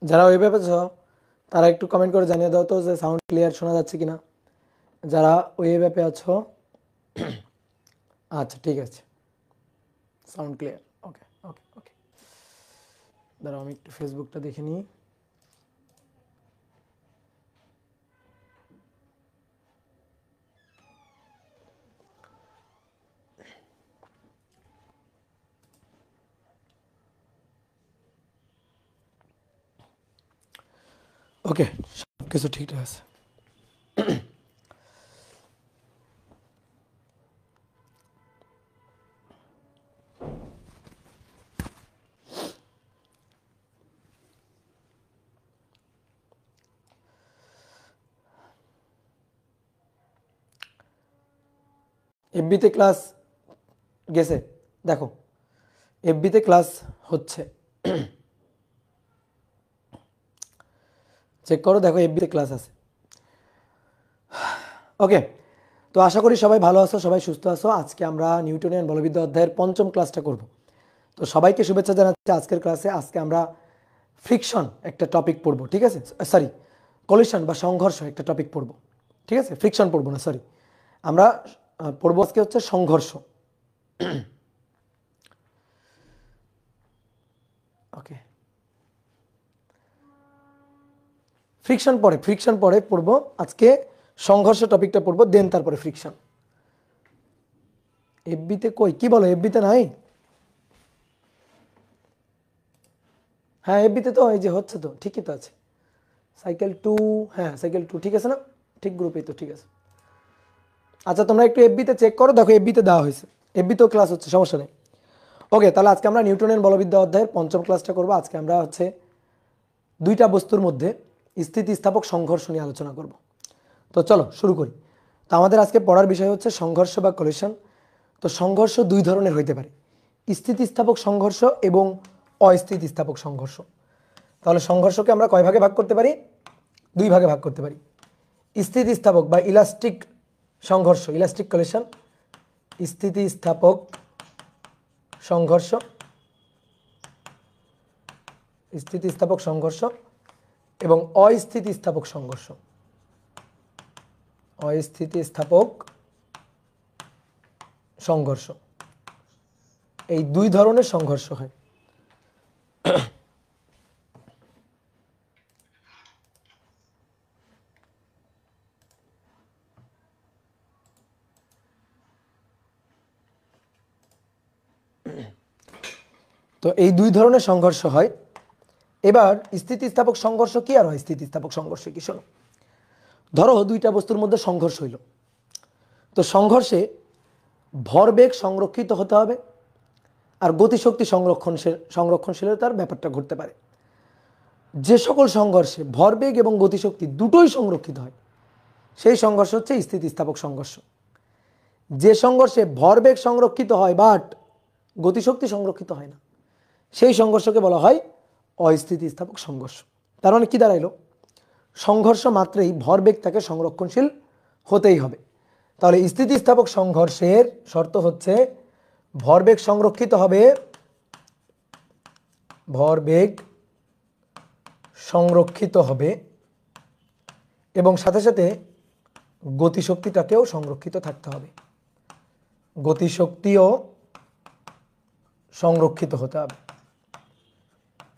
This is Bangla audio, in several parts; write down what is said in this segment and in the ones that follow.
যারা ওই ব্যাপে আছো তারা একটু কমেন্ট করে জানিয়ে দাও তো যে সাউন্ড ক্লিয়ার শোনা যাচ্ছে কিনা। যারা ওই ব্যাপে আছো আচ্ছা ঠিক আছে, সাউন্ড ক্লিয়ার। ওকে ওকে ওকে, দাঁড়াও আমি একটু ফেসবুকটা দেখে নিই। ওকে, সব কিছু ঠিকঠাক আছে। এফবিতে ক্লাস গেছে, দেখো এফবিতে ক্লাস হচ্ছে, চেক করো, দেখো এফবিতে ক্লাস আছে। ওকে, তো আশা করি সবাই ভালো আছো, সবাই সুস্থ আছো। আজকে আমরা নিউটনিয়ান বলবিদ্যা অধ্যায়ের পঞ্চম ক্লাসটা করব। তো সবাইকে শুভেচ্ছা জানাচ্ছি আজকের ক্লাসে। আজকে আমরা ফ্রিকশন একটা টপিক পড়বো, ঠিক আছে, সরি কলিশন বা সংঘর্ষ একটা টপিক পড়বো, ঠিক আছে, ফ্রিকশন পড়বো না, সরি, আমরা পড়বো আজকে হচ্ছে সংঘর্ষ। ওকে, ফ্রিকশন পরে পড়বো আজকে, সংঘর্ষ টপিকটা পড়বো, দেন তারপরে ফ্রিকশন। এফবিতে কই, কি বলো এফবিতে নাই? হ্যাঁ এফবিতে তো এই যে হচ্ছে, তো ঠিকই তো আছে, সাইকেল 2, হ্যাঁ সাইকেল 2 ঠিক আছে না, ঠিক গ্রুপেই তো, ঠিক আছে। আচ্ছা তোমরা একটু এফবিতে চেক করো, দেখো এফবিতে দেওয়া হয়েছে, এফবিতেও ক্লাস হচ্ছে, সমস্যা নেই। ওকে, তাহলে আজকে আমরা নিউটনের বলবিদ্যা অধ্যায়ের পঞ্চম ক্লাসটা করবো। আজকে আমরা হচ্ছে দুইটা বস্তুর মধ্যে স্থিতিস্থাপক সংঘর্ষ নিয়ে আলোচনা করব। তো চলো শুরু করি। তো আমাদের আজকে পড়ার বিষয় হচ্ছে সংঘর্ষ বা কলিশন। তো সংঘর্ষ দুই ধরনের হইতে পারে, স্থিতিস্থাপক সংঘর্ষ এবং অস্থিতিস্থাপক সংঘর্ষ। তাহলে সংঘর্ষকে আমরা কয় ভাগে ভাগ করতে পারি? দুই ভাগে ভাগ করতে পারি। স্থিতিস্থাপক বা ইলাস্টিক সংঘর্ষ, ইলাস্টিক কলিশন, স্থিতিস্থাপক সংঘর্ষ, স্থিতিস্থাপক সংঘর্ষ এবং অস্থিতিস্থাপক সংঘর্ষ। অস্থিতিস্থাপক সংঘর্ষ, এই দুই ধরনের সংঘর্ষ হয়। তো এই দুই ধরনের সংঘর্ষ হয়। এবার স্থিতিস্থাপক সংঘর্ষ কি আর হয় স্থিতিস্থাপক সংঘর্ষ কি, শোনো। ধরো দুইটা বস্তুর মধ্যে সংঘর্ষ হইল, তো সংঘর্ষে ভরবেগ সংরক্ষিত হতে হবে আর গতিশক্তি সংরক্ষণশীলতার ব্যাপারটা ঘটতে পারে। যে সকল সংঘর্ষে ভরবেগ এবং গতিশক্তি দুটোই সংরক্ষিত হয় সেই সংঘর্ষ হচ্ছে স্থিতিস্থাপক সংঘর্ষ। যে সংঘর্ষে ভরবেগ সংরক্ষিত হয় বাট গতিশক্তি সংরক্ষিত হয় না সেই সংঘর্ষকে বলা হয় অস্থিতিস্থাপক সংঘর্ষ। তার মানে কি দাঁড়াইলো, সংঘর্ষ মাত্রেই ভরবেগ তাকে সংরক্ষণশীল হতেই হবে। তাহলে স্থিতিস্থাপক সংঘর্ষের শর্ত হচ্ছে ভরবেগ সংরক্ষিত হবে, ভরবেগ সংরক্ষিত হবে এবং সাথে সাথে গতিশক্তিটাকেও সংরক্ষিত থাকতে হবে, গতিশক্তিও সংরক্ষিত হতে হবে।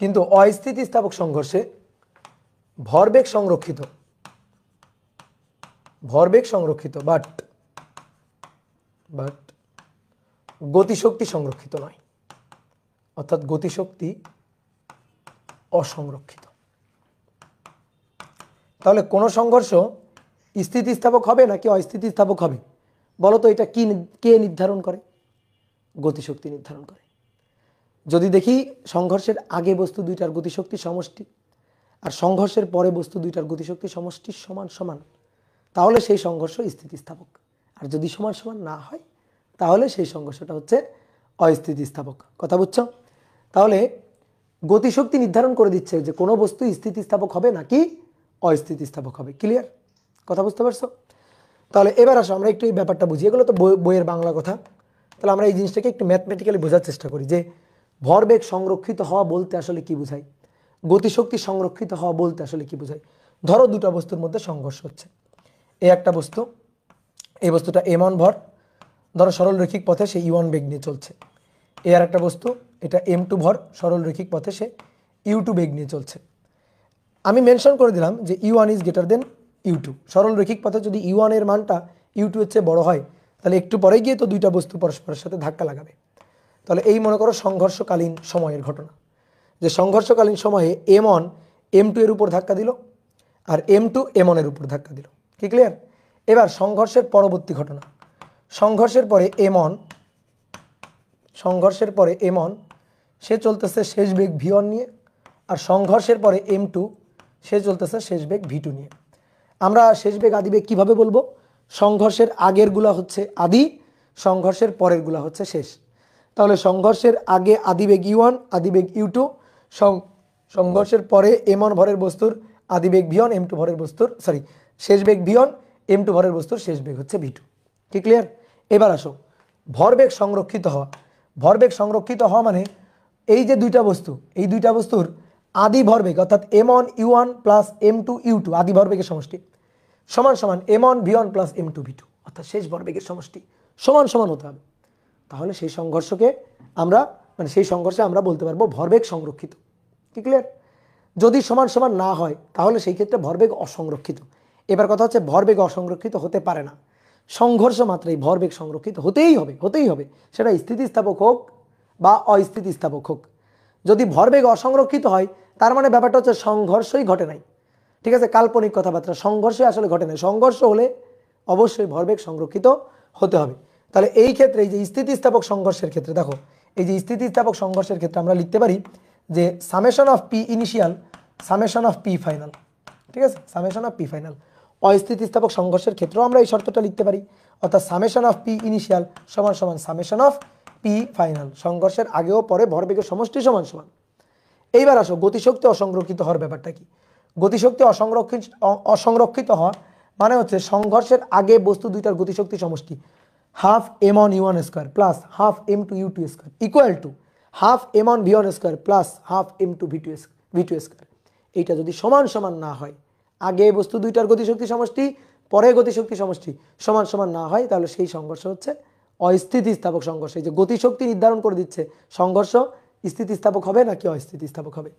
কিন্তু অস্থিতিস্থাপক সংঘর্ষে ভরবেগ সংরক্ষিত, ভরবেগ সংরক্ষিত বাট গতিশক্তি সংরক্ষিত নয়, অর্থাৎ গতিশক্তি অসংরক্ষিত। তাহলে কোন সংঘর্ষ স্থিতিস্থাপক হবে নাকি অস্থিতিস্থাপক হবে বলো তো, এটা কি কে নির্ধারণ করে? গতিশক্তি নির্ধারণ করে। যদি দেখি সংঘর্ষের আগে বস্তু দুইটার গতিশক্তি সমষ্টি আর সংঘর্ষের পরে বস্তু দুইটার গতিশক্তি সমষ্টি সমান সমান, তাহলে সেই সংঘর্ষ স্থিতিস্থাপক। আর যদি সমান সমান না হয় তাহলে সেই সংঘর্ষটা হচ্ছে অস্থিতিস্থাপক। কথা বুঝছো? তাহলে গতিশক্তি নির্ধারণ করে দিচ্ছে যে কোনো বস্তু স্থিতিস্থাপক হবে নাকি অস্থিতিস্থাপক হবে। ক্লিয়ার? কথা বুঝতে পারছো? তাহলে এবার আসো আমরা একটু এই ব্যাপারটা বুঝি, এগুলো তো বইয়ের বাংলা কথা। তাহলে আমরা এই জিনিসটাকে একটু ম্যাথমেটিক্যালি বোঝার চেষ্টা করি যে ভরবেগ সংরক্ষিত হওয়া বলতে আসলে কি বোঝায়। গতিশক্তি সংরক্ষিত হওয়া বলতে আসলে কি বোঝায়? ধরো দুটো বস্তুর মধ্যে সংঘর্ষ হচ্ছে, এই একটা বস্তু, এই বস্তুটা m1 ভর, ধরো সরল রৈখিক পথে সে u1 বেগ নিয়ে চলছে। এই আর একটা বস্তু, এটা m2 ভর, সরল রৈখিক পথে সে u2 বেগ নিয়ে চলছে। আমি মেনশন করে দিলাম যে u1 is greater than u2। সরল রৈখিক পথে যদি u1 এর মানটা u2 এর চেয়ে বড় হয়, তাহলে একটু পরে গিয়ে তো দুইটা বস্তু পরস্পরের সাথে ধাক্কা লাগাবে। তাহলে এই মনে করো সংঘর্ষকালীন সময়ের ঘটনা, যে সংঘর্ষকালীন সময়ে m1 m2 এর উপর ধাক্কা দিল আর m2 m1 এর উপর ধাক্কা দিল। কি ক্লিয়ার? এবার সংঘর্ষের পরবর্তী ঘটনা, সংঘর্ষের পরে m1 সে চলতেছে শেষ বেগ v1 নিয়ে, আর সংঘর্ষের পরে m2 সে চলতেছে শেষ বেগ v2 নিয়ে। আমরা শেষ বেগ আদি বেগ কীভাবে বলবো? সংঘর্ষের আগের গুলা হচ্ছে আদি, সংঘর্ষের পরের গুলা হচ্ছে শেষ। তাহলে সংঘর্ষের আগে আদিবেগ u1, আদিবেগ u2, সংঘর্ষের পরে m1 ভরের বস্তুর আদিবেগ v1, m2 ভরের বস্তুর শেষ বেগ v1, m2 ভরের বস্তুর শেষ বেগ হচ্ছে v2। কি ক্লিয়ার? এবার আসো ভরবেগ সংরক্ষিত হওয়া। ভরবেগ সংরক্ষিত হওয়া মানে এই যে দুইটা বস্তু, এই দুইটা বস্তুর আদি ভরবেগ অর্থাৎ m1 u1 plus m2 u2 আদি ভরবেগের সমষ্টি সমান সমান m1 v1 plus m2 v2 অর্থাৎ শেষ ভরবেগের সমষ্টি সমান সমান হতে হবে। তাহলে সেই সংঘর্ষকে আমরা সেই সংঘর্ষে আমরা বলতে পারবো ভরবেগ সংরক্ষিত। কি ক্লিয়ার? যদি সমান সমান না হয় তাহলে সেই ক্ষেত্রে ভরবেগ অসংরক্ষিত। এবার কথা হচ্ছে ভরবেগ অসংরক্ষিত হতে পারে না, সংঘর্ষ মাত্রায় ভরবেগ সংরক্ষিত হতেই হবে, সেটা স্থিতিস্থাপক হোক বা অস্থিতিস্থাপক হোক। যদি ভরবেগ অসংরক্ষিত হয় তার মানে ব্যাপারটা হচ্ছে সংঘর্ষই ঘটে নাই। ঠিক আছে, কাল্পনিক কথাবার্তা, সংঘর্ষই আসলে ঘটে নাই। সংঘর্ষ হলে অবশ্যই ভরবেগ সংরক্ষিত হতে হবে। তাহলে এই ক্ষেত্রে এই যে স্থিতিস্থাপক সংঘর্ষের ক্ষেত্রে দেখো, এই যে স্থিতিস্থাপক সংঘর্ষের ক্ষেত্রে আমরা লিখতে পারি যে summation of P initial, summation of P final. ঠিক আছে, সামেশন অফ পি ফাইনাল। অস্থিতিস্থাপক সংঘর্ষের ক্ষেত্রেও আমরা এই শর্তটা লিখতে পারি, অর্থাৎ সামেশন অফ পি ইনিশিয়াল সমান সমান সামেশন অফ পি ফাইনাল। সংঘর্ষের আগেও পরে ভরবেগের সমষ্টি সমান সমান। এইবার আসো গতিশক্তি অসংরক্ষিত হওয়ার ব্যাপারটা কি? গতিশক্তি অসংরক্ষিত হওয়া মানে হচ্ছে সংঘর্ষের আগে বস্তু দুইটার গতিশক্তি সমষ্টি half m1 u1 square plus half m2 u2 square equal to half m1 v1 square plus half m2 v2 square. এইটা যদি সমান সমান না হয়, আগে বস্তু দুইটার গতিশক্তি সমষ্টি পরে গতিশক্তি সমষ্টি সমান সমান না হয়, তাহলে সেই সংঘর্ষ হচ্ছে অস্থিতিস্থাপক সংঘর্ষ। এই যে গতিশক্তি নির্ধারণ করে দিচ্ছে সংঘর্ষ স্থিতিস্থাপক হবে নাকি অস্থিতিস্থাপক হবে।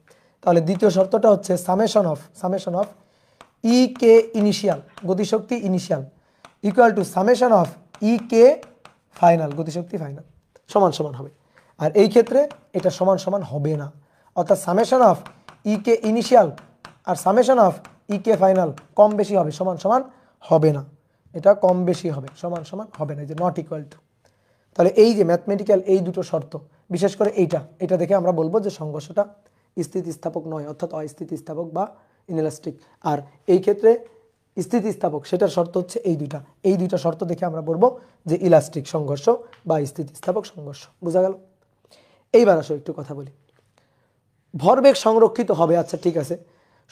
তাহলে দ্বিতীয় শর্তটা হচ্ছে summation of E K initial, গতিশক্তি initial equal to summation of E K final, গতিশক্তি ফাইনাল সমান সমান হবে। আর এই ক্ষেত্রে এটা সমান সমান হবে না, অর্থাৎ summation of E K initial আর summation of E K final কম বেশি হবে, সমান সমান হবে না। এটা কম বেশি হবে, সমান সমান হবে না, এই যে নট ইকুয়াল টু। তাহলে এই যে ম্যাথমেটিক্যাল এই দুটো শর্ত, বিশেষ করে এটা দেখে আমরা বলবো যে সংঘর্ষটা স্থিতিস্থাপক নয়, অর্থাৎ অস্থিতিস্থাপক বা ইনএলাস্টিক। আর এই ক্ষেত্রে স্থিতিস্থাপক, সেটার শর্ত হচ্ছে এই দুইটা শর্ত দেখে আমরা বলবো যে ইলাস্টিক সংঘর্ষ বা স্থিতিস্থাপক সংঘর্ষ। বোঝা গেল? এইবার আসো একটু কথা বলি, ভরবেগ সংরক্ষিত হবে। আচ্ছা ঠিক আছে,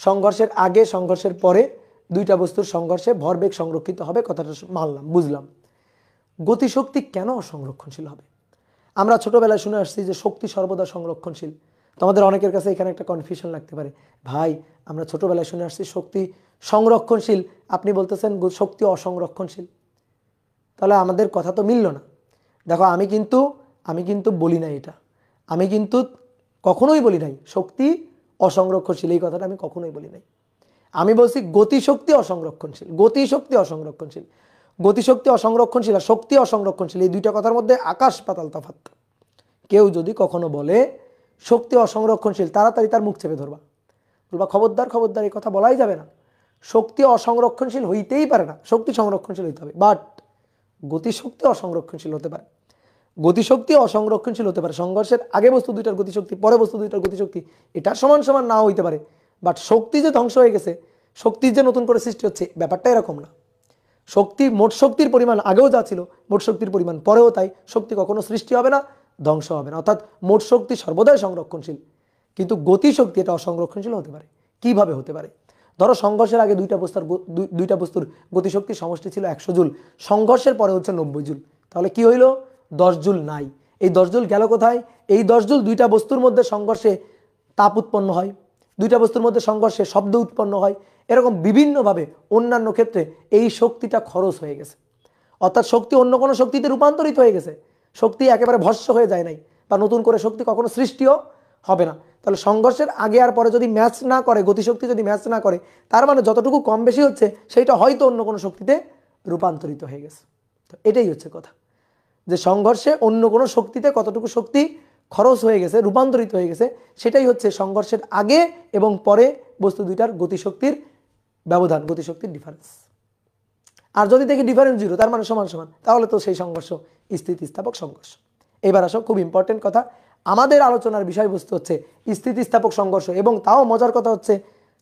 সংঘর্ষের আগে সংঘর্ষের পরে দুইটা বস্তুর সংঘর্ষে ভরবেগ সংরক্ষিত হবে, কথাটা মানলাম, বুঝলাম। গতিশক্তি কেন অসংরক্ষণশীল হবে? আমরা ছোটবেলায় শুনে আসছি যে শক্তি সর্বদা সংরক্ষণশীল। তোমাদের অনেকের কাছে এখানে একটা কনফিউশন লাগতে পারে, ভাই আমরা ছোটবেলায় শুনে আসছি শক্তি সংরক্ষণশীল, আপনি বলতেছেন শক্তি অসংরক্ষণশীল, তাহলে আমাদের কথা তো মিলল না। দেখো আমি কিন্তু বলি নাই এটা, আমি কিন্তু কখনোই বলি নাই শক্তি অসংরক্ষণশীল, এই কথাটা আমি কখনোই বলি নাই। আমি বলছি গতিশক্তি অসংরক্ষণশীল, গতিশক্তি অসংরক্ষণশীল। গতিশক্তি অসংরক্ষণশীল আর শক্তি অসংরক্ষণশীল, এই দুইটা কথার মধ্যে আকাশ পাতাল তফাৎ। কেউ যদি কখনো বলে শক্তি অসংরক্ষণশীল, তাড়াতাড়ি তার মুখ চেপে ধরবা, বলবা খবরদার খবরদার, এই কথা বলাই যাবে না। শক্তি অসংরক্ষণশীল হইতেই পারে না, শক্তি সংরক্ষণশীল হইতে হবে। বাট গতিশক্তি অসংরক্ষণশীল হতে পারে, গতিশক্তি অসংরক্ষণশীল হতে পারে। সংঘর্ষের আগে বস্তু দুইটার গতিশক্তি পরে বস্তু দুইটার গতিশক্তি এটা সমান সমান নাও হইতে পারে। বাট শক্তি যে ধ্বংস হয়ে গেছে, শক্তির যে নতুন করে সৃষ্টি হচ্ছে, ব্যাপারটা এরকম না। মোট শক্তির পরিমাণ আগেও যা ছিল, মোট শক্তির পরিমাণ পরেও তাই। শক্তি কখনো সৃষ্টি হবে না, ধ্বংস হবে না, অর্থাৎ মোট শক্তি সর্বদাই সংরক্ষণশীল। কিন্তু গতিশক্তি এটা অসংরক্ষণশীল হতে পারে। কিভাবে হতে পারে? ধরো সংঘর্ষের আগে দুইটা বস্তুর গতিশক্তি সমষ্টি ছিল 100 জুল, সংঘর্ষের পরে হচ্ছে 90 জুল, তাহলে কি হইল? 10 জুল নাই। এই 10 জুল গেল কোথায়? এই 10 জুল দুইটা বস্তুর মধ্যে সংঘর্ষে তাপ উৎপন্ন হয়, দুইটা বস্তুর মধ্যে সংঘর্ষে শব্দ উৎপন্ন হয়, এরকম বিভিন্নভাবে অন্যান্য ক্ষেত্রে এই শক্তিটা খরচ হয়ে গেছে, অর্থাৎ শক্তি অন্য কোনো শক্তিতে রূপান্তরিত হয়ে গেছে, শক্তি একেবারে ভস্ম হয়ে যায় নাই, বা নতুন করে শক্তি কখনো সৃষ্টিও হবে না। তাহলে সংঘর্ষের আগে আর পরে যদি ম্যাচ না করে, গতিশক্তি যদি ম্যাচ না করে, তার মানে যতটুকু কম বেশি হচ্ছে সেইটা হয়তো অন্য কোনো শক্তিতে রূপান্তরিত হয়ে গেছে। তো এটাই হচ্ছে কথা, যে সংঘর্ষে অন্য কোনো শক্তিতে কতটুকু শক্তি খরচ হয়ে গেছে, রূপান্তরিত হয়ে গেছে, সেটাই হচ্ছে সংঘর্ষের আগে এবং পরে বস্তু দুইটার গতিশক্তির ব্যবধান, গতিশক্তির ডিফারেন্স। আর যদি দেখি ডিফারেন্স জিরো, তার মানে সমান সমান, তাহলে তো সেই সংঘর্ষ স্থিতিস্থাপক সংঘর্ষ। এবার আসো খুব ইম্পর্টেন্ট কথা, আমাদের আলোচনার বিষয়বস্তু হচ্ছে স্থিতিস্থাপক সংঘর্ষ, এবং তাও মজার কথা হচ্ছে,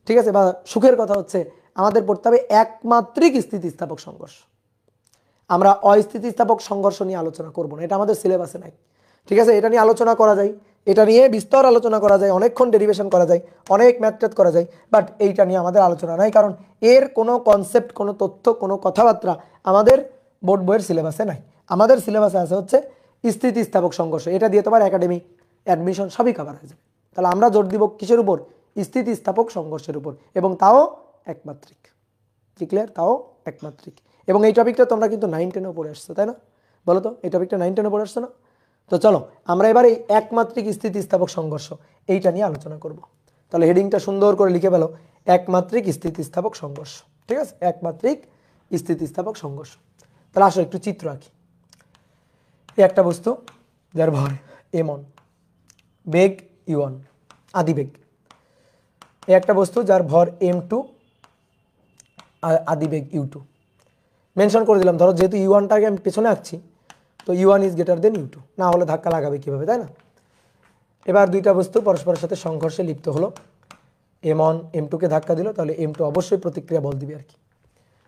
ঠিক আছে, বা সুখের কথা হচ্ছে, আমাদের পড়তে হবে একমাত্রিক স্থিতিস্থাপক সংঘর্ষ। আমরা অস্থিতিস্থাপক সংঘর্ষ নিয়ে আলোচনা করব না, এটা আমাদের সিলেবাসে নাই, ঠিক আছে। এটা নিয়ে আলোচনা করা যায়, এটা নিয়ে বিস্তর আলোচনা করা যায়, অনেকক্ষণ ডেরিভেশন করা যায়, অনেক ম্যাথ করা যায়, বাট এইটা নিয়ে আমাদের আলোচনা নাই, কারণ এর কোনো কনসেপ্ট, কোনো তথ্য, কোনো কথাবার্তা আমাদের বোর্ড বইয়ের সিলেবাসে নাই। আমাদের সিলেবাসে আছে হচ্ছে স্থিতিস্থাপক সংঘর্ষ, এটা দিয়ে তোমার একাডেমিক অ্যাডমিশন সবই কভার হয়ে যাবে। তাহলে আমরা জোর দিব কিসের উপর? স্থিতিস্থাপক সংঘর্ষের উপর, এবং তাও একমাত্রিক। কি ক্লিয়ার? তাও একমাত্রিক। এবং এই টপিকটা তোমরা কিন্তু 9-10-এও পড়ে আসছো, তাই না? বলো তো, এই টপিকটা 9-10-এ পড়ে আসছো না? তো চলো আমরা এবার এই একমাত্রিক স্থিতিস্থাপক সংঘর্ষ এইটা নিয়ে আলোচনা করব। তাহলে হেডিংটা সুন্দর করে লিখে ফেলো, একমাত্রিক স্থিতিস্থাপক সংঘর্ষ, ঠিক আছে? একমাত্রিক স্থিতিস্থাপক সংঘর্ষ। তাহলে আসো একটু চিত্র আঁকি। এই একটা বস্তু যার ভর m1, বেগ u1, আদিবেগ। এই একটা বস্তু যার ভর m2, আদিবেগ u2। মেনশন করে দিলাম, ধরো যেহেতু u1টাকে আমি পেছনে আঁকছি, তো u1 is greater than u2, না হলে ধাক্কা লাগাবে কীভাবে, তাই না? এবার দুইটা বস্তু পরস্পরের সাথে সংঘর্ষে লিপ্ত হলো, m1 m2কে ধাক্কা দিল, তাহলে m2 অবশ্যই প্রতিক্রিয়া বল দিবে আর কি।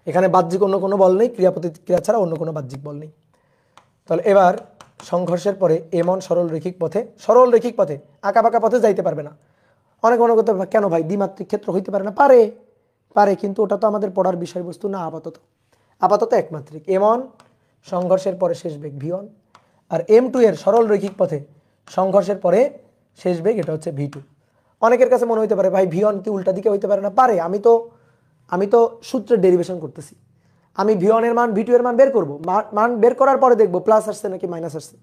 এখানে বাহ্যিক অন্য কোনো বল নেই, ক্রিয়া প্রতিক্রিয়া ছাড়া অন্য কোনো বাহ্যিক বল নেই। তাহলে এবার সংঘর্ষের পরে m1 সরল রৈখিক পথে আঁকা বাঁকা পথে যাইতে পারবে না। অনেক মনে করতে কেন ভাই দ্বিমাত্রিক ক্ষেত্র হইতে পারে না? পারে, কিন্তু ওটা তো আমাদের পড়ার বিষয়বস্তু না। আপাতত একমাত্রিক। m1 সংঘর্ষের পরে শেষ বেগ v1, আর m2 এর সরল রৈখিক পথে সংঘর্ষের পরে শেষ বেগ এটা হচ্ছে v2। অনেকের কাছে মনে হইতে পারে ভাই v1 কি উল্টা দিকে হইতে পারে না? পারে। আমি তো সূত্রের ডেরিভেশন করতেছি, আমি v1 এর মান v2 এর মান বের করব, মান বের করার পরে দেখব প্লাস আসছে নাকি মাইনাস আসছে।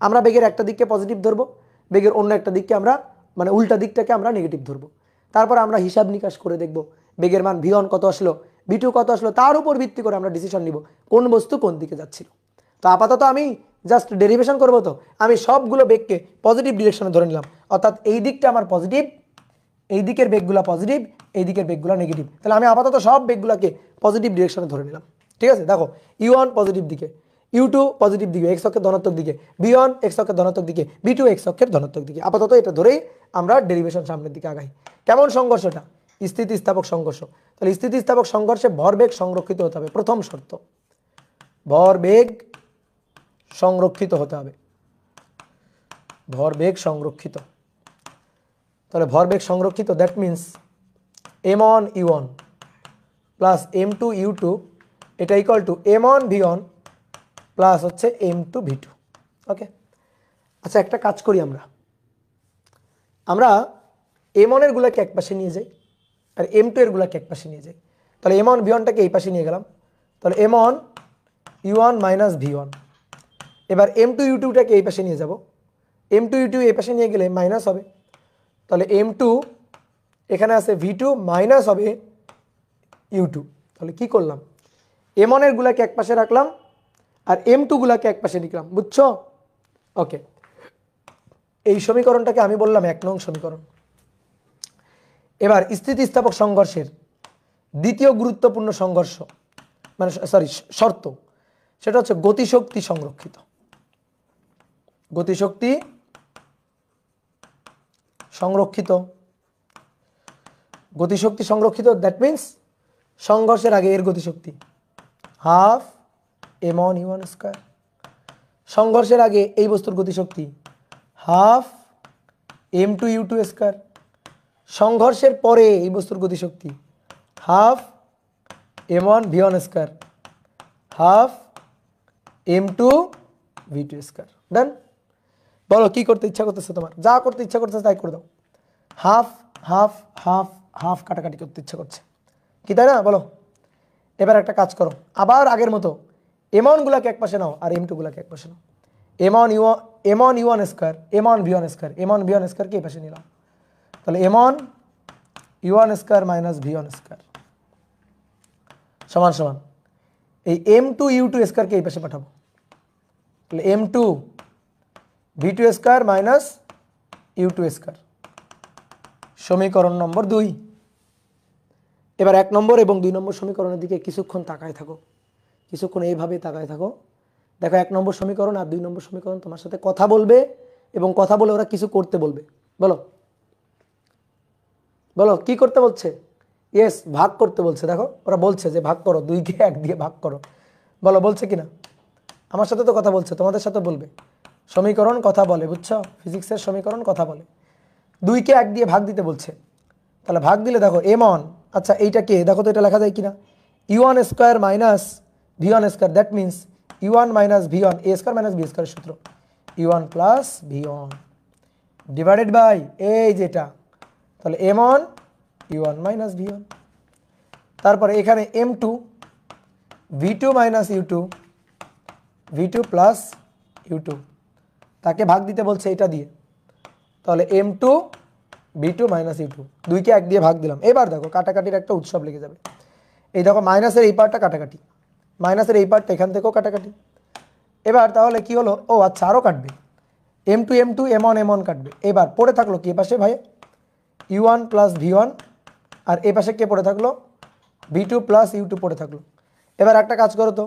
আমরা বেগের একটা দিককে পজিটিভ ধরবো, বেগের অন্য একটা দিককে আমরা মানে উল্টা দিকটাকে আমরা নেগেটিভ ধরবো। তারপর আমরা হিসাব নিকাশ করে দেখব বেগের মান v1 কত আসলো, v2 কত আসলো, তার উপর ভিত্তি করে আমরা ডিসিশন নিব কোন বস্তু কোন দিকে যাচ্ছিল। তো আপাতত আমি জাস্ট ডেরিভেশন করব, তো আমি সবগুলো বেগকে পজিটিভ ডিরেকশনে ধরে নিলাম, অর্থাৎ এই দিকটা আমার পজিটিভ, এই দিকের বেগগুলো পজিটিভ, এই দিকের বেগগুলো নেগেটিভ। তাহলে আমি আপাতত সব বেগগুলোকে পজিটিভ ডিরেকশনে ধরে নিলাম, ঠিক আছে? দেখো u1 পজিটিভ দিকে, u2 পজিটিভ দিকে, x অক্ষের ধনাত্মক দিকে, v1 x অক্ষের ধনাত্মক দিকে, v2 x অক্ষের ধনাত্মক দিকে। আপাতত এটা ধরেই আমরা ডেরিভেশন সামনের দিকে আগাই। কেমন সংঘর্ষটা? স্থিতিস্থাপক সংঘর্ষ। তাহলে স্থিতিস্থাপক সংঘর্ষে ভরবেগ সংরক্ষিত হতে হবে, প্রথম শর্ত। ভরবেগ সংরক্ষিত হতে হবে, ভরবেগ সংরক্ষিত। তাহলে ভরবেগ সংরক্ষিত, that means m1 u1 plus m2 u2 এটা equal to m1 v1 plus হচ্ছে m2 v2। ওকে, আচ্ছা একটা কাজ করি, আমরা m1 এর গুলাকে এক পাশে নিয়ে যাই আর m2 এর গুলাকে এক পাশে নিয়ে যাই। তাহলে m1 v1টাকে এই পাশে নিয়ে গেলাম, তাহলে m1 u1 মাইনাস v1। এবার m2 u2টাকে এই পাশে নিয়ে যাব, m2 u2 এই পাশে নিয়ে গেলে মাইনাস হবে, তাহলে m2 এখানে আছে v2 মাইনাস হবে u2। তাহলে কি করলাম? m1 এর গুলাকে এক পাশে রাখলাম আর m2 গুলাকে এক পাশে নিলাম, বুঝছো? ওকে, এই সমীকরণটাকে আমি বললাম 1 নং সমীকরণ। এবার স্থিতিস্থাপক সংঘর্ষের দ্বিতীয় গুরুত্বপূর্ণ সংঘর্ষ মানে শর্ত, সেটা হচ্ছে গতিশক্তি সংরক্ষিত। গতিশক্তি সংরক্ষিত, গতিশক্তি সংরক্ষিত, দ্যাট মিনস সংঘর্ষের আগে এর গতিশক্তি হাফ m1 u1 স্কয়ার। সংঘর্ষের আগে এই বস্তুর গতিশক্তি হাফ m2 u2 স্কয়ার। সংঘর্ষের পরে এই বস্তুর গতিশক্তি half m1 v1 square half m2 v2 square. ডান? বলো কি করতে ইচ্ছা করতেছে তোমার? যা করতে ইচ্ছা করতেছে তাই করে দাও। হাফ হাফ হাফ হাফ কাটাকাটি করতে ইচ্ছা করছে, কি তাই না? বলো। এবার একটা কাজ করো, আবার আগের মতো m1 গুলাকে এক পাশে নাও আর m2 গুলাকে এক পাশে নাও। m1 u1 square, m1 v1 square, m1 v1 স্কয়ারকে এই পাশে নিলাম। তাহলে m1 u1 square minus v1 square সমান সমান এই m2 u2 স্কয়ারকে এই পাশে পাঠাবো। তাহলে m2 v2 square minus u2 square, সমীকরণ নম্বর 2। এবার 1 নম্বর এবং 2 নম্বর সমীকরণের দিকে কিছুক্ষণ তাকায় থাকো, কিছুক্ষণ এইভাবে তাকায় থাকো। দেখো 1 নম্বর সমীকরণ আর 2 নম্বর সমীকরণ তোমার সাথে কথা বলবে এবং কথা বলে ওরা কিছু করতে বলবে। বলো বলো কি করতে বলছে? ইয়েস, ভাগ করতে বলছে। দেখো ওরা বলছে যে ভাগ করো, 2 কে 1 দিয়ে ভাগ করো। বলো বলছে কিনা? আমার সাথে তো কথা বলছে, তোমাদের সাথে বলবে। সমীকরণ কথা বলে, বুঝছো? ফিজিক্সের সমীকরণ কথা বলে। 2 কে 1 দিয়ে ভাগ দিতে বলছে। তাহলে ভাগ দিলে দেখো m1, আচ্ছা এইটা কে দেখো তো, এটা লেখা যায় কিনা? u1 square minus v1 square, that means u1 minus v1, a square minus b স্কয়ারের সূত্র, u1 plus v1 divided by এই যেটা। তাহলে m1 u1 মাইনাস v1। তারপরে এখানে m2 v2 minus u2, v2 plus u2, তাকে ভাগ দিতে বলছে এটা দিয়ে। তাহলে m2 v2 মাইনাস u2, 2 কে 1 দিয়ে ভাগ দিলাম। এবার দেখো কাটাকাটির একটা উৎসব লেগে যাবে। এই দেখো মাইনাসের এই পার্টটা কাটাকাটি, মাইনাসের এই পার্টটা এখান থেকেও কাটাকাটি। এবার তাহলে কি হলো? ও আচ্ছা, আরও কাটবে, m2 m2 m1 m1 কাটবে। এবার পড়ে থাকলো কি পাশে ভাই? u1 প্লাস v1, আর এ পাশে কে পড়ে থাকলো? v2 প্লাস u2 পড়ে থাকলো। এবার একটা কাজ করো তো,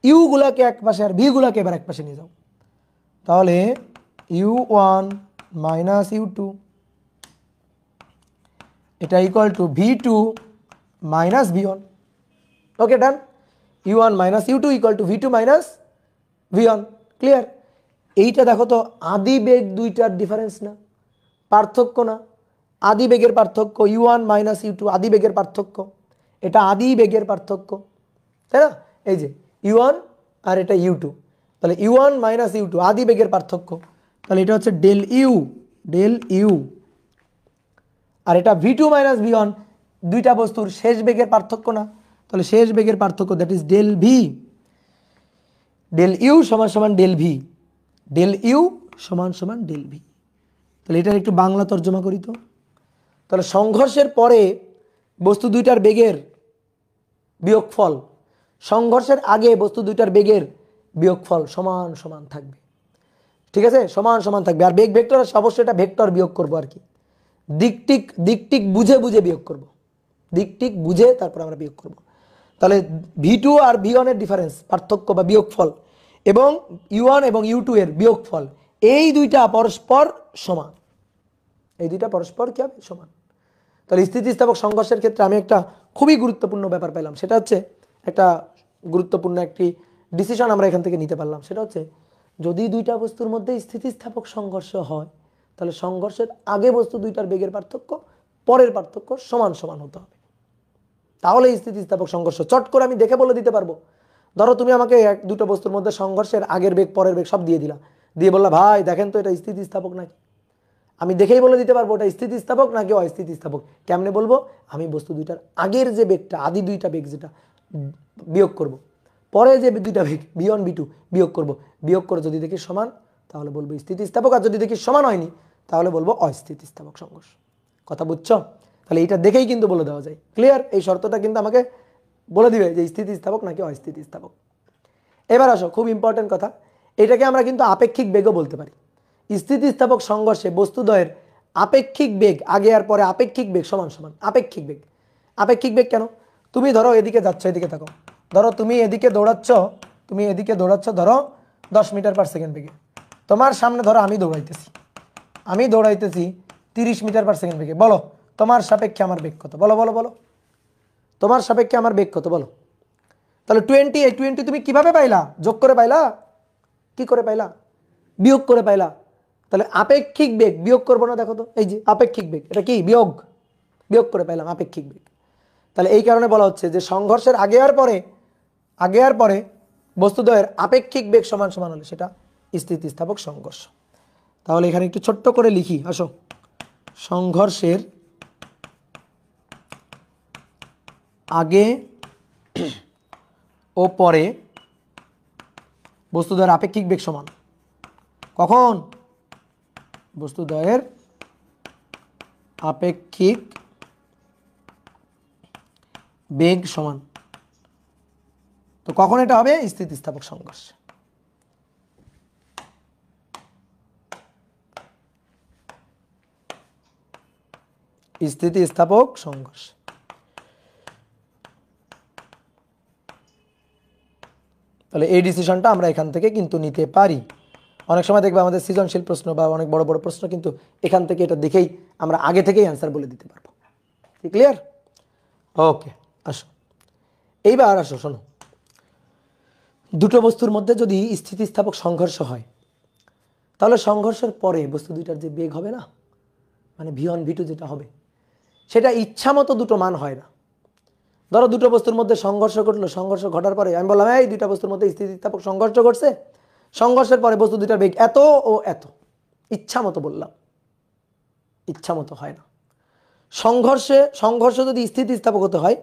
ইউ গুলাকে এক পাশে আর ভি গুলাকে এবার এক পাশে নিয়ে যাও। তাহলে u1 মাইনাস u2 এটা equal to v2 minus v1। Okay, done. u1 minus u2 equal to v2 minus v1। Clear? এইটা দেখো তো আদি বেগ দুইটার ডিফারেন্স না, পার্থক্য না? আদি বেগের পার্থক্য, u1 মাইনাস u2 আদি বেগের পার্থক্য, এটা আদি বেগের পার্থক্য, তাই না? এই যে u1 আর এটা u2, তাহলে u1 মাইনাস u2 আদি বেগের পার্থক্য। তাহলে এটা হচ্ছে ডেল ইউ, আর এটা v2 মাইনাস v1 দুইটা বস্তুর শেষ বেগের পার্থক্য না? তাহলে শেষ বেগের পার্থক্য, that is del v. Del u সমান সমান ডেল ভি, ডেল ইউ সমান সমান ডেল ভি। তাহলে এটার একটু বাংলা তর্জমা করি তো। তাহলে সংঘর্ষের পরে বস্তু দুইটার বেগের বিয়োগফল, সংঘর্ষের আগে বস্তু দুইটার বেগের বিয়োগফল সমান সমান থাকবে। ঠিক আছে, সমান সমান থাকবে। আর বেগ ভেক্টর অবশ্যই এটা ভেক্টর বিয়োগ করবো আর কি, দিকটিক বুঝে বুঝে বিয়োগ করব, দিকটিক বুঝে তারপর আমরা বিয়োগ করব। তাহলে v2 আর v1 এর ডিফারেন্স, পার্থক্য বা বিয়োগফল, এবং u1 এবং u2 এর বিয়োগফল, এই দুইটা পরস্পর সমান, এই দুইটা পরস্পর কি হবে? সমান। তাহলে স্থিতিস্থাপক সংঘর্ষের ক্ষেত্রে আমি একটা খুবই গুরুত্বপূর্ণ ব্যাপার পেলাম, সেটা হচ্ছে একটা গুরুত্বপূর্ণ একটি ডিসিশন আমরা এখান থেকে নিতে পারলাম। সেটা হচ্ছে যদি দুইটা বস্তুর মধ্যে স্থিতিস্থাপক সংঘর্ষ হয়, তাহলে সংঘর্ষের আগে বস্তু দুইটার বেগের পার্থক্য, পরের পার্থক্য সমান সমান হতে হবে। তাহলে স্থিতিস্থাপক সংঘর্ষ চট করে আমি দেখে বলে দিতে পারবো। ধরো তুমি আমাকে দুটো বস্তুর মধ্যে সংঘর্ষের আগের বেগ পরের বেগ সব দিয়ে দিলা, দিয়ে বললা ভাই দেখেন তো এটা স্থিতিস্থাপক নাকি। আমি দেখেই বলে দিতে পারবো এটা স্থিতিস্থাপক নাকি অস্থিতিস্থাপক। কেমনে বলবো? আমি বস্তু দুইটার আগের যে বেগটা, আদি দুইটা বেগ যেটা, বিয়োগ করব, পরে যে দুইটা বেগ v1 v2 বিয়োগ করব, বিয়োগ করে যদি দেখি সমান তাহলে বলবো স্থিতিস্থাপক, আর যদি দেখি সমান হয়নি তাহলে বলবো অস্থিতিস্থাপক সংঘর্ষ। কথা বুঝছো? তাহলে এটা দেখেই কিন্তু বলে দেওয়া যায়। ক্লিয়ার? এই শর্তটা কিন্তু আমাকে বলে দিবে যে স্থিতিস্থাপক নাকি অস্থিতিস্থাপক। এবার আসো, খুব ইম্পর্টেন্ট কথা, এটাকে আমরা কিন্তু আপেক্ষিক বেগও বলতে পারি। স্থিতিস্থাপক সংঘর্ষে বস্তুদ্বয়ের আপেক্ষিক বেগ, আগে আর পরে আপেক্ষিক বেগ সমান সমান। আপেক্ষিক বেগ, আপেক্ষিক বেগ কেন? তুমি ধরো এদিকে যাচ্ছ, এদিকে থাকো, ধরো তুমি এদিকে দৌড়াচ্ছ, ধরো 10 মিটার পার সেকেন্ড বেগে। তোমার সামনে ধরো আমি দৌড়াইতেছি 30 মিটার পার সেকেন্ড বেগে। বলো তোমার সাপেক্ষে আমার বেগ কত? বলো বলো বলো, তোমার সাপেক্ষে আমার বেগ কত? বলো। তাহলে 20, এই 20 তুমি কিভাবে পাইলা? যোগ করে পাইলা? কি করে পাইলা? বিয়োগ করে পাইলা। তাহলে আপেক্ষিক বেগ বিয়োগ করবো না? দেখো তো, এই যে আপেক্ষিক বেগ, এটা কি? বিয়োগ করে পাইলাম আপেক্ষিক বেগ। তাহলে এই কারণে বলা হচ্ছে যে সংঘর্ষের আগে আর পরে বস্তুদ্বয়ের আপেক্ষিক বেগ সমান সমান হলে সেটা স্থিতিস্থাপক সংঘর্ষ। তাহলে এখানে একটু ছোট্ট করে লিখি, আসো। সংঘর্ষের আগে ও পরে বস্তুদ্বয়ের আপেক্ষিক বেগ সমান। কখন? বস্তুদ্বয়ের আপেক্ষিক বেগ সমান। তো কখন এটা হবে? স্থিতিস্থাপক সংঘর্ষ। স্থিতিস্থাপক সংঘর্ষ। তাহলে এই ডিসিশনটা আমরা এখান থেকে কিন্তু নিতে পারি। অনেক সময় দেখবে আমাদের সৃজনশীল প্রশ্ন বা অনেক বড় বড় প্রশ্ন কিন্তু এখান থেকে এটা দেখেই আমরা আগে থেকেই অ্যান্সার বলে দিতে পারবো। কি ক্লিয়ার? ওকে, আসো এইবার আসো, শোনো, দুটো বস্তুর মধ্যে যদি স্থিতিস্থাপক সংঘর্ষ হয় তাহলে সংঘর্ষের পরে বস্তু দুইটার যে বেগ হবে না, মানে v1 v2 যেটা হবে, সেটা ইচ্ছা মতো দুটো মান হয় না। ধরো দুটো বস্তুর মধ্যে সংঘর্ষ ঘটলো, সংঘর্ষ ঘটার পরে আমি বললাম এই দুইটা বস্তুর মধ্যে স্থিতিস্থাপক সংঘর্ষ ঘটছে, সংঘর্ষের পরে বস্তু দুইটার বেগ এত ও এত, ইচ্ছা মতো বললাম, ইচ্ছা মতো হয় না। সংঘর্ষ যদি স্থিতিস্থাপক হতে হয়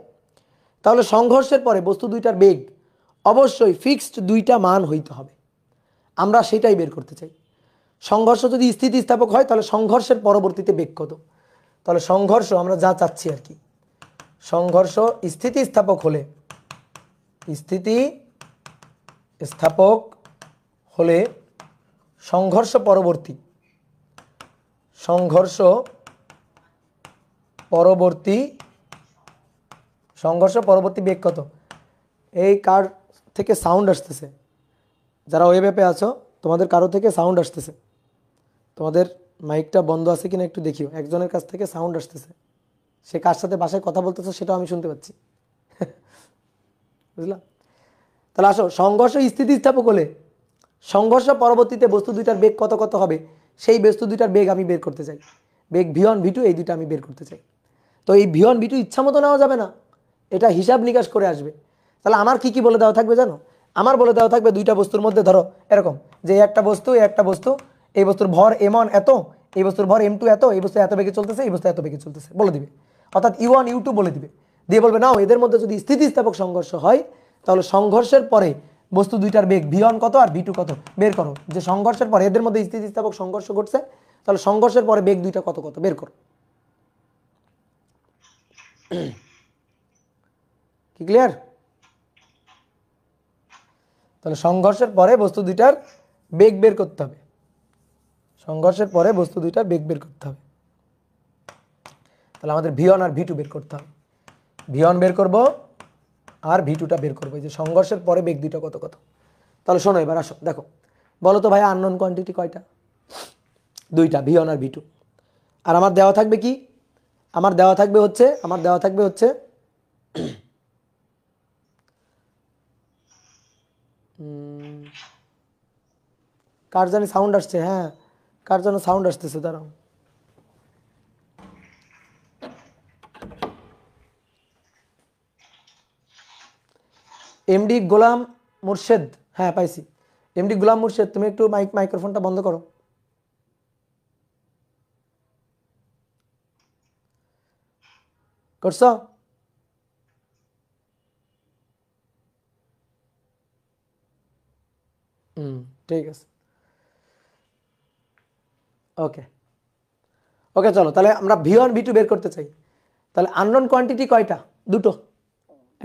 তাহলে সংঘর্ষের পরে বস্তু দুইটার বেগ অবশ্যই ফিক্সড দুইটা মান হইতে হবে। আমরা সেটাই বের করতে চাই। সংঘর্ষ যদি স্থিতিস্থাপক হয় তাহলে সংঘর্ষের পরবর্তীতে বেগ কত। তাহলে সংঘর্ষ আমরা যা চাচ্ছি আর কি, সংঘর্ষ স্থিতিস্থাপক হলে, স্থিতিস্থাপক হলে সংঘর্ষ পরবর্তী বেগ কত। এই কার থেকে সাউন্ড আসতেছে? যারা ওয়েব অ্যাপে আছো তোমাদের কারো থেকে সাউন্ড আসতেছে, তোমাদের মাইকটা বন্ধ আছে কিনা একটু দেখিও। একজনের কাছ থেকে সাউন্ড আসতেছে, সে কার সাথে বাসায় কথা বলতেছে সেটাও আমি শুনতে পাচ্ছি। বুঝলাম? তাহলে আসো, সংঘর্ষ স্থিতিস্থাপক হলে সংঘর্ষ পরবর্তীতে বস্তু দুইটার বেগ কত কত হবে, সেই বস্তু দুইটার বেগ আমি বের করতে চাই। বেগ v1 v2 এই দুইটা আমি বের করতে চাই। তো এই v1 v2 ইচ্ছা মতো নেওয়া যাবে না, এটা হিসাব নিকাশ করে আসবে। তাহলে আমার কি কি বলে দেওয়া থাকবে জানো? আমার বলে দেওয়া থাকবে দুইটা বস্তুর মধ্যে ধরো এরকম যে একটা বস্তু, এই বস্তুর ভর m1 এত, এই বস্তুর ভর m2 এত, এই বস্তু এত বেগে চলতেছে, এই বস্তু এত বেগে চলতেছে বলে দিবে। অর্থাৎ u1 u2 বলে দিবে, দিয়ে বলবে নাও এদের মধ্যে যদি স্থিতিস্থাপক সংঘর্ষ হয় তাহলে সংঘর্ষের পরে বস্তু দুইটার বেগ v1 কত আর v2 কত বের করো। যে সংঘর্ষের পরে এদের মধ্যে স্থিতিস্থাপক সংঘর্ষ ঘটছে, তাহলে সংঘর্ষের পরে বেগ দুইটা কত কত বের করো। কি ক্লিয়ার? তাহলে সংঘর্ষের পরে বস্তু দুইটার বেগ বের করতে হবে, সংঘর্ষের পরে বস্তু দুইটার বেগ বের করতে হবে। তাহলে আমাদের v1 আর v2 বের করতে হবে। v1 বের করব আর v2টা বের করবো, এই যে সংঘর্ষের পরে বেগ দুইটা কত কত। তাহলে শোনো এবার আসো, দেখো বলো তো ভাই আননোন কোয়ান্টিটি কয়টা? দুইটা, v1 আর v2। আর আমার দেওয়া থাকবে কি? আমার দেওয়া থাকবে হচ্ছে কার জানি সাউন্ড আসছে, হ্যাঁ কার যেন সাউন্ড আসতেছে, দাঁড়াও। এমডি গোলাম মুর্শেদ, হ্যাঁ পাইছি। এমডি গোলাম মুর্শেদ, তুমি একটু মাইক্রোফোনটা বন্ধ করো। করছো? ঠিক আছে, ওকে ওকে। চলো তাহলে আমরা v1 v2 বের করতে চাই। তাহলে আননোন কোয়ান্টিটি কয়টা? দুটো,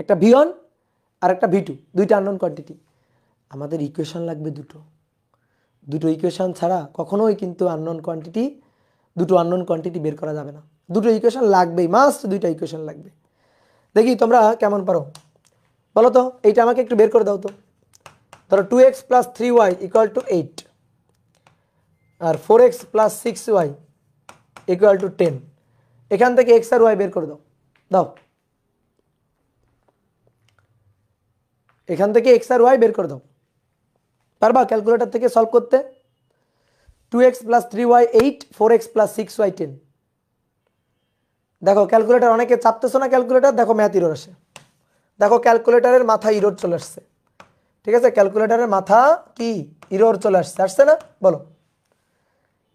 একটা v1 আর একটা v2, দুইটা আননোন কোয়ান্টিটি। আমাদের ইকুয়েশন লাগবে দুটো ইকুয়েশন ছাড়া কখনোই কিন্তু দুটো আননোন কোয়ান্টিটি বের করা যাবে না। দুটো ইকুয়েশন লাগবেই, মাস্ট দুইটা ইকুয়েশন লাগবে। দেখি তোমরা কেমন পারো বলো তো, এইটা আমাকে একটু বের করে দাও তো। ধরো 2x + 3y = 8 আর 4x + 6y = 10। এখান থেকে x আর y বের করে দাও। এখান থেকে x আর y বের করে দাও। পারবা ক্যালকুলেটর থেকে সলভ করতে? 2x + 3y 8, 4x + 6y 10। দেখো ক্যালকুলেটর, অনেকে চাপতেছো না ক্যালকুলেটর, দেখো ম্যাথ ইরর আসে। দেখো ক্যালকুলেটরের মাথা ইরর চলে আসছে, ঠিক আছে? ক্যালকুলেটরের মাথা কি ইরর চলে আসছে না? বলো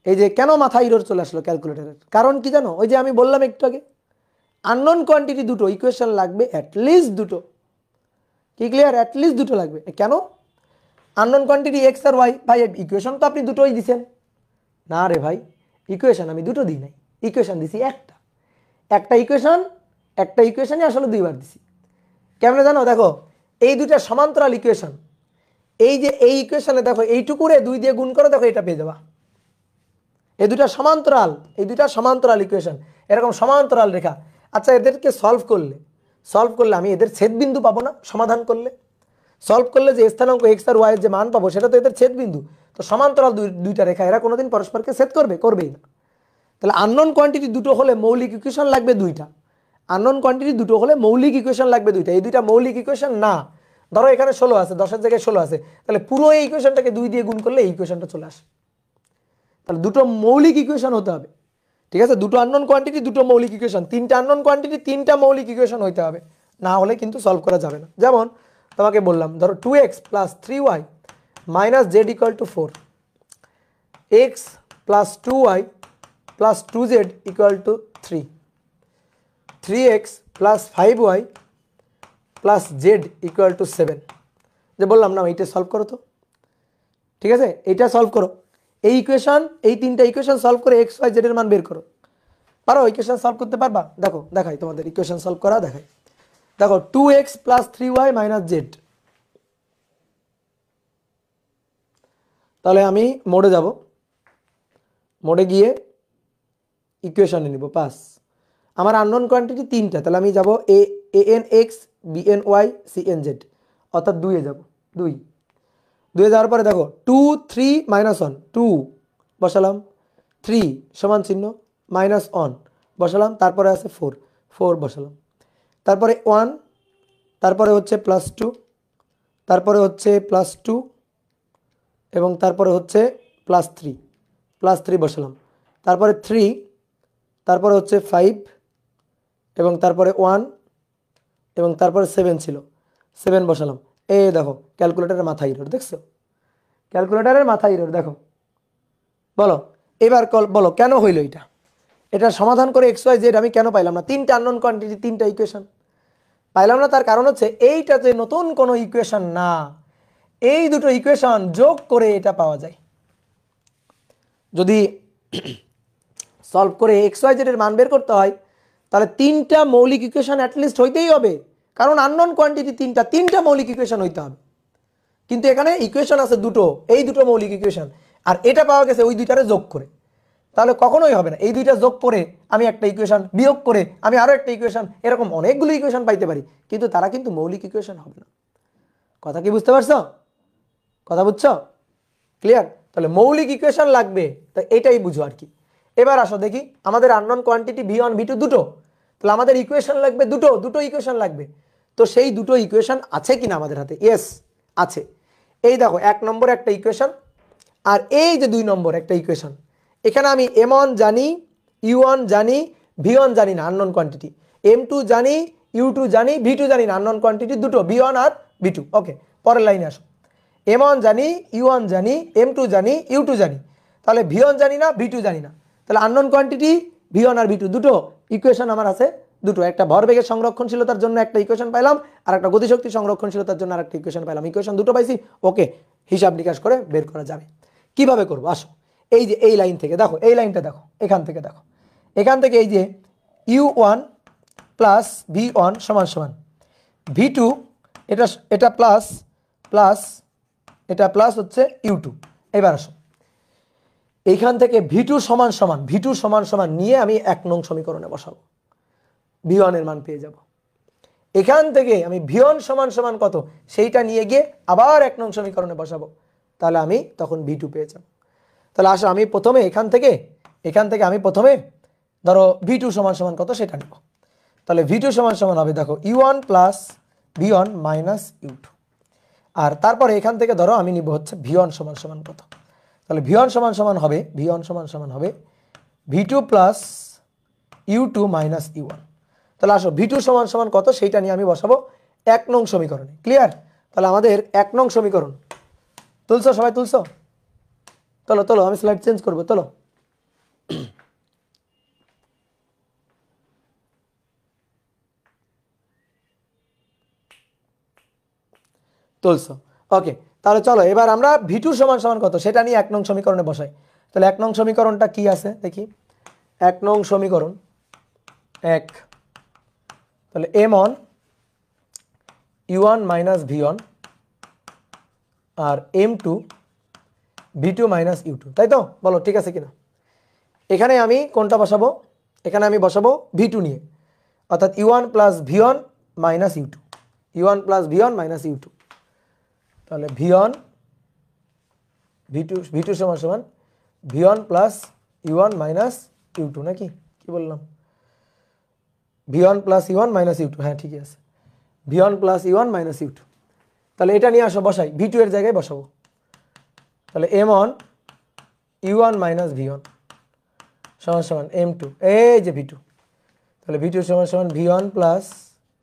এই যে কেন মাথা ইরর চলে আসলো ক্যালকুলেটরের কারণ কি জানো? ওই যে আমি বললাম একটু আগে, আননোন কোয়ান্টিটি দুটো, ইকুয়েশন লাগবে অ্যাটলিস্ট দুটো। কি ক্লিয়ার? অ্যাটলিস্ট দুটো লাগবে। কেন? আননোন কোয়ান্টিটি এক্স আর ওয়াই। ভাই ইকুয়েশন তো আপনি দুটোই দিছেন। না রে ভাই, ইকুয়েশন আমি দুটো দিই নাই, ইকুয়েশন দিছি একটা। একটা ইকুয়েশনই আসলে দুইবার দিছি। কেমনে জানো? দেখো, এই দুইটা সমান্তরাল ইকুয়েশন, এই যে এই ইকুয়েশনে দেখো এইটুকুরে 2 দিয়ে গুণ করো, দেখো এটা পেয়ে যাবা। এই দুইটা সমান্তরাল ইকুয়েশন, এরকম সমান্তরাল রেখা। আচ্ছা, এদেরকে সলভ করলে আমি এদের ছেদবিন্দু পাবো না? সমাধান করলে, সলভ করলে যে স্থানাঙ্ক এক্স আর ওয়াই এর যে মান পাবো সেটা তো এদের ছেদবিন্দু। তো সমান্তরাল দুইটা রেখা, এরা কোনোদিন পরস্পরকে ছেদ করবেই না। তাহলে আননোন কোয়ান্টিটি দুটো হলে মৌলিক ইকুয়েশন লাগবে দুইটা। আননোন কোয়ান্টিটি দুটো হলে মৌলিক ইকুয়েশন লাগবে দুইটা। এই দুইটা মৌলিক ইকুয়েশন না। ধরো এখানে 16 আছে, 10-এর জায়গায় 16 আছে, তাহলে পুরো এই ইকুয়েশনটাকে 2 দিয়ে গুণ করলে এই ইকুয়েশনটা চলে আসে। তাহলে দুটো মৌলিক ইকুয়েশন হতে হবে। ঠিক আছে? দুটো আননোন কোয়ান্টিটি, দুটো মৌলিক ইকুয়েশন, তিনটা আননোন কোয়ান্টিটি, তিনটা মৌলিক ইকুয়েশন হইতে হবে, না হলে কিন্তু সলভ করা যাবে না। যেমন তোমাকে বললাম, ধরো 2x + 3y - z = 4, x + 2y + 2z = 3, 3x + 5y + z = 7। যে বললাম না, এইটা সলভ করো তো। ঠিক আছে? এইটা সলভ করো, এই ইকুয়েশন, এই তিনটা ইকুয়েশন সলভ করে এক্স ওয়াই জেড এর মান বের করো। পারো? ইকুয়েশন সলভ করতে পারবা? দেখো দেখাই তোমাদের, ইকুয়েশন সলভ করা দেখাই। দেখো 2x + 3y - z। তাহলে আমি মোডে যাব, মোডে গিয়ে ইকুয়েশনে নিব 5। আমার আননোন কোয়ান্টিটি তিনটা, তাহলে আমি যাব an x, bn y, cn z, অর্থাৎ 2 এ যাব। 2 যাওয়ার পরে দেখো 2 3 - 1, 2 বসালাম, 3 সমান চিহ্ন -1 বসালাম, তারপরে আছে 4 বসালাম, তারপরে 1, তারপরে হচ্ছে +2, তারপরে হচ্ছে +2, এবং তারপরে হচ্ছে +3 বসালাম, তারপরে 3, তারপরে হচ্ছে 5, এবং তারপরে 1, এবং তারপরে 7 ছিল, 7 বসালাম। এই দেখো ক্যালকুলেটরের মাথা এরর, দেখছো? ক্যালকুলেটরের মাথা এরর দেখো। বলো এবার বলো কেন হইল এটা? এটা সমাধান করে এক্স ওয়াই জেড আমি কেন পাইলাম না? তিনটা আননোন কোয়ান্টিটি, তিনটা ইকুয়েশন পাইলাম না। তার কারণ হচ্ছে এইটাতে নতুন কোনো ইকুয়েশন না, এই দুটো ইকুয়েশন যোগ করে এটা পাওয়া যায়। যদি সলভ করে এক্স ওয়াই জেড এর মান বের করতে হয়, তাহলে তিনটা মৌলিক ইকুয়েশন অ্যাটলিস্ট হইতেই হবে, কারণ আননোন কোয়ান্টিটি তিনটা মৌলিক ইকুয়েশন হইতে হবে। কিন্তু এখানে ইকুয়েশন আছে দুটো, এই দুটো মৌলিক ইকুয়েশন, আর এটা পাওয়া গেছে ওই দুইটারে যোগ করে। তাহলে কখনোই হবে না। এই দুইটা যোগ করে আমি একটা ইকুয়েশন, বিয়োগ করে আমি আরো একটা ইকুয়েশন, এরকম অনেকগুলো ইকুয়েশন পাইতে পারি, কিন্তু তারা কিন্তু মৌলিক ইকুয়েশন হবে না। কথা কি বুঝতে পারছো? কথা বুঝছো? ক্লিয়ার? তাহলে মৌলিক ইকুয়েশন লাগবে, তো এটাই বুঝো আর কি। এবার আসো দেখি, আমাদের আননোন কোয়ান্টিটি v1 v2 দুটো, তাহলে আমাদের ইকুয়েশন লাগবে দুটো ইকুয়েশন লাগবে। তো সেই দুটো ইকুয়েশন আছে কিনা আমাদের হাতে? ইয়েস আছে। এই দেখো 1 নম্বর একটা ইকুয়েশন, আর এই যে 2 নম্বর একটা ইকুয়েশন। এখানে আমি m1 জানি, u1 জানি, v1 জানি না আননোন কোয়ান্টিটি, m2 জানি, u2 জানি, v2 জানি না আননোন কোয়ান্টিটি দুটো, v1 আর v2। ওকে, পরের লাইনে আসো। m1 জানি, u1 জানি, m2 জানি, u2 জানি, তাহলে v1 জানি না, v2 জানি না। তাহলে আননোন কোয়ান্টিটি v1 আর v2 দুটো ইকুয়েশন আমার আছে দুটো। একটা ভরবেগের সংরক্ষণশীলতার জন্য একটা ইকুয়েশন পাইলাম, আর একটা গতিশক্তি সংরক্ষণশীলতার জন্য আরেকটা ইকুয়েশন পাইলাম। ইকুয়েশন দুটো পাইছি, ওকে, হিসাব নিকাশ করে বের করা যাবে। কিভাবে করবো আসো। এই যে এই লাইন থেকে দেখো, এই লাইনটা দেখো, এখান থেকে দেখো, এখান থেকে এই যে u1 + v1 = v2, এটা প্লাস প্লাস, এটা প্লাস হচ্ছে u2। এবার আসো, এইখান থেকে v2 সমান নিয়ে আমি 1 নং সমীকরণে বসাবো, v1 এর মান পেয়ে যাব। এখান থেকে আমি v1 সমান কত সেইটা নিয়ে গিয়ে আবার 1 নং সমীকরণে বসাবো, তাহলে আমি তখন v2 পেয়ে যাব। তাহলে আসো আমি প্রথমে এখান থেকে আমি প্রথমে ধরো v2 সমান কত সেটা নেব। তাহলে v2 সমান হবে দেখো u1 + v1 - u2, আর তারপরে এখান থেকে ধরো আমি নিব হচ্ছে v1 সমান কত। তাহলে v1 সমান হবে v2 + u2 - u1। তাহলে আসো v2 সমান কত সেইটা নিয়ে আমি বসাবো 1 নং সমীকরণে। ক্লিয়ার? তাহলে আমাদের 1 নং সমীকরণ তুলছো? সবাই তুলছো? তোলো আমি স্লাইড চেঞ্জ করবো, তোলো। তুলছো। ওকে, তাহলে চলো এবার আমরা ভি2 সমান সমান কত সেটা নিয়ে 1 নং সমীকরণে বসাই। তাহলে 1 নং সমীকরণটা কি আছে দেখি। 1 নং সমীকরণ 1, তাহলে m1 u1 মাইনাস v1 আর m2 v2 মাইনাস u2, তাই তো? বলো ঠিক আছে কিনা। এখানে আমি কোনটা বসাবো? এখানে আমি বসাবো v2 নিয়ে, অর্থাৎ u1 plus v1 minus u2, u1 plus v1 minus u2। তাহলে v1 v2 সমান সমান v1 plus u1 minus u2, নাকি কি বললাম? v1 plus u1 minus u2, হ্যাঁ ঠিকই আছে, v1 plus u1 minus u2। তাহলে এটা নিয়ে আসো, বসাই, v2 এর জায়গায় বসাবো। তাহলে m1 u1 মাইনাস v1 সমান সমান m2, এই যে v2। তাহলে v2 সমান সমান v1 plus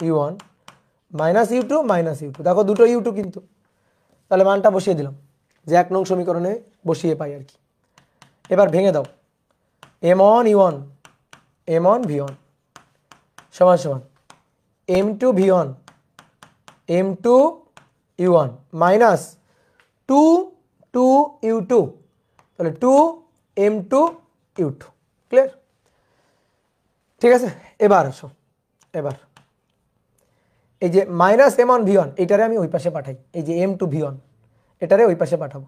u1 minus u2 minus u2, দেখো দুটো u2 কিন্তু। তাহলে মানটা বসিয়ে দিলাম, যে 1 নং সমীকরণে বসিয়ে পাই আর কি। এবার ভেঙে দাও, m1 u1 m1 v1 সমান সমান m2 v1 m2 u1 minus 2 2 u2, তাহলে 2 m2 u2। ক্লিয়ার? ঠিক আছে, এবার আসো, এবার এই যে মাইনাস m1 v1 এটারে আমি ওই পাশে পাঠাই, এই যে m2 v1 এটারে ওই পাশে পাঠাবো,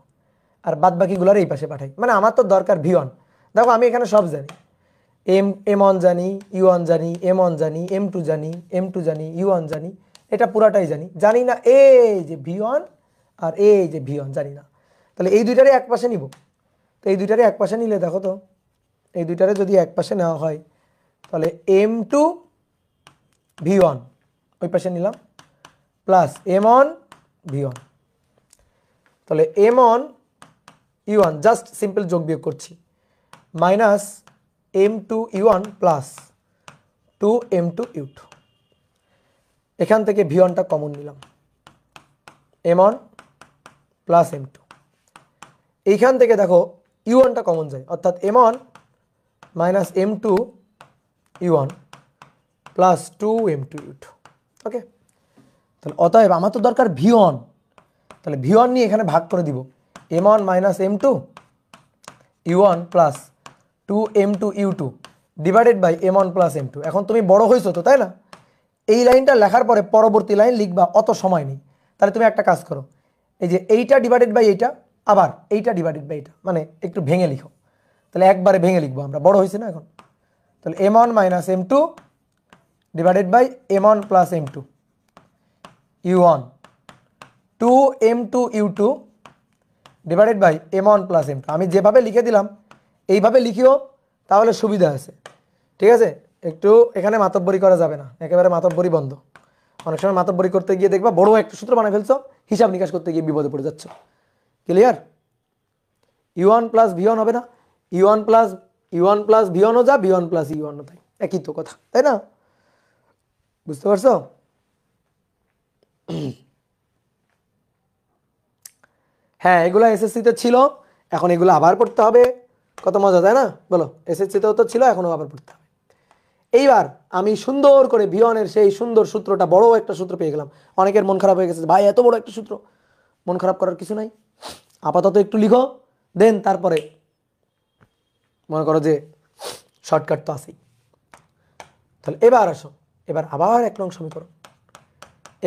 আর বাদ বাকিগুলোর এই পাশে পাঠাই। মানে আমার তো দরকার v1। দেখো আমি এখানে সব জানি, m1 জানি, u1 জানি, m1 জানি, m2 জানি, m2 জানি, u1 জানি, এটা পুরাটাই জানি। জানি না এই যে v1 আর এই যে v1 জানি না। তাহলে এই দুইটারে এক পাশে নিব। তো এই দুইটারে এক পাশে নিলে দেখো তো, এই দুইটারে যদি এক পাশে নেওয়া হয় তাহলে m2 v1 ওই পাশে নিলাম প্লাস m1 v1, তাহলে m1 u1 জাস্ট সিম্পল যোগ বিয়োগ করছি, minus m2 u1 plus 2 m2 u2। এখান থেকে v1টা কমন নিলাম, m1 প্লাস m2। এইখান থেকে দেখো u1টা কমন যায়, অর্থাৎ m1 minus m2 u1 plus 2 m2 u2। ওকে, তাহলে অতএব আমার তো দরকার v1, তাহলে v1 নিয়ে এখানে ভাগ করে দিব, m1 minus m2 u1 plus 2 m2 u2 divided by m1 plus m2। এখন তুমি বড় হয়েছো তো, তাই না? এই লাইনটা লেখার পরে পরবর্তী লাইন লিখবা, অত সময় নেই। তাহলে তুমি একটা কাজ করো, এই যে এইটা ডিভাইডেড বাই এইটা, আবার এইটা ডিভাইডেড বাই এইটা, মানে একটু ভেঙে লিখো। তাহলে একবারে ভেঙে লিখবো আমরা, বড় হয়েছে না এখন। তাহলে m1 minus m2 divided by m1 plus m2 u1 2 m2 u2 divided by m1 plus m2। আমি যেভাবে লিখে দিলাম এইভাবে লিখিও, তাহলে সুবিধা আছে। ঠিক আছে, একটু এখানে মাতব্বরি করা যাবে না, একেবারে মাতব্বরি বন্ধ। অনেক সময় মাতব্বরি করতে গিয়ে দেখবা বড় একটা সূত্র বানায় ফেলছো, হিসাব নিকাশ করতে গিয়ে বিপদে পড়ে যাচ্ছ। ক্লিয়ার? u1 প্লাস v1 হবে না, u1 প্লাস v1 ও যা, v1 প্লাস u1 ও তাই, একই তো কথা, তাই না? বুঝতে পারছো? হ্যাঁ, এগুলো এসএসসিতে ছিল, এখন এগুলো আবার পড়তে হবে। কত মজা, তাই না? বলো, এসএসসিতেও তো ছিল, এখনও আবার পড়তে হবে। এইবার আমি সুন্দর করে v1 এর সেই সুন্দর সূত্রটা, বড় একটা সূত্র পেয়ে গেলাম। অনেকের মন খারাপ হয়ে গেছে, ভাই এত বড় একটা সূত্র। মন খারাপ করার কিছু নাই, আপাতত একটু লিখো, দেন তারপরে মনে করো যে শর্টকাট তো আছেই। তাহলে এবার আসো, এবার আবার 1 নং সমীকরণ।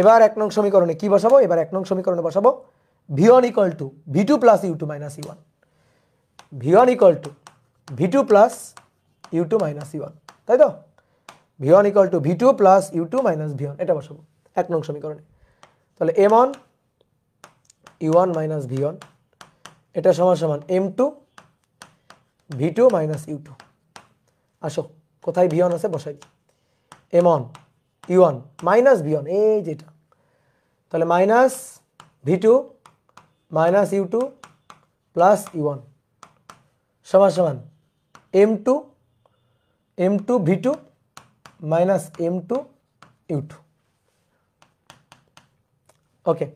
এবার 1 নং সমীকরণে কি বসাবো? এবার 1 নং সমীকরণে বসাবো v1 equal to v2 plus u2 minus u1, v1 equal to v2 plus u2 minus u1, তাই তো? v1 equal to v2 plus u2 minus v1, এটা বসাবো 1 নং সমীকরণে। তাহলে m1 u1 মাইনাস v1 এটা সমান সমান m2 v2 মাইনাস u2। আসো, কোথায় v1 আছে বসাই দিই, m1 u1 মাইনাস v1, এই যেটা। তাহলে minus v2 minus u2 plus u1 সমান সমান m2 v2 minus m2 u2। ওকে,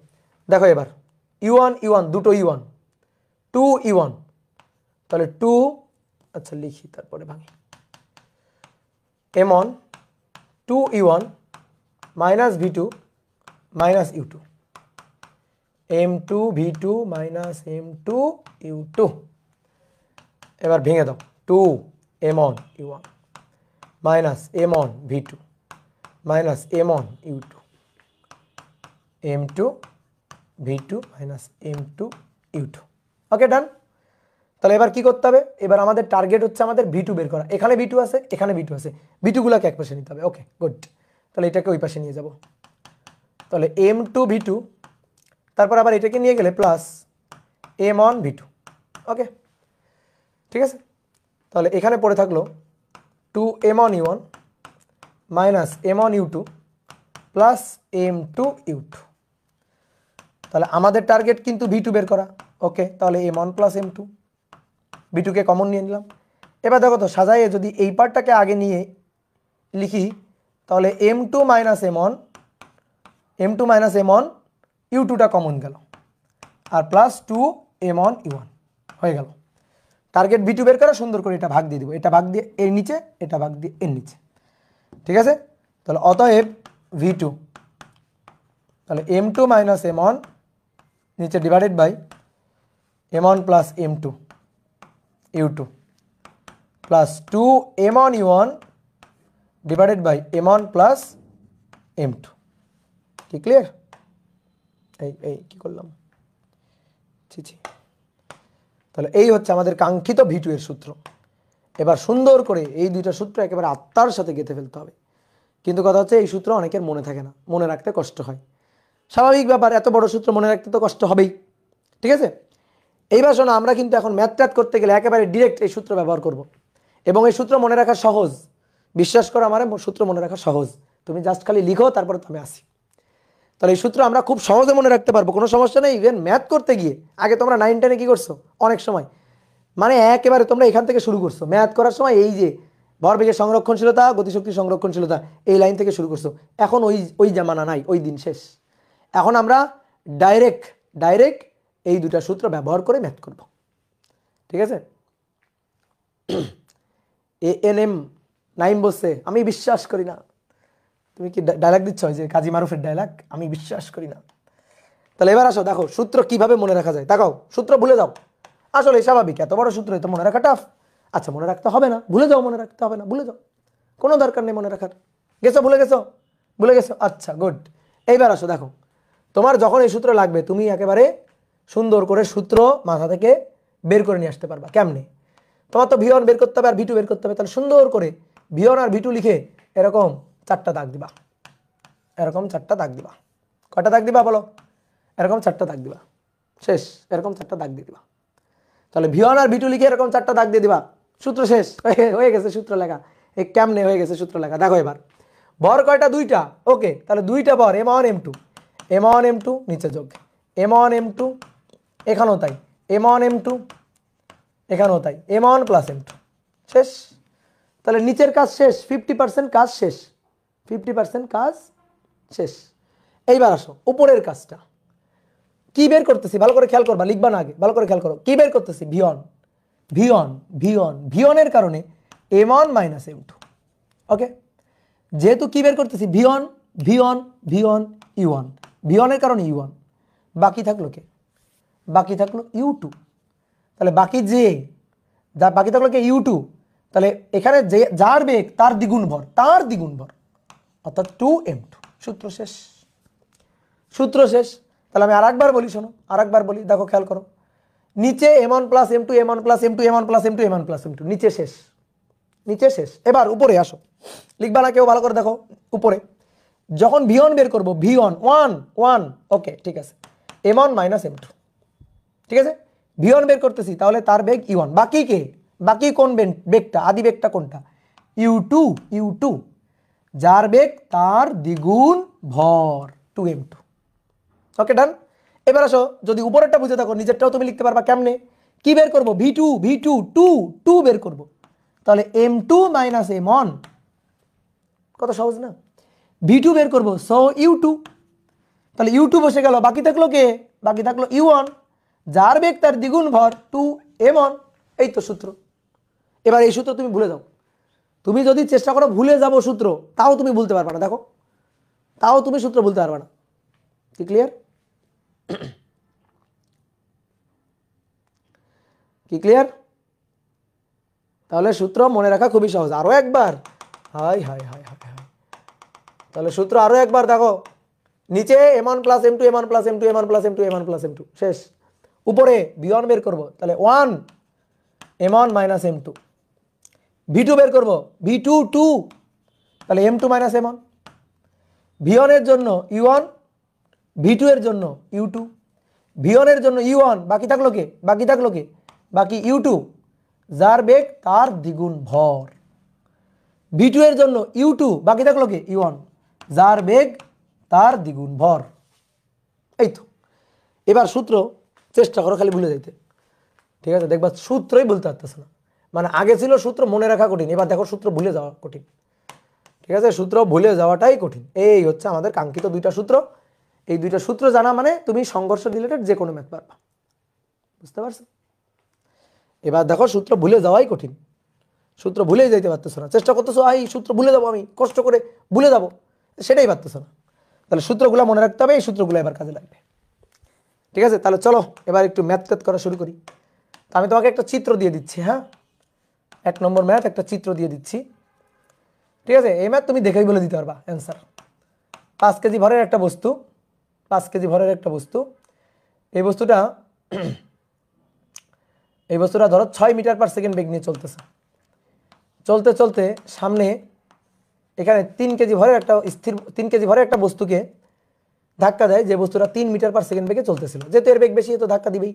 দেখো এবার u1 দুটো u1 2 u1, তাহলে 2, আচ্ছা লিখি তারপরে ভাঙি, m1 2 u1 minus v2 minus u2 m2 v2 minus m2 u2, এবার ভেঙে দাও 2 m1 u1 minus m1 v2 minus m1 u2, m2 v2 minus m2 u2। ওকে, ডান। তাহলে এবার কি করতে হবে, এবার আমাদের টার্গেট হচ্ছে আমাদের v2 বের করা। এখানে v2 আছে, এখানে v2 আছে, v2 গুলোকে এক পাশে নিতে হবে। ওকে, গুড। তাহলে এটাকে ওই পাশে নিয়ে যাব। তাহলে m2 v2, তারপর আবার এটাকে নিয়ে গেলে প্লাস m1 v2। ওকে, ঠিক আছে। তাহলে এখানে পড়ে থাকলো 2 m1 u1 minus m1 u2 plus m2 u2। তাহলে আমাদের টার্গেট কিন্তু v2 বের করা। ওকে, তাহলে m1 প্লাস m2, v2 কে কমন নিয়ে নিলাম। এবার দেখো তো সাজাইয়ে যদি এই পার্টটাকে আগে নিয়ে লিখি, তাহলে m2 মাইনাস m1 u2টা কমন গেল, আর প্লাস 2 m1 u1 হয়ে গেল। টার্গেট v2 বের করা, সুন্দর করে এটা ভাগ দিয়ে দিব, এটা ভাগ দিয়ে এর নিচে, এটা ভাগ দিয়ে এর নিচে। ঠিক আছে, তাহলে অতএব v2, তাহলে m2 মাইনাস m1 নিচে divided by m1 plus m2 u2 plus 2 m1 u1 divided by m1 plus m2। কি ক্লিয়ার? এই কি করলাম, ছি। তাহলে এই হচ্ছে আমাদের কাঙ্ক্ষিত v2 এর সূত্র। এবার সুন্দর করে এই দুইটা সূত্র একেবারে আত্মার সাথে গেঁথে ফেলতে হবে। কিন্তু কথা হচ্ছে এই সূত্র অনেকের মনে থাকে না, মনে রাখতে কষ্ট হয়। স্বাভাবিক ব্যাপার, এত বড় সূত্র মনে রাখতে তো কষ্ট হবেই। ঠিক আছে, এইবার শোনো, আমরা কিন্তু এখন ম্যাথ ট্যাথ করতে গেলে একেবারে ডিরেক্ট এই সূত্র ব্যবহার করব, এবং এই সূত্র মনে রাখা সহজ। বিশ্বাস করো আমার, সূত্র মনে রাখা সহজ, তুমি জাস্ট খালি লিখো, তারপরে তুমি আসি। তাহলে এই সূত্র আমরা খুব সহজে মনে রাখতে পারবো, কোনো সমস্যা নেই। ইভেন ম্যাথ করতে গিয়ে আগে তোমরা 9, 10-এ কি করছো অনেক সময়, মানে একেবারে তোমরা এখান থেকে শুরু করছো ম্যাথ করার সময়, এই যে ভরবেগের সংরক্ষণশীলতা, গতিশক্তির সংরক্ষণশীলতা, এই লাইন থেকে শুরু করছো। এখন ওই জামানা নাই, ওই দিন শেষ। এখন আমরা ডাইরেক্ট এই দুটা সূত্র ব্যবহার করে ম্যাথ করব। ঠিক আছে, ANM নাইম বলছে আমি বিশ্বাস করি না। তুমি কি ডায়লগ দিচ্ছ, যে কাজী মারুফের ডায়লগ, আমি বিশ্বাস করি না। তাহলে এবার আসো, দেখো সূত্র কিভাবে মনে রাখা যায়। দেখাও, সূত্র ভুলে যাও, আসলে স্বাভাবিক, এত বড় সূত্র তো মনে রাখা টাফ। আচ্ছা, মনে রাখতে হবে না, ভুলে যাও, মনে রাখতে হবে না, ভুলে যাও, কোনো দরকার নেই মনে রাখার। ভুলে গেছো, আচ্ছা গুড। এইবার আসো, দেখো তোমার যখন এই সূত্র লাগবে, তুমি একেবারে সুন্দর করে সূত্র মাথা থেকে বের করে নিয়ে আসতে পারবা। কেমনে? তোমার তো v1 বের করতে হবে আর v2 বের করতে হবে। তাহলে সুন্দর করে v1 আর v2 লিখে এরকম 4টা দাগ দিবা, এরকম 4টা দাগ দিবা। কয়টা দাগ দিবা বলো? এরকম 4টা দাগ দিবা, শেষ। এরকম 4টা দাগ দিয়ে দিবা। তাহলে v1 আর v2 লিখে এরকম 4টা দাগ দিয়ে দিবা, সূত্র শেষ, হয়ে গেছে সূত্র লেখা। এই কেমনে হয়ে গেছে সূত্র লেখা দেখো। এবার ভর কয়টা? 2টা। ওকে, তাহলে 2টা ভর m1 m2 নিচে যোগ m1 m2, এখানেও তাই m1 m2, এখানেও তাই m1 প্লাস m2, শেষ। তাহলে নিচের কাজ শেষ, 50% কাজ শেষ, 50% কাজ শেষ। এইবার আসো উপরের কাজটা কি বের করতেছি, ভালো করে খেয়াল করবা, লিখবা না আগে, ভালো করে খেয়াল করো। কি বের করতেছি? v1 এর কারণে m1 মাইনাস m2। ওকে, যেহেতু কি বের করতেছি v1 u1, v1 এর কারণে u1, বাকি থাকলো কে? বাকি থাকলো u2। তাহলে বাকি থাকলো কে? u2। তাহলে এখানে যে যার বেগ তার দ্বিগুণ ভর, অর্থাৎ 2m2। সূত্র শেষ। তাহলে আমি আরেকবার বলি, শোনো, আরেকবার বলি, দেখো খেয়াল করো। নিচে m1 প্লাস m2, নিচে শেষ। এবার উপরে আসো, লিখবা না কেউ, ভালো করে দেখো। উপরে যখন v1 বের করবো, v1 ওকে ঠিক আছে, m1 মাইনাস m2, ঠিক আছে। v1 বের করতেছি, তাহলে তার বেগ u1। বাকি কে? বাকি কোন বেগটা? আদি বেগটা কোনটা? u2, যার বেগ তার দ্বিগুণ ভর, 2m2। ওকে, ডান। এবার আসো, যদি উপরেরটা বুঝে থাকো, নিচেরটাও তুমি লিখতে পারবা। কেমনে? কি বের করবো? v2 বের করবো। তাহলে m2 মাইনাস m1, কত সহজ না? v2 বের করবো, সো u2। তাহলে u2 বসে গেল, বাকি থাকলো কে? বাকি থাকলো u1, যার বেগ তার দ্বিগুণ ভর, 2m1। এই তো সূত্র। এবার এই সূত্র তুমি ভুলে যাও। তুমি যদি চেষ্টা করো ভুলে যাবো সূত্র, তাও তুমি ভুলতে পারবে না। দেখো, তাও তুমি সূত্র ভুলতে পারবে না। কি ক্লিয়ার? কি ক্লিয়ার? তাহলে সূত্র মনে রাখা খুবই সহজ। আরো একবার, high high high high high, তাহলে সূত্র আরো একবার দেখো, নিচে m1 plus m2 m1 plus m2 m1 plus m2 m1 plus m2 শেষ। উপরে v1 বের করব, তাহলে 1 m1 মাইনাস m2, v2 বের করব v2 2, তাহলে m2 মাইনাস m1, v1 এর জন্য u1, v2 এর জন্য u2, v1 এর জন্য u1, বাকি থাকলো কে? বাকি u2, যার বেগ তার দ্বিগুণ ভর। v2 এর জন্য u2, বাকি থাকলো কে? u1, যার বেগ তার দ্বিগুণ ভর। এই তো, এবার সূত্র চেষ্টা করো খালি ভুলে যাইতে, ঠিক আছে? দেখবা সূত্রই বলতে পারতেছে না, মানে আগে ছিল সূত্র মনে রাখা কঠিন, এবার দেখো সূত্র ভুলে যাওয়া কঠিন, ঠিক আছে? সূত্র ভুলে যাওয়াটাই কঠিন। এই হচ্ছে আমাদের কাঙ্ক্ষিত দুইটা সূত্র। এই দুইটা সূত্র জানা মানে তুমি সংঘর্ষ রিলেটেড যে কোনো ম্যাথ পারবা, বুঝতে পারছো? এবার দেখো সূত্র ভুলে যাওয়াই কঠিন, সূত্র ভুলেই যাইতে পারতেছো না, চেষ্টা করতেছো এই সূত্র ভুলে যাবো, আমি কষ্ট করে ভুলে যাবো, সেটাই পারতেছো না। তাহলে সূত্রগুলো মনে রাখতে হবে, এই সূত্রগুলো এবার কাজে লাগবে, ঠিক আছে? তাহলে চলো এবার একটু ম্যাথ করা শুরু করি। তো আমি তোমাকে একটা চিত্র দিয়ে দিচ্ছি, হ্যাঁ, 1 নম্বর ম্যাথ, একটা চিত্র দিয়ে দিচ্ছি, ঠিক আছে? এই ম্যাথ তুমি দেখেই বলে দিতে পারবা অ্যান্সার। 5 কেজি ভরের একটা বস্তু, 5 কেজি ভরের একটা বস্তু, এই বস্তুটা ধরো 6 মিটার পার সেকেন্ড বেগ নিয়ে চলতেছে। চলতে চলতে সামনে এখানে 3 কেজি ভরের একটা 3 কেজি ভরের একটা বস্তুকে ধাক্কা দেয়, যে বস্তুটা 3 মিটার পার সেকেন্ড বেগে চলতেছিল। যেহেতু এর বেগ বেশি, তো ধাক্কা দিবেই।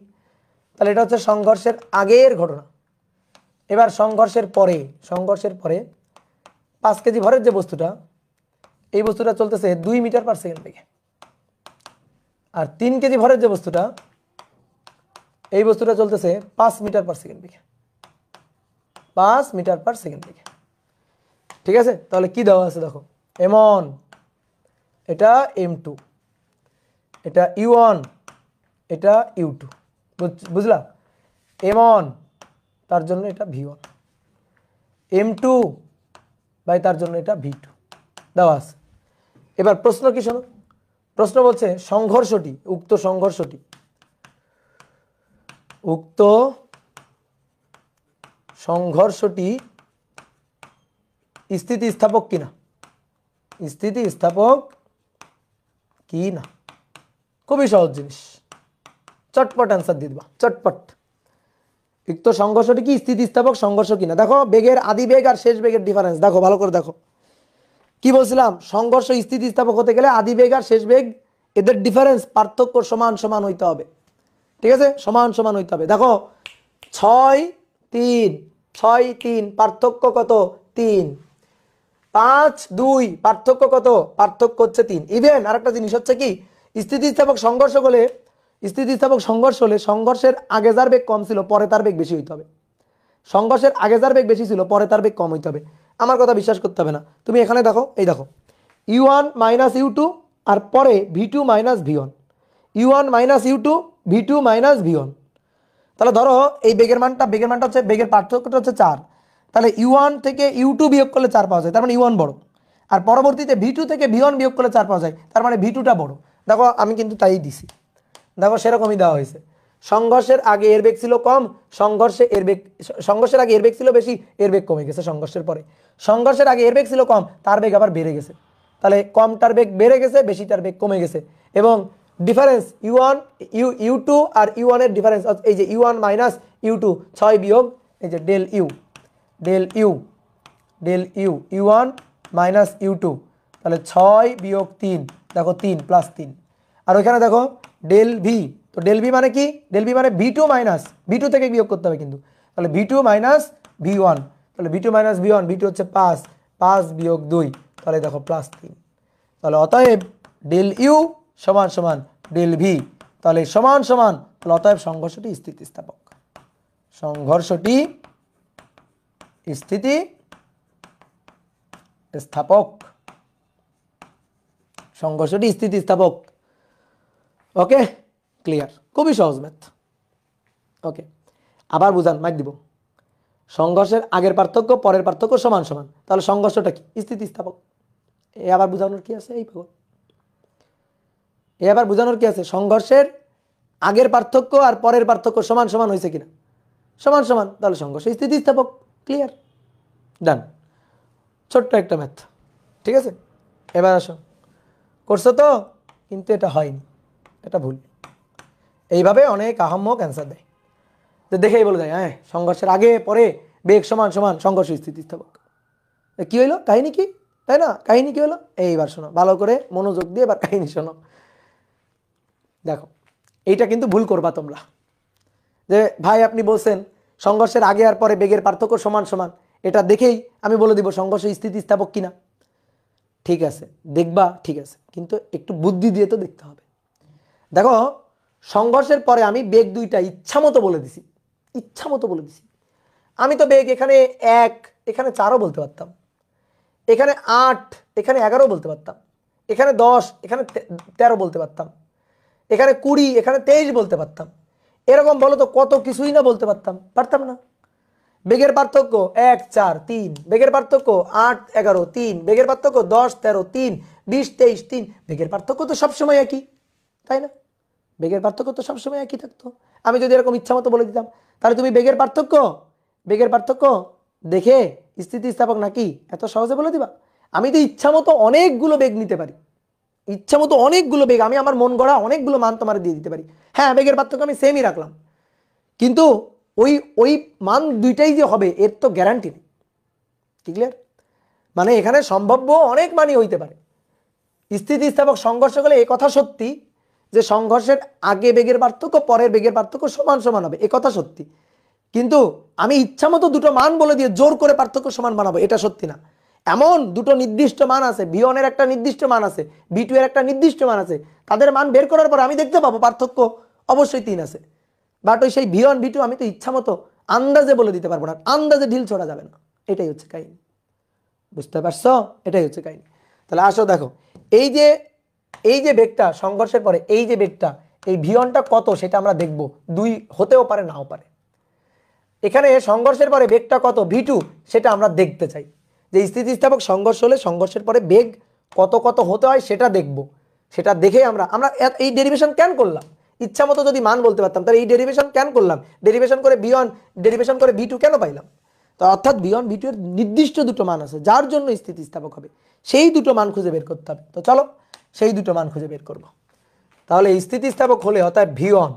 তাহলে এটা হচ্ছে সংঘর্ষের আগের ঘটনা। এবার সংঘর্ষের পরে 5 কেজি ভরের যে বস্তুটা, এই বস্তুটা চলতেছে 2 মিটার পার সেকেন্ড বেগে। আর 3 কেজি ভরের যে বস্তুটা, এই বস্তুটা চলতেছে 5 মিটার পার সেকেন্ড বেগে, 5 মিটার পার সেকেন্ড বেগে, ঠিক আছে? তাহলে কি দেওয়া আছে দেখো, m1, এটা m2, এটা u1, এটা u2, বুঝলা? m1 তার জন্য এটা v1, m2 বাই তার জন্য এটা v2 দেওয়া আছে। এবার প্রশ্ন কি শোনো, প্রশ্ন বলছে সংঘর্ষটি, উক্ত সংঘর্ষটি স্থিতিস্থাপক কিনা, খুবই সহজ জিনিস, চটপট অ্যান্সার দিয়ে দিবা, চটপট। উক্ত সংঘর্ষটি কি স্থিতিস্থাপক সংঘর্ষ কিনা। দেখো বেগের আদি বেগ আর শেষ বেগের ডিফারেন্স দেখো, ভালো করে দেখো। কি বলছিলাম, সংঘর্ষ স্থিতিস্থাপক হতে গেলে আদি বেগ আর শেষ বেগ এদের ডিফারেন্স, পার্থক্য সমান সমান হইতে হবে, ঠিক আছে? সমান সমান হইতে হবে। দেখো 6 3 পার্থক্য কত? 3। 5 2 পার্থক্য কত? পার্থক্য হচ্ছে 3। ইভেন আরেকটা জিনিস হচ্ছে কি, স্থিতিস্থাপক সংঘর্ষ হলে সংঘর্ষের আগে যার বেগ কম ছিল, পরে তার বেগ বেশি হইতে হবে। সংঘর্ষের আগে যার বেগ বেশি ছিল, পরে তার বেগ কম হইতে হবে। আমার কথা বিশ্বাস করতে হবে না, তুমি এখানে দেখো, এই দেখো u1 মাইনাস u2 আর পরে v2 minus v1, u1 minus u2 v2 minus v1। তাহলে ধরো এই বেগের মানটা হচ্ছে, বেগের পার্থক্যটা হচ্ছে 4, তাহলে u1 থেকে u2 বিয়োগ করলে 4 পাওয়া যায়, তার মানে u1 বড়। আর পরবর্তীতে v2 থেকে v1 বিয়োগ করলে 4 পাওয়া যায়, তার মানে v2টা বড়। দেখো আমি কিন্তু তাই দিছি, দেখো সেরকমই দেওয়া হয়েছে। সংঘর্ষের আগে এর বেগ ছিল কম, সংঘর্ষের আগে এর বেগ ছিল বেশি, এর বেগ কমে গেছে সংঘর্ষের পরে। সংঘর্ষের আগে এর বেগ ছিল কম, তার বেগ আবার বেড়ে গেছে, তাহলে কমটার বেগ বেড়ে গেছে, বেশিটার বেগ কমে গেছে। এবং ডিফারেন্স u2 আর u1 এর ডিফারেন্স, এই যে u1 মাইনাস u2, 6 বিয়োগ এই যে del you u1 minus u2, তাহলে 6 বিয়োগ 3, দেখো 3 প্লাস 3। আর ওইখানে দেখো ডেল ভি, তো ডেল ভি মানে কি? ডেল ভি মানে v2 মাইনাস, v2 থেকে বিয়োগ করতে হবে কিন্তু, তাহলে v2 মাইনাস v1, তাহলে v2 মাইনাস v1, v2 হচ্ছে 5 বিয়োগ 2, তাহলে দেখো প্লাস 3। তাহলে অতএব ডেল ইউ সমান সমান ডেল ভি, তাহলে সমান সমান, তাহলে অতএব সংঘর্ষটি স্থিতিস্থাপক, সংঘর্ষটি স্থিতিস্থাপক। ওকে, ক্লিয়ার, খুবই সহজ ম্যাথ। ওকে, আবার বুঝান, মাইক দিব। সংঘর্ষের আগের পার্থক্য পরের পার্থক্য সমান সমান, তাহলে সংঘর্ষটা কি? স্থিতিস্থাপক। এ আবার বুঝানোর কি আছে? সংঘর্ষের আগের পার্থক্য আর পরের পার্থক্য সমান সমান হয়েছে কিনা, সমান সমান, তাহলে সংঘর্ষ স্থিতিস্থাপক। ক্লিয়ার, ডান। ছোট্ট একটা ম্যাথ, ঠিক আছে। এবার আসো, করছো তো, কিন্তু এটা হয়নি, এটা ভুল। এইভাবে অনেক আহাম্মক অ্যান্সার দেয়, তো দেখেই বলে দেয় হ্যাঁ সংঘর্ষের আগে পরে বেগ সমান সমান সংঘর্ষ স্থিতিস্থাপক। কি হইলো, কাহিনী কি, তাই না? কাহিনী কি হলো, এইবার শোনো ভালো করে মনোযোগ দিয়ে, এবার কাহিনী শোনো। দেখো এইটা কিন্তু ভুল করবা তোমরা, যে ভাই আপনি বলছেন সংঘর্ষের আগে আর পরে বেগের পার্থক্য সমান সমান, এটা দেখেই আমি বলে দিব সংঘর্ষ স্থিতিস্থাপক কিনা। ঠিক আছে, দেখবা, ঠিক আছে, কিন্তু একটু বুদ্ধি দিয়ে তো দেখতে হবে। দেখো সংঘর্ষের পরে আমি বেগ দুইটা ইচ্ছা মতো বলে দিছি, ইচ্ছা মতো বলে দিছি। আমি তো বেগ এখানে 1, এখানে 4ও বলতে পারতাম, এখানে 8, এখানে 11ও বলতে পারতাম, এখানে 10, এখানে 13 বলতে পারতাম, এখানে 20, এখানে 23 বলতে পারতাম। এরকম বলো তো কত কিছুই না বলতে পারতাম, পারতাম না? বেগের পার্থক্য 1, 4, 3, বেগের পার্থক্য 8, 11, 3, বেগের পার্থক্য 10, 13, 3, 20, 23, 3, বেগের পার্থক্য তো সবসময় একই, তাই না? বেগের পার্থক্য তো সবসময় একই থাকতো। আমি যদি এরকম ইচ্ছা মতো বলে দিতাম, তাহলে তুমি বেগের পার্থক্য দেখে স্থিতিস্থাপক নাকি এত সহজে বলে দিবা? আমি তো ইচ্ছা মতো অনেকগুলো বেগ নিতে পারি, ইচ্ছা মতো অনেকগুলো বেগ, আমি আমার মন গড়া অনেকগুলো মান তোমার দিয়ে দিতে পারি। হ্যাঁ বেগের পার্থক্য আমি সেমই রাখলাম, কিন্তু ওই ওই মান দুইটাই যে হবে এর তো গ্যারান্টি নেই। ক্লিয়ার? মানে এখানে সম্ভাব্য অনেক মানই হইতে পারে। স্থিতিস্থাপক সংঘর্ষ হলে এ কথা সত্যি যে সংঘর্ষের আগে বেগের পার্থক্য পরের বেগের পার্থক্য সমান সমান হবে, এ কথা সত্যি। কিন্তু আমি ইচ্ছা মতো দুটো মান বলে দিয়ে জোর করে পার্থক্য সমান বানাবো, এটা সত্যি না। এমন দুটো নির্দিষ্ট মান আছে, V1 এর একটা নির্দিষ্ট মান আছে, V2 এর একটা নির্দিষ্ট মান আছে, তাদের মান বের করার পর আমি দেখতে পাবো পার্থক্য অবশ্যই 3 আছে। বাট ওই সেই V1 V2 আমি তো ইচ্ছা মতো আন্দাজে বলে দিতে পারবো না, আন্দাজে ঢিল ছোড়া যাবে না। এটাই হচ্ছে কাহিনী, বুঝতে পারছো? এটাই হচ্ছে কাহিনী। তাহলে আসো দেখো, এই যে বেগটা সংঘর্ষের পরে এই যে বেগটা, এই V1টা কত সেটা আমরা দেখব। 2 হতেও পারে নাও পারে। এখানে সংঘর্ষের পরে বেগটা কত V2 সেটা আমরা দেখতে চাই, যে স্থিতিস্থাপক সংঘর্ষ হলে সংঘর্ষের পরে বেগ কত কত হতে হয় সেটা দেখব। সেটা দেখে আমরা এই ডেরিভেশন কেন করলাম, ইচ্ছা মতো যদি মান বলতে পারতাম তাহলে এই ডেরিভেশন কেন করলাম, ডেরিভেশন করে V1 ডেরিভেশন করে V2 কেন পাইলাম? তো অর্থাৎ V1 V2 এর নির্দিষ্ট দুটো মান আছে যার জন্য স্থিতিস্থাপক হবে, সেই দুটো মান খুঁজে বের করতে হবে। তো চলো সেই দুটো মান খুঁজে বের করব। তাহলে স্থিতিস্থাপক হলে অর্থাৎ V1,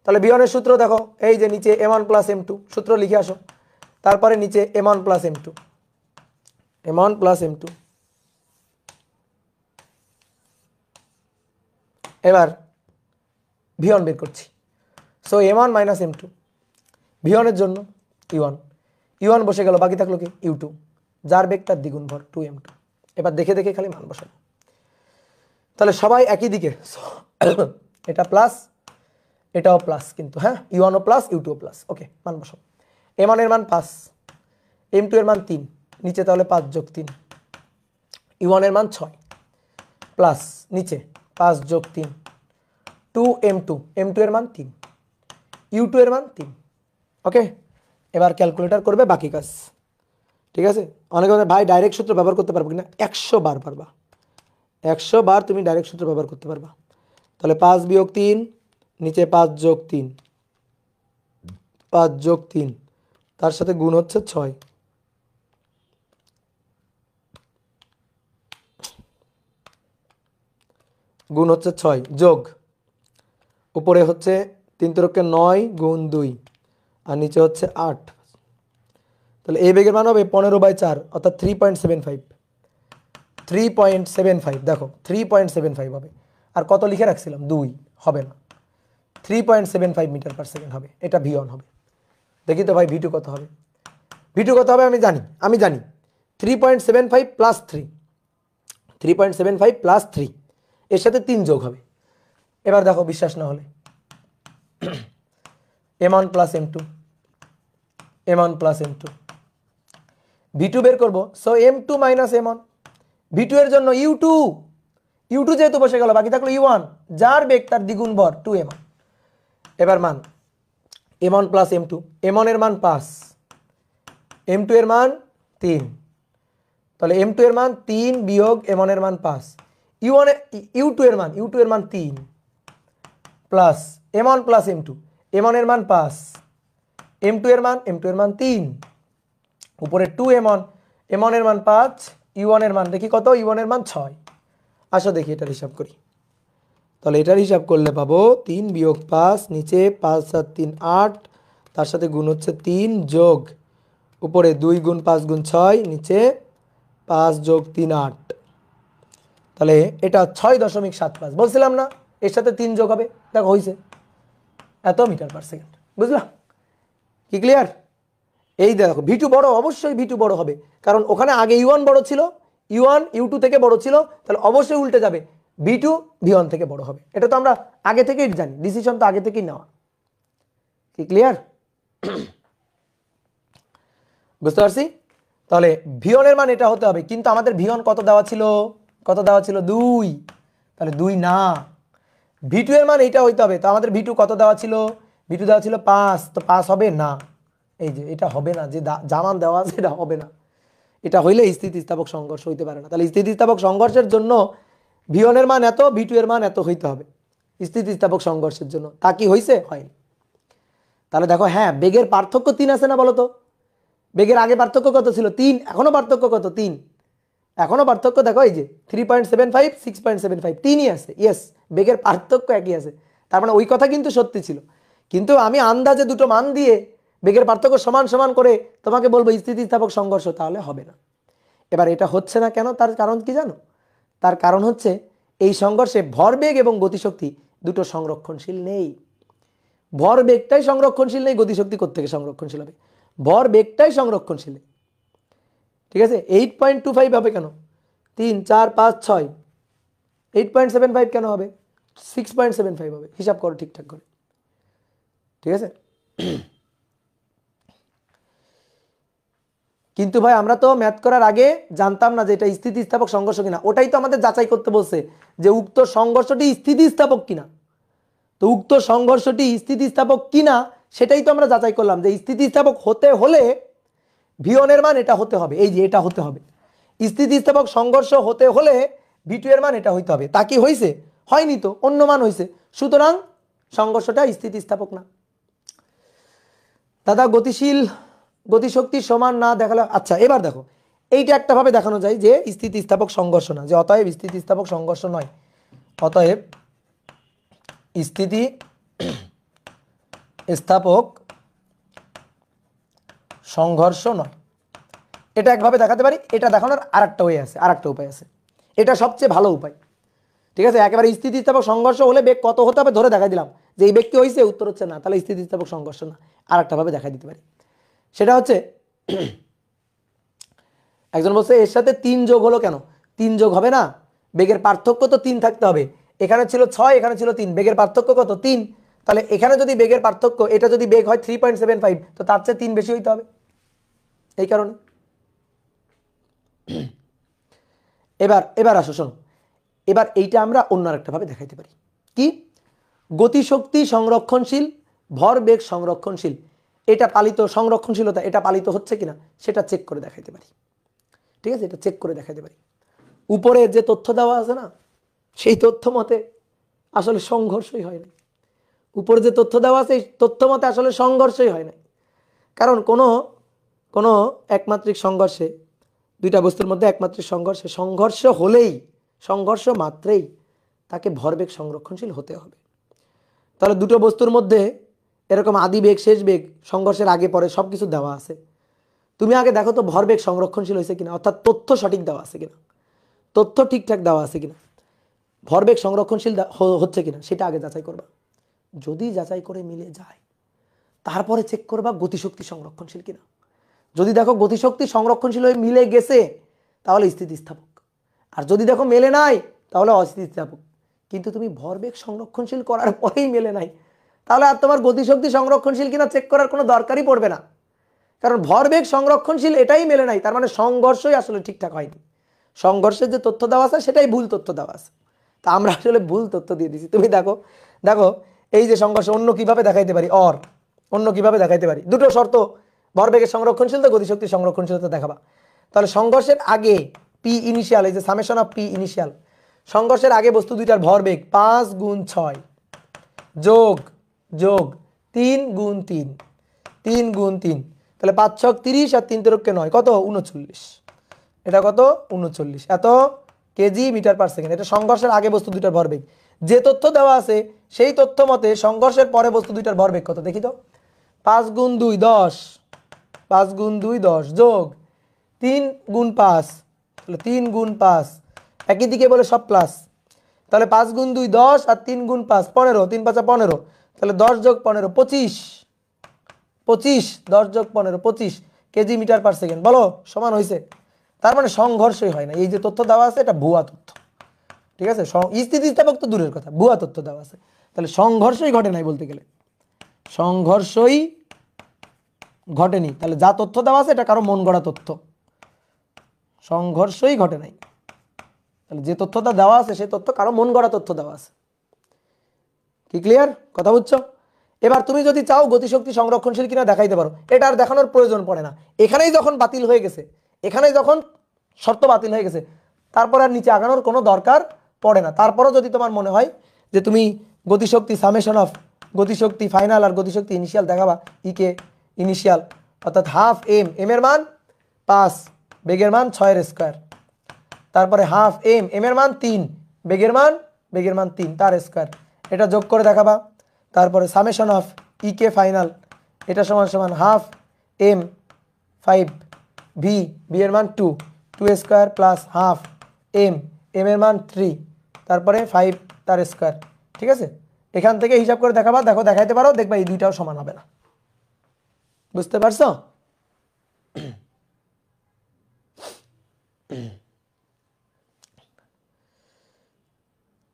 তাহলে V1 এর সূত্র দেখো, এই যে নিচে M1 প্লাস M2, সূত্র লিখে আসো। তারপরে নিচে M1 plus M2, M1 plus M2। এবার V1 বের করছি, so M1 minus M2, V1 এর জন্য U1 বসে গেল, বাকি থাকলো কি U2, যার বেগ তার দ্বিগুণ ভর 2M2। এবার দেখে দেখে খালি মান বসাবো, তাহলে সবাই একই দিকে, এটা প্লাস এটাও প্লাস, কিন্তু হ্যাঁ U1 ও প্লাস U2 ও প্লাস। ওকে, মান বসাও। M1 এর মান 5, M2 এর মান 3, নিচে তাহলে 5 যোগ 3, U1 এর মান 6 প্লাস নিচে 5 যোগ 3 2M2, M2 এর মান 3, U2 এর মান 3। ওকে, এবার ক্যালকুলেটর করবে বাকি কাজ, ঠিক আছে? অনেকে ভাই ডাইরেক্ট সূত্র ব্যবহার করতে পারবো কিনা, 100 বার পারবা, 100 বার তুমি ডাইরেক্ট সূত্র ব্যবহার করতে পারবা। তাহলে 5 বিয়োগ 3, নিচে 5 যোগ 3, 5 যোগ 3, তার সাথে গুণ হচ্ছে 6, গুণ হচ্ছে 6 যোগ উপরে হচ্ছে 3 × 9 গুণ 2 আর নিচে হচ্ছে 8। তাহলে এই বেগের মান হবে 15/4 অর্থাৎ 3.75, 3.75। দেখো 3.75 হবে, আর কত লিখে রাখছিলাম 2, হবে না, 3.75 মিটার পার সেকেন্ড হবে, এটা V1 হবে। দেখি তো ভাই V2 কত হবে, V2 কত হবে আমি জানি 3.75 প্লাস 3, 3.75 প্লাস 3, এর সাথে 3 যোগ হবে। এবার দেখো বিশ্বাস না হলে M1 plus M2, M1 plus M2, V2 বের করবো, so M2 minus M1, V2 এর জন্য U2 যেহেতু বসে গেল, বাকি থাকলো U1, যার বেগ তার দ্বিগুণ ভর 2M1। এবার মান M1 প্লাস M2, M1 এর মান 5, M2 এর মান 3, তাহলে M2 এর মান 3 বিয়োগ M1 এর মান 5, U2 এর মান 3 plus M1 plus M2, M1 এর মান 5 m2 এর মান তিন, উপরে 2m1, m1 এর মান 5, u1 এর মান দেখি কত, u1 এর মান 6। আসো দেখি এটার হিসাব করি। তাহলে এটার হিসাব করলে পাবো 3 বিয়োগ 5, নিচে 5 7 3 8, তার সাথে গুণ হচ্ছে 3, যোগ উপরে 2 গুণ 5 গুণ 6, নিচে 5 যোগ 3 8। তাহলে এটা 6.75 বলছিলাম না, এর সাথে 3 যোগ হবে, দেখো হয়েছে এত মিটার পার সেকেন্ড। বুঝলা কি ক্লিয়ার? এই দেখো ভি2 বড়, অবশ্যই ভি2 বড় হবে, কারণ ওখানে আগে u1 বড় ছিল, u1 u2 থেকে বড় ছিল, তাহলে অবশ্যই উল্টে যাবে, v2 v1 থেকে বড় হবে। এটা তো আমরা আগে থেকেই জানি, ডিসিশন তো আগে থেকেই নেওয়া। কি ক্লিয়ার? বুঝতে পারছি? তাহলে v1 এর মান এটা হতে হবে, কিন্তু আমাদের v1 কত দেওয়া ছিল, 2, তাহলে 2 না। v2 এর মান এইটা হইতে হবে, তো আমাদের v2 কত দেওয়া ছিল, v2 দেওয়া ছিল 5, তো 5 হবে না। এই যে এটা হবে না, যে জামান দেওয়া আছে এটা হবে না, এটা হইলে স্থিতিস্থাপক সংঘর্ষ হইতে পারে না। তাহলে স্থিতিস্থাপক সংঘর্ষের জন্য v1 এর মান এত, v2 এর মান এত হইতে হবে স্থিতিস্থাপক সংঘর্ষের জন্য। তা কি হয়েছে? হয়নি। তাহলে দেখো হ্যাঁ, বেগের পার্থক্য 3 আছে না বলো তো? বেগের আগে পার্থক্য কত ছিল? 3। এখনো পার্থক্য কত? 3। এখনো পার্থক্য দেখো, এই যে 3.75 6.75 3ই আছে। ইয়েস, বেগের পার্থক্য একই আছে, তার মানে ওই কথা কিন্তু সত্যি ছিল। কিন্তু আমি আন্দাজে দুটো মান দিয়ে বেগের পার্থক্য সমান সমান করে তোমাকে বলবো স্থিতিস্থাপক সংঘর্ষ, তাহলে হবে না। এবার এটা হচ্ছে না কেন? তার কারণ কি জানো? তার কারণ হচ্ছে এই সংঘর্ষে ভরবেগ এবং গতিশক্তি দুটো সংরক্ষণশীল নেই। ভরবেগটাই সংরক্ষণশীল নেই, গতিশক্তি কোত্থেকে সংরক্ষণশীল হবে? ভরবেগটাই সংরক্ষণশীল। ঠিক আছে, 8.25 হবে কেন? 3 4 5 6, 8.75 কেন হবে? 6.75 হবে। হিসাব করো ঠিকঠাক করে। ঠিক আছে, কিন্তু ভাই আমরা তো ম্যাথ করার আগে জানতাম না যে এটা স্থিতিস্থাপক সংঘর্ষ কিনা। ওটাই তো আমাদের যাচাই করতে বলছে যে উক্ত সংঘর্ষটি স্থিতিস্থাপক কিনা। তো উক্ত সংঘর্ষটি স্থিতিস্থাপক কিনা সেটাই তো আমরা যাচাই করলাম, যে স্থিতিস্থাপক হতে হলে v1 এর মান এটা হতে হবে, এই যে এটা হতে হবে। স্থিতিস্থাপক সংঘর্ষ হতে হলে v2 এর মান এটা হইতে হবে। তা কি হয়েছে? হয়নি তো, অন্য মান হয়েছে, সুতরাং সংঘর্ষটা স্থিতিস্থাপক না। দাদা গতিশীল গতিশক্তি সমান না দেখালে, আচ্ছা এবার দেখো, এইটা একটা ভাবে দেখানো যায় যে স্থিতিস্থাপক সংঘর্ষ না, যে অতএব স্থিতিস্থাপক সংঘর্ষ নয়, অতএব স্থিতিস্থাপক সংঘর্ষ নয়। এটা একভাবে দেখাতে পারি। এটা দেখানোর আরেকটা ওয়ে আছে, আরেকটা উপায় আছে, এটা সবচেয়ে ভালো উপায়। ঠিক আছে, একেবারে স্থিতিস্থাপক সংঘর্ষ হলে বেগ কত হতে হবে ধরে দেখাই দিলাম, যে এই বেগ কি হয়েছে, উত্তর হচ্ছে না, তাহলে স্থিতিস্থাপক সংঘর্ষ না। আরেকটা ভাবে দেখাই দিতে পারি, সেটা হচ্ছে একজন বলছে এর সাথে 3 যোগ হলো কেন? 3 যোগ হবে না, বেগের পার্থক্য তো 3 থাকতে হবে। এখানে ছিল 6, এখানে ছিল 3, বেগের পার্থক্য কত? 3। তাহলে এখানে যদি বেগের পার্থক্য, এটা যদি বেগ হয় 3.75, তো তার চেয়ে 3 বেশি হইতে হবে, এই কারণে। এবার আসো শোনো, এবার এইটা আমরা অন্য আরেকটা ভাবে দেখাইতে পারি। কি? গতিশক্তি সংরক্ষণশীল, ভরবেগ সংরক্ষণশীল, এটা পালিত সংরক্ষণশীলতা, এটা পালিত হচ্ছে কিনা সেটা চেক করে দেখাইতে পারি। ঠিক আছে, এটা চেক করে দেখাইতে পারি। উপরে যে তথ্য দেওয়া আছে না, সেই তথ্য মতে আসলে সংঘর্ষই হয় না। উপরে যে তথ্য দেওয়া আছে এই তথ্য মতে আসলে সংঘর্ষই হয় না। কারণ কোনো একমাত্রিক সংঘর্ষে, দুইটা বস্তুর মধ্যে একমাত্রিক সংঘর্ষ হলেই, সংঘর্ষ মাত্রেই তাকে ভরবেগ সংরক্ষণশীল হতে হবে। তাহলে দুটো বস্তুর মধ্যে এরকম আদি বেগ শেষ বেগ সংঘর্ষের আগে পরে সব কিছু দেওয়া আছে, তুমি আগে দেখো তো ভরবেগ সংরক্ষণশীল হয়েছে কিনা, অর্থাৎ তথ্য সঠিক দেওয়া আছে কিনা, তথ্য ঠিকঠাক দেওয়া আছে কিনা, ভরবেগ সংরক্ষণশীল হচ্ছে কিনা সেটা আগে যাচাই করবা। যদি যাচাই করে মিলে যায় তারপরে চেক করবা গতিশক্তি সংরক্ষণশীল কিনা। যদি দেখো গতিশক্তি সংরক্ষণশীল হয়ে মিলে গেছে তাহলে স্থিতিস্থাপক, আর যদি দেখো মেলে নাই তাহলে অস্থিতিস্থাপক। কিন্তু তুমি ভরবেগ সংরক্ষণশীল করার পরেই মেলে নাই, তাহলে আর তোমার গতিশক্তি সংরক্ষণশীল কিনা চেক করার কোনো দরকারই পড়বে না, কারণ ভরবেগ সংরক্ষণশীল এটাই মেলে নাই, তার মানে সংঘর্ষই আসলে ঠিকঠাক হয়নি। সংঘর্ষের যে তথ্য দেওয়া আছে সেটাই ভুল তথ্য দেওয়া আছে, তা আমরা আসলে ভুল তথ্য দিয়ে দিছি। তুমি দেখো দেখো এই যে সংঘর্ষ অন্য কিভাবে দেখাইতে পারি, অন্য কিভাবে দেখাইতে পারি, দুটো শর্ত, ভরবেগের সংরক্ষণশীলতা, গতিশক্তি সংরক্ষণশীলতা দেখাবা। তাহলে সংঘর্ষের আগে পি ইনিশিয়াল, এই যে সামেশন অফ পি ইনিশিয়াল, সংঘর্ষের আগে বস্তু দুইটার ভরবেগ 5 গুণ 6 যোগ 3 গুণ 3 3 গুণ 3, তাহলে 5 ছক 30 আর 3 তেরোকে 9, কত 39। এটা কত 39, এত কেজি মিটার পার সেকেন্ড। এটা সংঘর্ষের আগে বস্তু দুইটার ভরবেগ। যে তথ্য দেওয়া আছে সেই তথ্য মতে সংঘর্ষের পরে বস্তু দুইটার ভরবেগ কত দেখি তো। 5 গুণ 2 10, 5 গুণ 2 10 যোগ 3 গুণ 5, তাহলে 3 গুণ 5, একই দিকে বলে সব প্লাস, তাহলে 5 গুণ 2 10 আর 3 গুণ 5 15, 3 5 15, তাহলে 10 যোগ 15 25, 25 10 যোগ 15 25 কেজি মিটার পার সেকেন্ড। বলো সমান হয়েছে? তার মানে সংঘর্ষই হয় না। এই যে তথ্য দেওয়া আছে এটা ভুয়া তথ্য, ঠিক আছে। স্থিতিস্থাপক তো দূরের কথা, ভুয়া তথ্য দেওয়া আছে, তাহলে সংঘর্ষই ঘটে নাই বলতে গেলে, সংঘর্ষই ঘটেনি। তাহলে যা তথ্য দেওয়া আছে এটা কারো মন গড়া তথ্য, সংঘর্ষই ঘটে নাই। তাহলে যে তথ্যটা দেওয়া আছে সেই তথ্য কারো মন গড়া তথ্য দেওয়া আছে। কি ক্লিয়ার? কথা বুঝছো? এবার তুমি যদি চাও গতিশক্তি সংরক্ষণশীল কিনা দেখাইতে পারো, এটা আর দেখানোর প্রয়োজন পড়ে না। এখানেই যখন বাতিল হয়ে গেছে, এখানেই যখন শর্ত বাতিল হয়ে গেছে, তারপর আর নিচে আগানোর কোনো দরকার পড়ে না। তারপরও যদি তোমার মনে হয় যে তুমি গতিশক্তি সামেশন অফ গতিশক্তি ফাইনাল আর গতিশক্তি ইনিশিয়াল দেখাবা, ইকে ইনিশিয়াল অর্থাৎ হাফ এম, এম এর মান 5, বেগের মান 6 এর স্কোয়ার, তারপরে হাফ এম, এম এর মান 3, বেগের মান 3 তার স্কোয়ার, এটা যোগ করে দেখাবা। তারপরে সামেশন অফ ইকে ফাইনাল, এটা সমান সমান হাফ এম 5 ভি, ভি এর মান 2, 2 square plus half m, m এর মান 3, তারপরে 5 তার স্কোয়ার। ঠিক আছে, এখান থেকে হিসাব করে দেখাবা, দেখো দেখাইতে পারো, দেখবা এই দুইটাও সমান হবে না। বুঝতে পারছো?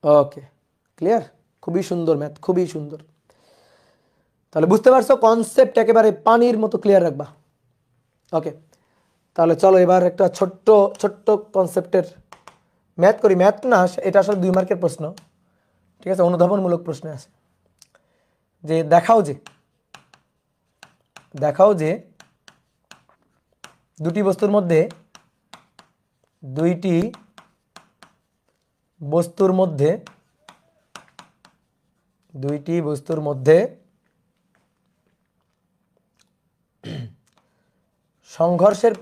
ওকে, ক্লিয়ার? খুবই সুন্দর ম্যাথ, খুবই সুন্দর। তাহলে বুঝতে পারছো, কনসেপ্ট একেবারে পানির মতো ক্লিয়ার রাখবা। ওকে, তাহলে চলো এবার একটা ছোট্ট ছোট্ট কনসেপ্টের ম্যাথ করি। ম্যাথ না, এটা আসলে 2 মার্কের প্রশ্ন, ঠিক আছে, অনুধাবনমূলক প্রশ্ন আছে। যে দেখাও যে দুটি বস্তুর মধ্যে দুইটি বস্তুর মধ্যে সংঘর্ষের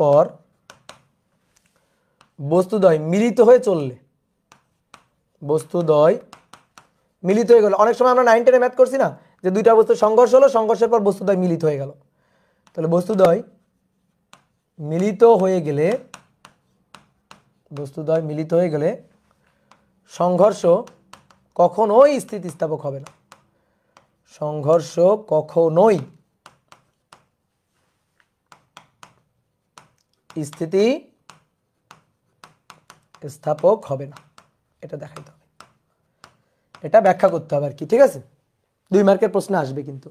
পর বস্তুদ্বয় মিলিত হয়ে চললে, বস্তুদ্বয় মিলিত হয়ে গেল। অনেক সময় আমরা 9 10 ম্যাথ করছি না, যে দুইটা বস্তুর সংঘর্ষ হলো, সংঘর্ষের পর বস্তুদ্বয় মিলিত হয়ে গেল। তাহলে বস্তুদ্বয় মিলিত হয়ে গেলে সংঘর্ষ কখনোই স্থিতিস্থাপক হবে না। সংঘর্ষ কখনোই স্থিতিস্থাপক হবে না, এটা দেখাইতে হবে, এটা ব্যাখ্যা করতে হবে আর কি। ঠিক আছে, 2 মার্কের প্রশ্ন আসবে কিন্তু,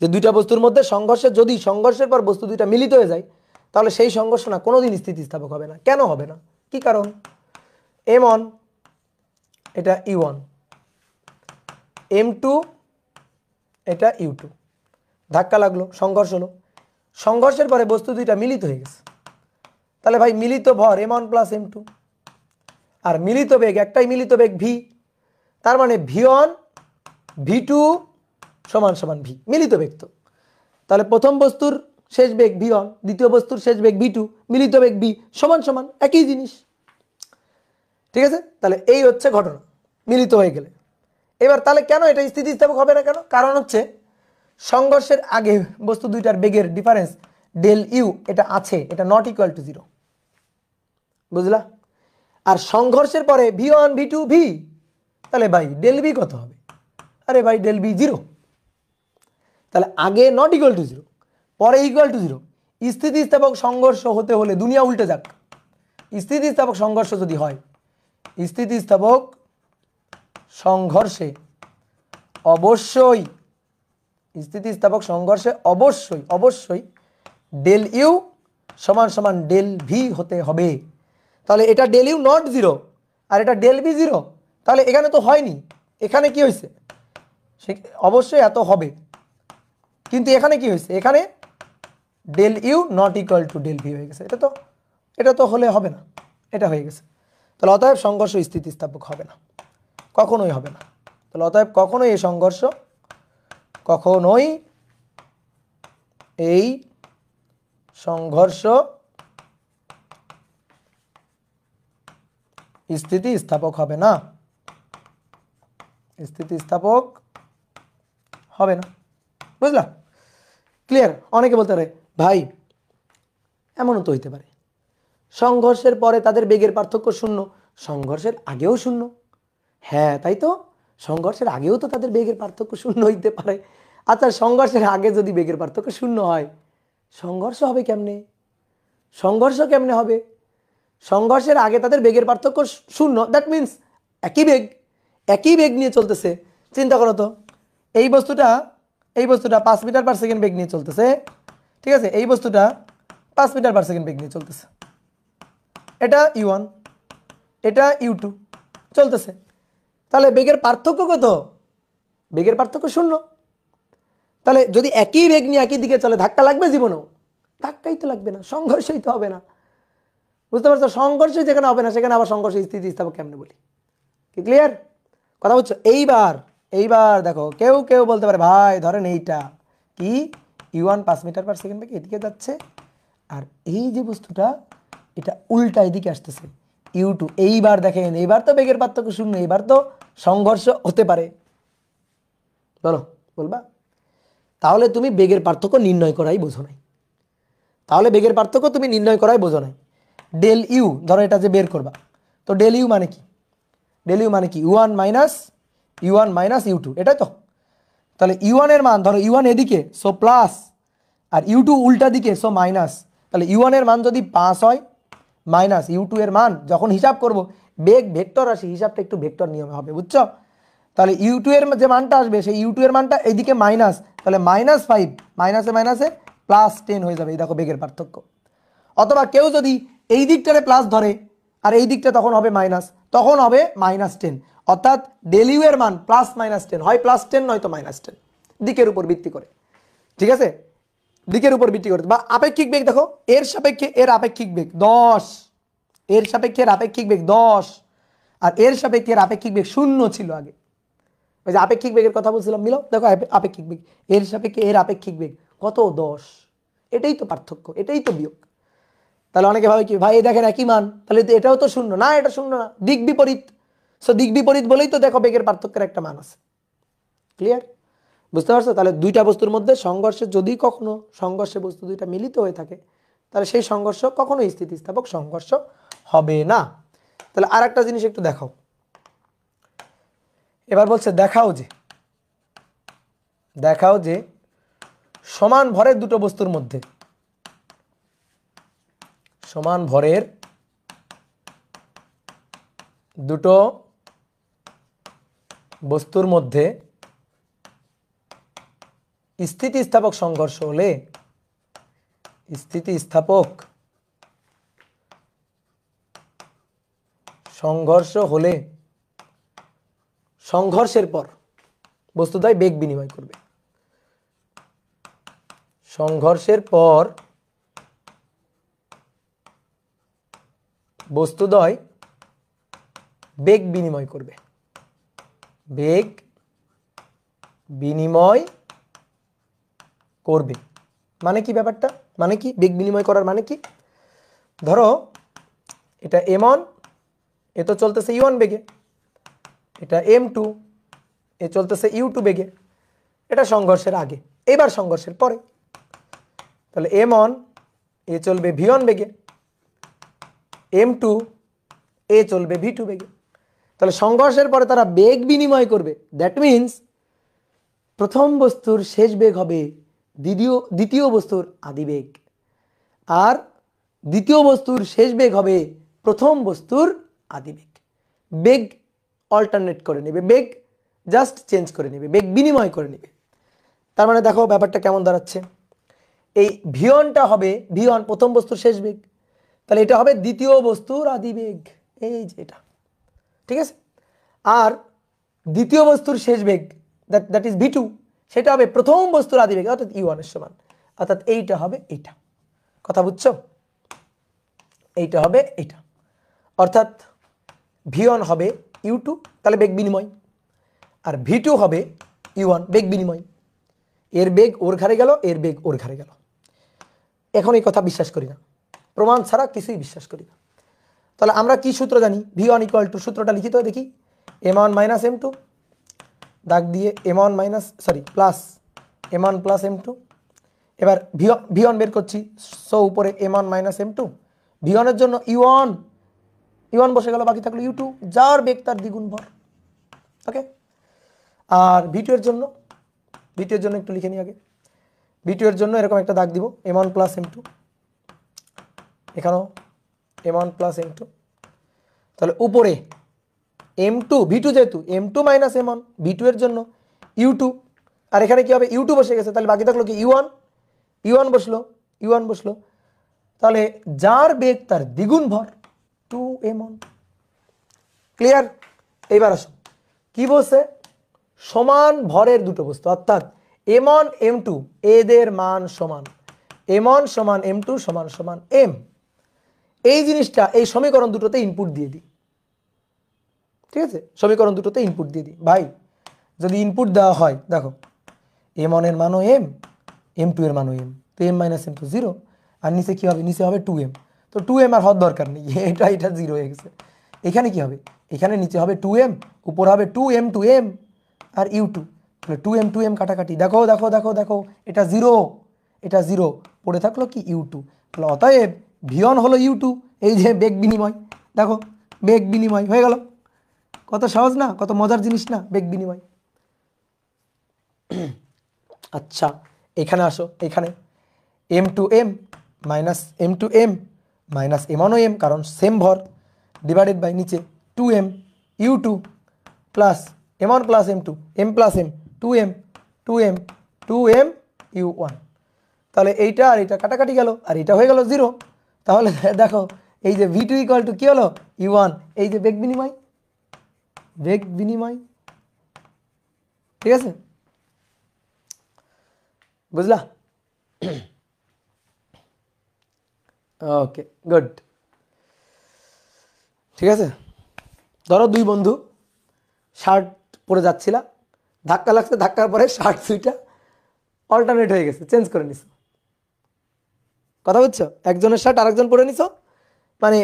যে দুইটা বস্তুর মধ্যে যদি সংঘর্ষের পর বস্তু দুইটা মিলিত হয়ে যায়, তাহলে সেই সংঘর্ষ না কোনোদিন স্থিতিস্থাপক হবে না। কেন হবে না? কি কারণ? M1 এটা E1, M2 এটা U2, ধাক্কা লাগলো, সংঘর্ষ হলো, সংঘর্ষের পরে বস্তু দুইটা মিলিত হয়ে গেছে। তাহলে ভাই মিলিত ভর M1 প্লাস M2, আর মিলিত বেগ, একটাই মিলিত বেগ V, তার মানে V1 V2 সমান সমান V, মিলিত বেগ তো। তাহলে প্রথম বস্তুর শেষ বেগ V1, দ্বিতীয় বস্তুর শেষ বেগ V2, মিলিত বেগ V সমান সমান একই জিনিস। ঠিক আছে, তাহলে এই হচ্ছে ঘটনা মিলিত হয়ে গেলে। এবার তাহলে কেন এটা স্থিতিস্থাপক হবে না? কেন? কারণ হচ্ছে সংঘর্ষের আগে বস্তু দুইটার বেগের ডিফারেন্স ডেল ইউ এটা আছে, এটা নট ইকুয়াল টু 0, বুঝলা? আর সংঘর্ষের পরে V1 V2 V, তাহলে ভাই ডেল বি কত হবে? আরে ভাই ডেল বি 0। তাহলে আগে নট ইকুয়াল টু 0, পরে ইকুয়াল টু 0। স্থিতিস্থাপক সংঘর্ষ হতে হলে দুনিয়া উল্টে যাক, স্থিতিস্থাপক সংঘর্ষ যদি হয়, স্থিতিস্থাপক সংঘর্ষে অবশ্যই ডেল ইউ সমান সমান ডেল ভি হতে হবে। তাহলে এটা ডেল ইউ নট 0 আর এটা ডেল বি 0, তাহলে এখানে তো হয়নি। এখানে কি হয়েছে? অবশ্যই এত হবে, কিন্তু এখানে কি হয়েছে? এখানে del u not equal to del v হয়ে গেছে। এটা তো হলে হবে না, এটা হয়ে গেছে। তাহলে অতএব সংঘর্ষ স্থিতিস্থাপক হবে না, কখনোই হবে না। তাহলে অতএব কখনোই এই সংঘর্ষ স্থিতিস্থাপক হবে না, স্থিতিস্থাপক হবে না। বুঝলা? ক্লিয়ার? অনেকে বলতে পারে ভাই এমনও তো হইতে পারে সংঘর্ষের পরে তাদের বেগের পার্থক্য শূন্য, সংঘর্ষের আগেও শূন্য। হ্যাঁ তাই তো, সংঘর্ষের আগেও তো তাদের বেগের পার্থক্য শূন্য হইতে পারে। আচ্ছা সংঘর্ষের আগে যদি বেগের পার্থক্য শূন্য হয়, সংঘর্ষ হবে কেমনে? সংঘর্ষ কেমনে হবে? সংঘর্ষের আগে তাদের বেগের পার্থক্য শূন্য, দ্যাট মিনস একই বেগ নিয়ে চলতেছে। চিন্তা করো তো, এই বস্তুটা 5 মিটার পার সেকেন্ড বেগ নিয়ে চলতেছে, ঠিক আছে? এই বস্তুটা 5 মিটার পার সেকেন্ড বেগ নিয়ে চলতেছে। এটা u1, এটা u2 চলতেছে। তাহলে বেগের পার্থক্য কত? বেগের পার্থক্য শূন্য। তাহলে যদি একই বেগ নিয়ে একই দিকে চলে, ধাক্কা লাগবে জীবনেও? ধাক্কাই তো লাগবে না, সংঘর্ষই তো হবে না। বুঝতে পারছো? সংঘর্ষ যেখানে হবে না সেখানে আবার সংঘর্ষ স্থিতিস্থাপক কেমনে বলি? কি ক্লিয়ার কথা বুঝছো? এইবার দেখো, কেউ বলতে পারে ভাই ধরেন এইটা কি u1 5 মিটার পার সেকেন্ড বেগে এদিকে যাচ্ছে, আর এই যে বস্তুটা এটা উল্টা এদিকে আসতেছে u2। এইবার দেখেন, এইবার তো বেগের পার্থক্য শূন্য, এইবার তো সংঘর্ষ হতে পারে। বলবা? তাহলে তুমি বেগের পার্থক্য নির্ণয় করাই বোঝো নাই। ডেল ইউ ধরো এটা যে বের করবা, তো ডেল ইউ মানে কি? u1 মাইনাস u2, এটাই তো। তাহলে u1 এর মান ধরো, u1 এদিকে সো প্লাস, আর u2 উল্টা দিকে সো মাইনাস। তাহলে u1 এর মান যদি 5 হয়, মাইনাস u2 এর মান যখন হিসাব করব, বেগ ভেক্টর রাশি, হিসাবটা একটু ভেক্টর নিয়মে হবে, বুঝছো? তাহলে u2 এর যে মানটা আসবে, সেই u2 এর মানটা এইদিকে মাইনাস, তাহলে -5 মাইনাসে +10 হয়ে যাবে। এই দেখো বেগের পার্থক্য। অথবা কেউ যদি এই দিকটারে প্লাস ধরে আর এই দিকটা তখন হবে মাইনাস, তখন হবে -10। অর্থাৎ ডেল ইউ এর মান +-10 হয়, +10 নয়তো -10, দিকের উপর ভিত্তি করে। ঠিক আছে? দিকের উপর ভিত্তি করে। বা আপেক্ষিক বেগ দেখো, এর সাপেক্ষে এর আপেক্ষিক বেগ 10, এর সাপেক্ষে এর আপেক্ষিক বেগ 10, আর এর সাপেক্ষে এর আপেক্ষিক বেগ 0 ছিল আগে। ওই যে আপেক্ষিক বেগের কথা বলছিলাম, মিলাও দেখো, আপেক্ষিক বেগ এর সাপেক্ষে এর আপেক্ষিক বেগ কত? 10। এটাই তো পার্থক্য, এটাই তো বিয়োগ। তাহলে অনেকে ভাবে কি ভাই দেখেন একই মান, তাহলে এটাও তো শূন্য না, এটা শূন্য না, দিক বিপরীত। সো দিক বিপরীত বলেই তো দেখো বেগের পার্থক্যের একটা মান আছে। ক্লিয়ার? বুঝতে পারছো? তাহলে দুইটা বস্তুর মধ্যে সংঘর্ষে, যদি কখনো সংঘর্ষে বস্তু দুইটা মিলিত হয়ে থাকে, তাহলে সেই সংঘর্ষ কখনোই স্থিতিস্থাপক সংঘর্ষ হবে না। তাহলে আর একটা জিনিস একটু দেখাও। এবার বলছে দেখাও যে সমান ভরের দুটো বস্তুর মধ্যে, সমান ভরের দুটো বস্তুর মধ্যে স্থিতিস্থাপক সংঘর্ষ হলে, স্থিতিস্থাপক সংঘর্ষ হলে সংঘর্ষের পর বস্তুদ্বয় বেগ বিনিময় করবে। সংঘর্ষের পর বস্তুদ্বয় বেগ বিনিময় করবে। বেগ বিনিময় করবে মানে কি? ব্যাপারটা মানে কি? বেগ বিনিময় করার মানে কি? ধরো এটা m1, এ তো চলতেছে u1 বেগে, এটা m2, এ চলতেছে u2 বেগে। এটা সংঘর্ষের আগে, এবার সংঘর্ষের পরে। তাহলে m1 এ চলবে v1 বেগে, m2 এ চলবে v2 বেগে। তাহলে সংঘর্ষের পরে তারা বেগ বিনিময় করবে। দ্যাট মিনস প্রথম বস্তুর শেষ বেগ হবে দ্বিতীয় বস্তুর আদি বেগ, আর দ্বিতীয় বস্তুর শেষ বেগ হবে প্রথম বস্তুর আদি বেগ। বেগ অল্টারনেট করে নেবে, বেগ জাস্ট চেঞ্জ করে নেবে, বেগ বিনিময় করে নেবে। তার মানে দেখো ব্যাপারটা কেমন দাঁড়াচ্ছে। এই v1টা হবে, v1 প্রথম বস্তুর শেষ বেগ, তাহলে এটা হবে দ্বিতীয় বস্তুর আদি বেগ, এই যে এটা। ঠিক আছে? আর দ্বিতীয় বস্তুর শেষ বেগ, দ্যাট ইজ v2, সেটা হবে প্রথম বস্তুর আদি বেগ, অর্থাৎ u1 এর সমান। অর্থাৎ এইটা হবে এইটা। কথা বুঝছো? এইটা হবে এইটা। অর্থাৎ v1 হবে u2, তাহলে বেগ বিনিময়। আর v2 হবে u1, বেগ বিনিময়। এর বেগ ওর ঘাড়ে গেল, এর বেগ ওর ঘাড়ে গেল। এখন এই কথা বিশ্বাস করি না, প্রমাণ ছাড়া কিছুই বিশ্বাস করি না। তাহলে আমরা কি সূত্র জানি? v1 ইকুয়াল টু, সূত্রটা লিখিত দেখি, m1 মাইনাস m2, দাগ দিয়ে m1 minus plus m1 plus m2। এবার v1 বের করছি, সো উপরে m1 মাইনাস m2, v1 এর জন্য u1 বসে গেল, বাকি থাকলো u2, যার বেগ তার দ্বিগুণ ভর। ওকে, আর v2 এর জন্য একটু লিখে নিই আগে। v2 এর জন্য এরকম একটা দাগ দিব, m1 প্লাস m2, এখানেও m1 প্লাস m2। তাহলে উপরে m2, v2 যেহেতু m2 মাইনাস m1, v2 এর জন্য u2, আর এখানে কি হবে, u2 বসে গেছে, তাহলে বাকি থাকলো কি u1 বসলো। তাহলে যার বেগ তার দ্বিগুণ ভর, 2m1। ক্লিয়ার? এইবার আসো, কি বলছে? সমান ভরের দুটো বস্তু, অর্থাৎ m1 m2 এদের মান সমান, m1 সমান m2 সমান সমান m। এই জিনিসটা এই সমীকরণ দুটোতে ইনপুট দিয়ে দিই, ঠিক আছে? সমীকরণ দুটোতে ইনপুট দিয়ে দিই। ভাই যদি ইনপুট দেওয়া হয়, দেখো m1 এর মানও m, m2 এর মানও m, তো m মাইনাস m তো 0, আর নিচে কি হবে? নিচে হবে 2m, তো 2m আর হওয়ার দরকার নেই, এটা 0 হয়ে গেছে। এখানে কি হবে? এখানে নিচে হবে 2m, উপর হবে 2m টু m আর u2, তাহলে 2m কাটাকাটি, দেখো এটা 0, পড়ে থাকলো কি u2। তাহলে অতএব v1 হলো u2, এই যে বেগ বিনিময়, দেখো বেগ বিনিময় হয়ে গেল। কত সহজ না, কত মজার জিনিস না বেগ বিনিময়। আচ্ছা এখানে আসো, এখানে m2m minus m2m minus m1 m, কারণ সেম ভর, ডিভাইডেড বাই নিচে 2m u2 plus m1 plus m2, m plus m 2m u1। তাহলে এইটা আর এটা কাটাকাটি গেল, আর এটা হয়ে গেল 0। তাহলে দেখো এই যে v2 ইকুয়াল টু কি হলো? u1, এই যে বেগ বিনিময়, ঠিক আছে? বুঝলা? ওকে, গুড। ঠিক আছে, ধরো দুই বন্ধু শার্ট পরে যাচ্ছিলা, ধাক্কা লাগছে, ধাক্কার পরে শার্ট দুইটা অল্টারনেট হয়ে গেছে, চেঞ্জ করে নিছো। কথা বুঝছো? একজনের শার্ট আরেকজন পরে নিছো, মানে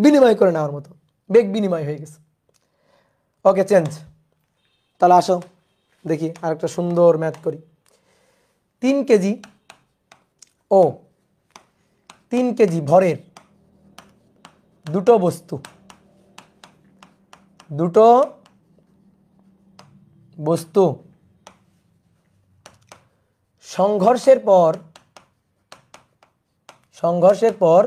বিনিময় করে নেওয়ার মতো, বেগ বিনিময় হয়ে গেছে। ওকে, চেঞ্জ। তাহলে আসো দেখি আরেকটা সুন্দর ম্যাথ করি। 3 কেজি ও 3 কেজি ভরের দুটো বস্তু সংঘর্ষের পর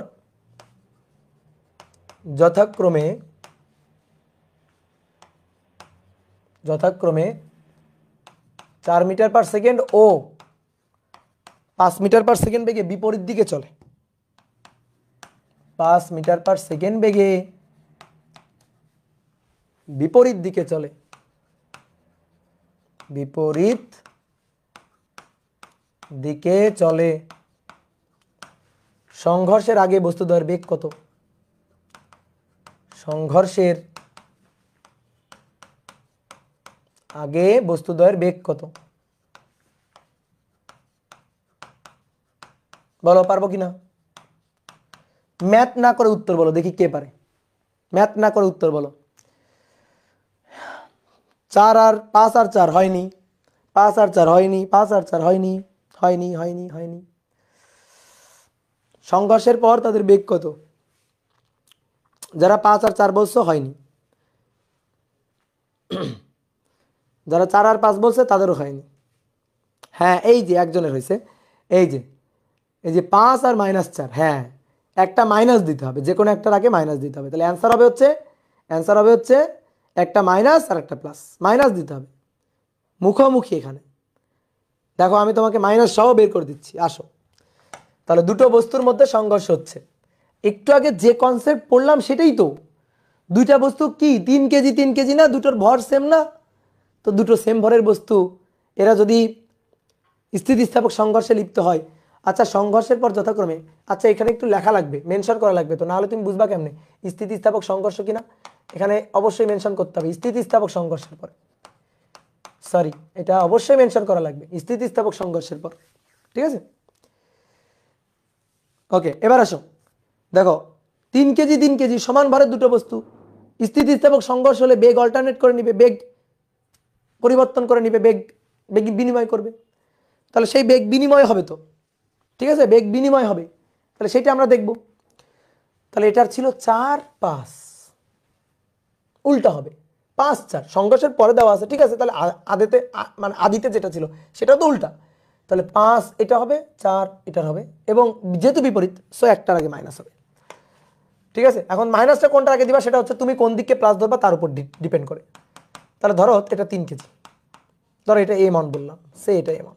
যথাক্রমে 4 মিটার পার সেকেন্ড ও 5 মিটার পার সেকেন্ড বেগে বিপরীত দিকে চলে। 5 মিটার পার সেকেন্ড বেগে বিপরীত দিকে চলে, সংঘর্ষের আগে বস্তুদ্বয়ের বেগ কত? সংঘর্ষের আগে বস্তুদ্বয়ের বেগ কত? বলো, পারবো কিনা? ম্যাথ না করে উত্তর বলো, দেখি কে পারে। ম্যাথ না করে উত্তর বলো। 4 আর 5 আর 4 হয়নি, 5 আর 4 হয়নি, 5 আর 4 হয়নি। সংঘর্ষের পর তাদের বেগ কত? যারা 5 আর 4 বলছো হয়নি, যারা 4 আর 5 বলছে তাদেরও হয়নি। হ্যাঁ, এই যে একজনের হয়েছে, এই যে 5 আর -4, হ্যাঁ একটা মাইনাস দিতে হবে, যে কোনো একটার আগে মাইনাস দিতে হবে। তাহলে অ্যান্সার হবে হচ্ছে একটা মাইনাস আর একটা প্লাস, মাইনাস দিতে হবে মুখোমুখি। এখানে দেখো আমি তোমাকে মাইনাস সহ বের করে দিচ্ছি, আসো। তাহলে দুটো বস্তুর মধ্যে সংঘর্ষ হচ্ছে, একটু আগে যে কনসেপ্ট পড়লাম সেটাই তো। দুইটা বস্তু কি 3 কেজি না, দুটোর ভর সেম না? তো দুটো সেম ভরের বস্তু, এরা যদি স্থিতিস্থাপক সংঘর্ষে লিপ্ত হয়, আচ্ছা সংঘর্ষের পর যথাক্রমে, আচ্ছা এখানে একটু লেখা লাগবে, মেনশন করা লাগবে, তো নাহলে তুমি বুঝবা কেমনে স্থিতিস্থাপক সংঘর্ষ কিনা? এখানে অবশ্যই মেনশন করতে হবে স্থিতিস্থাপক সংঘর্ষের পরে। সরি, এটা অবশ্যই মেনশন করা লাগবে স্থিতিস্থাপক সংঘর্ষের পর। ঠিক আছে, ওকে। এবার আসো, দেখো 3 কেজি 3 কেজি সমান ভরের দুটো বস্তু, স্থিতিস্থাপক সংঘর্ষ হলে বেগ অল্টারনেট করে নিবে, বেগ পরিবর্তন করে নিবে, বেগ বিনিময় করবে। তাহলে সেই বেগ বিনিময় হবে তো, ঠিক আছে, বেগ বিনিময় হবে, তাহলে সেটা আমরা দেখব। তাহলে এটার ছিল 4 5, উল্টা হবে 5 4, সংঘর্ষের পরে দেওয়া আছে, ঠিক আছে। তাহলে আদিতে মানে আদিতে যেটা ছিল সেটাও তো উল্টা, তাহলে 5 এটা হবে, 4 এটার হবে, এবং যেহেতু বিপরীত সো একটার আগে মাইনাস হবে। ঠিক আছে, এখন মাইনাসটা কোনটার আগে দিবা সেটা হচ্ছে তুমি কোন দিকে প্লাস ধরবা তার উপর ডিপেন্ড করে। তাহলে ধরো এটা 3 কেজি, ধরো এটা এ মান বললাম, সে এটা এ মান,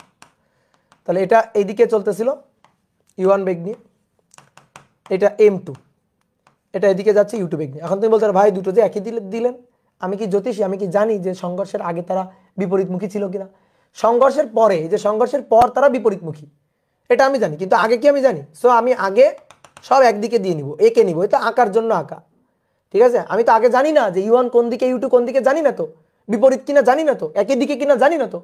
তাহলে এটা এইদিকে চলতেছিল u1 বেগ নিয়ে, এটা m2, এটা এদিকে যাচ্ছে u2 বেগ নিয়ে। এখন তুমি বলতে ভাই দুটো যে একই দিলেন, আমি কি জ্যোতিষী, আমি কি জানি যে সংঘর্ষের আগে তারা বিপরীতমুখী ছিল কিনা? সংঘর্ষের পরে, যে সংঘর্ষের পর তারা বিপরীতমুখী এটা আমি জানি, কিন্তু আগে কি আমি জানি? সো আমি আগে সব একদিকে দিয়ে নিব, একে নিব, এটা আঁকার জন্য আঁকা। ঠিক আছে, আমি তো আগে জানি না যে u1 কোন দিকে u2 কোন দিকে, জানি না তো, বিপরীত কিনা জানি না তো, একই দিকে কিনা জানি না তো,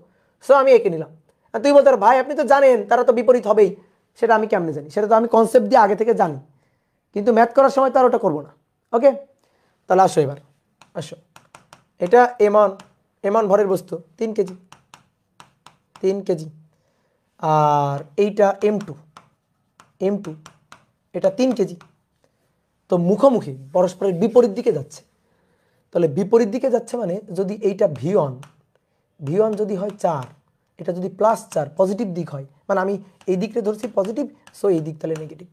সো আমি একে নিলাম। আর তুই বলতে ভাই আপনি তো জানেন তারা তো বিপরীত হবেই, সেটা আমি কেমনে জানি? সেটা তো আমি কনসেপ্ট দিয়ে আগে থেকে জানি, কিন্তু ম্যাথ করার সময় তো আর ওটা করবো না। ওকে, তাহলে আসো এবার, আসো, এটা এমন ভরের বস্তু 3 কেজি 3 কেজি, আর এইটা m2 এটা 3 কেজি। তো মুখোমুখি পরস্পরের বিপরীত দিকে যাচ্ছে, তাহলে বিপরীত দিকে যাচ্ছে মানে যদি এইটা v1 যদি হয় 4, এটা যদি +4 পজিটিভ দিক হয়, মানে আমি এই দিকটা ধরছি পজিটিভ, সো এই দিক তাহলে নেগেটিভ,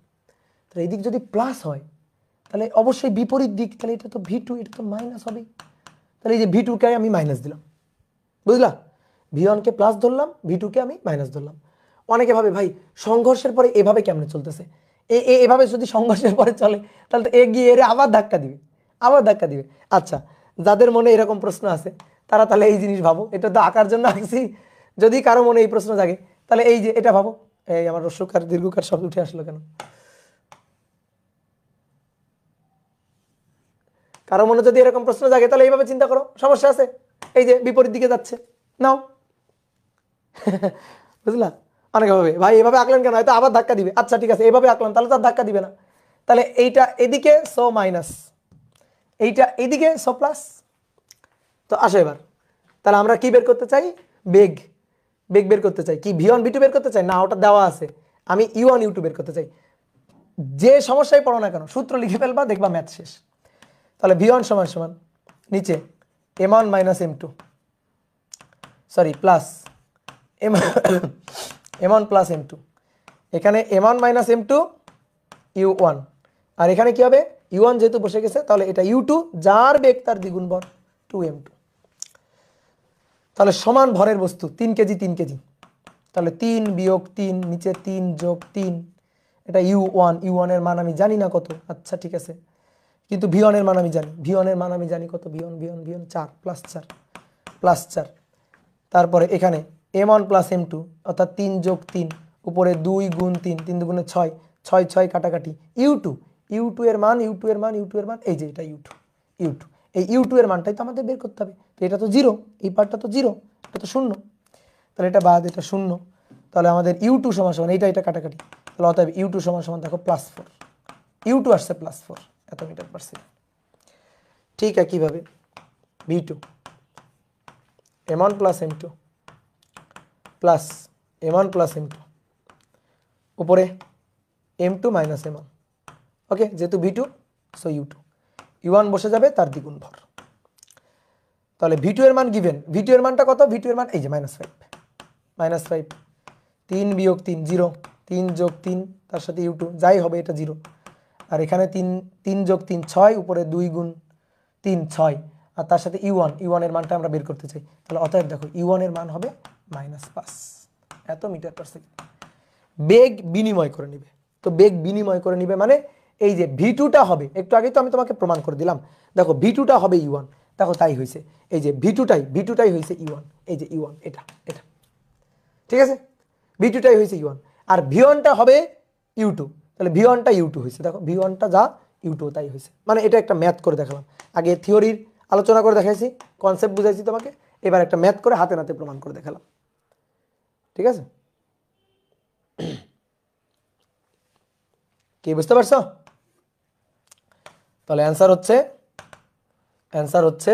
তাহলে এই দিক যদি প্লাস হয় তাহলে অবশ্যই বিপরীত দিক, তাহলে এটা তো v2, এটা তো মাইনাস হবে। তাহলে এই যে v2 কে আমি মাইনাস দিলাম, বুঝলা? v1 কে প্লাস ধরলাম, v2 কে আমি মাইনাস ধরলাম। অনেকে ভাবে ভাই সংঘর্ষের পরে এভাবে কেমনে চলতেছে, এভাবে যদি সংঘর্ষের পরে চলে তাহলে তো এগিয়ে এর আবার ধাক্কা দিবে। আচ্ছা, যাদের মনে এরকম প্রশ্ন আছে তারা তাহলে এই জিনিস ভাবো, এটা তো আঁকার জন্য আঁকছি, যদি কারো মনে এই প্রশ্ন জাগে তাহলে এই যে এটা ভাবো, এই আমার হ্রস্বকার দীর্ঘকার শব্দ উঠে আসলো কেন? কারো মনে যদি এরকম প্রশ্ন জাগে তাহলে এইভাবে চিন্তা করো, সমস্যা আছে? এই যে বিপরীত দিকে যাচ্ছে, নাও বুঝলা? অনেকে ভাবে ভাই এভাবে আঁকলেন কেন, হয়তো আবার ধাক্কা দিবে। আচ্ছা ঠিক আছে, এভাবে আঁকলাম তাহলে তো আর ধাক্কা দিবে না, তাহলে এইটা এদিকে সো মাইনাস, এইটা এদিকে সো প্লাস। তো আসো এবার, তাহলে আমরা কি বের করতে চাই? বেগ বের করতে চাই। কি v1 v2 বের করতে চাই? না, ওটা দেওয়া আছে, আমি u1 u2 বের করতে চাই। যে সমস্যায় পড়ো না কেন সূত্র লিখে ফেলবা, দেখবা ম্যাথ শেষ। তাহলে v1 সমান সমান নিচে m1 minus m2, sorry plus m1 plus m2, এখানে m1 মাইনাস m2 u1, আর এখানে কি হবে? u1 যেহেতু বসে গেছে তাহলে এটা u2, যার বেগ তার দ্বিগুণ ভর 2m2। তাহলে সমান ভরের বস্তু 3 কেজি 3 কেজি, তাহলে 3 বিয়োগ 3 নিচে 3 যোগ 3, এটা u1 এর মান আমি জানি না কত, আচ্ছা ঠিক আছে, কিন্তু v1 এর মান আমি জানি, কত? v1 4 +4, তারপরে এখানে m1 প্লাস m2 অর্থাৎ 3 যোগ 3, উপরে 2 গুণ 3, 3 দুগুণে 6, 6 কাটাকাটি, u2 এর মান, এই যে এটা u2, এই u2 এর মানটাই তো আমাদের বের করতে হবে। তো এটা তো 0, এই পার্টটা তো 0, এটা তো 0, তাহলে এটা বাদ, এটা 0, তাহলে আমাদের u2 সমান সমান এটা কাটাকাটি, তাহলে অতএব u2 সমান সমান দেখো +4, u2 আসছে +4 এত মিটার পার সেকেন্ড। ঠিক একইভাবে v2 m1 plus m2 plus m1 plus m2 উপরে m2 মাইনাস m1, ওকে, যেহেতু v2 সো u1 বসে যাবে তার দ্বিগুণ ভর। তাহলে v2 এর মান গিভেন, v2 এর মানটা কত? v2 এর মান এই যে -5, 3 বিয়োগ 3 0, 3 যোগ 3 তার সাথে u2 যাই হবে এটা 0, আর এখানে 3 যোগ 3 6, উপরে 2 গুণ 3 6, আর তার সাথে u1 এর মানটা আমরা বের করতে চাই, তাহলে অতএব দেখো u1 এর মান হবে -5 এত মিটার পার সেকেন্ড। বেগ বিনিময় করে নিবে, তো বেগ বিনিময় করে নিবে মানে এই যে v2টা হবে, একটু আগেই তো আমি তোমাকে প্রমাণ করে দিলাম, দেখো v2টা হবে u1, দেখো তাই হয়েছে, এই যে v2টাই হয়েছে u1, এই যে u1 এটা, ঠিক আছে, v2টাই হয়েছে u1, আর v1টা হবে u2, তাহলে v1টা u2 হয়েছে, দেখো v1টা যা u2 তাই হয়েছে, মানে এটা একটা ম্যাথ করে দেখালাম। আগে থিওরির আলোচনা করে দেখাইছি, কনসেপ্ট বুঝাইছি তোমাকে, এবার একটা ম্যাথ করে হাতে নাতে প্রমাণ করে দেখালাম। ঠিক আছে, কি বুঝতে পারছো? তাহলে অ্যান্সার হচ্ছে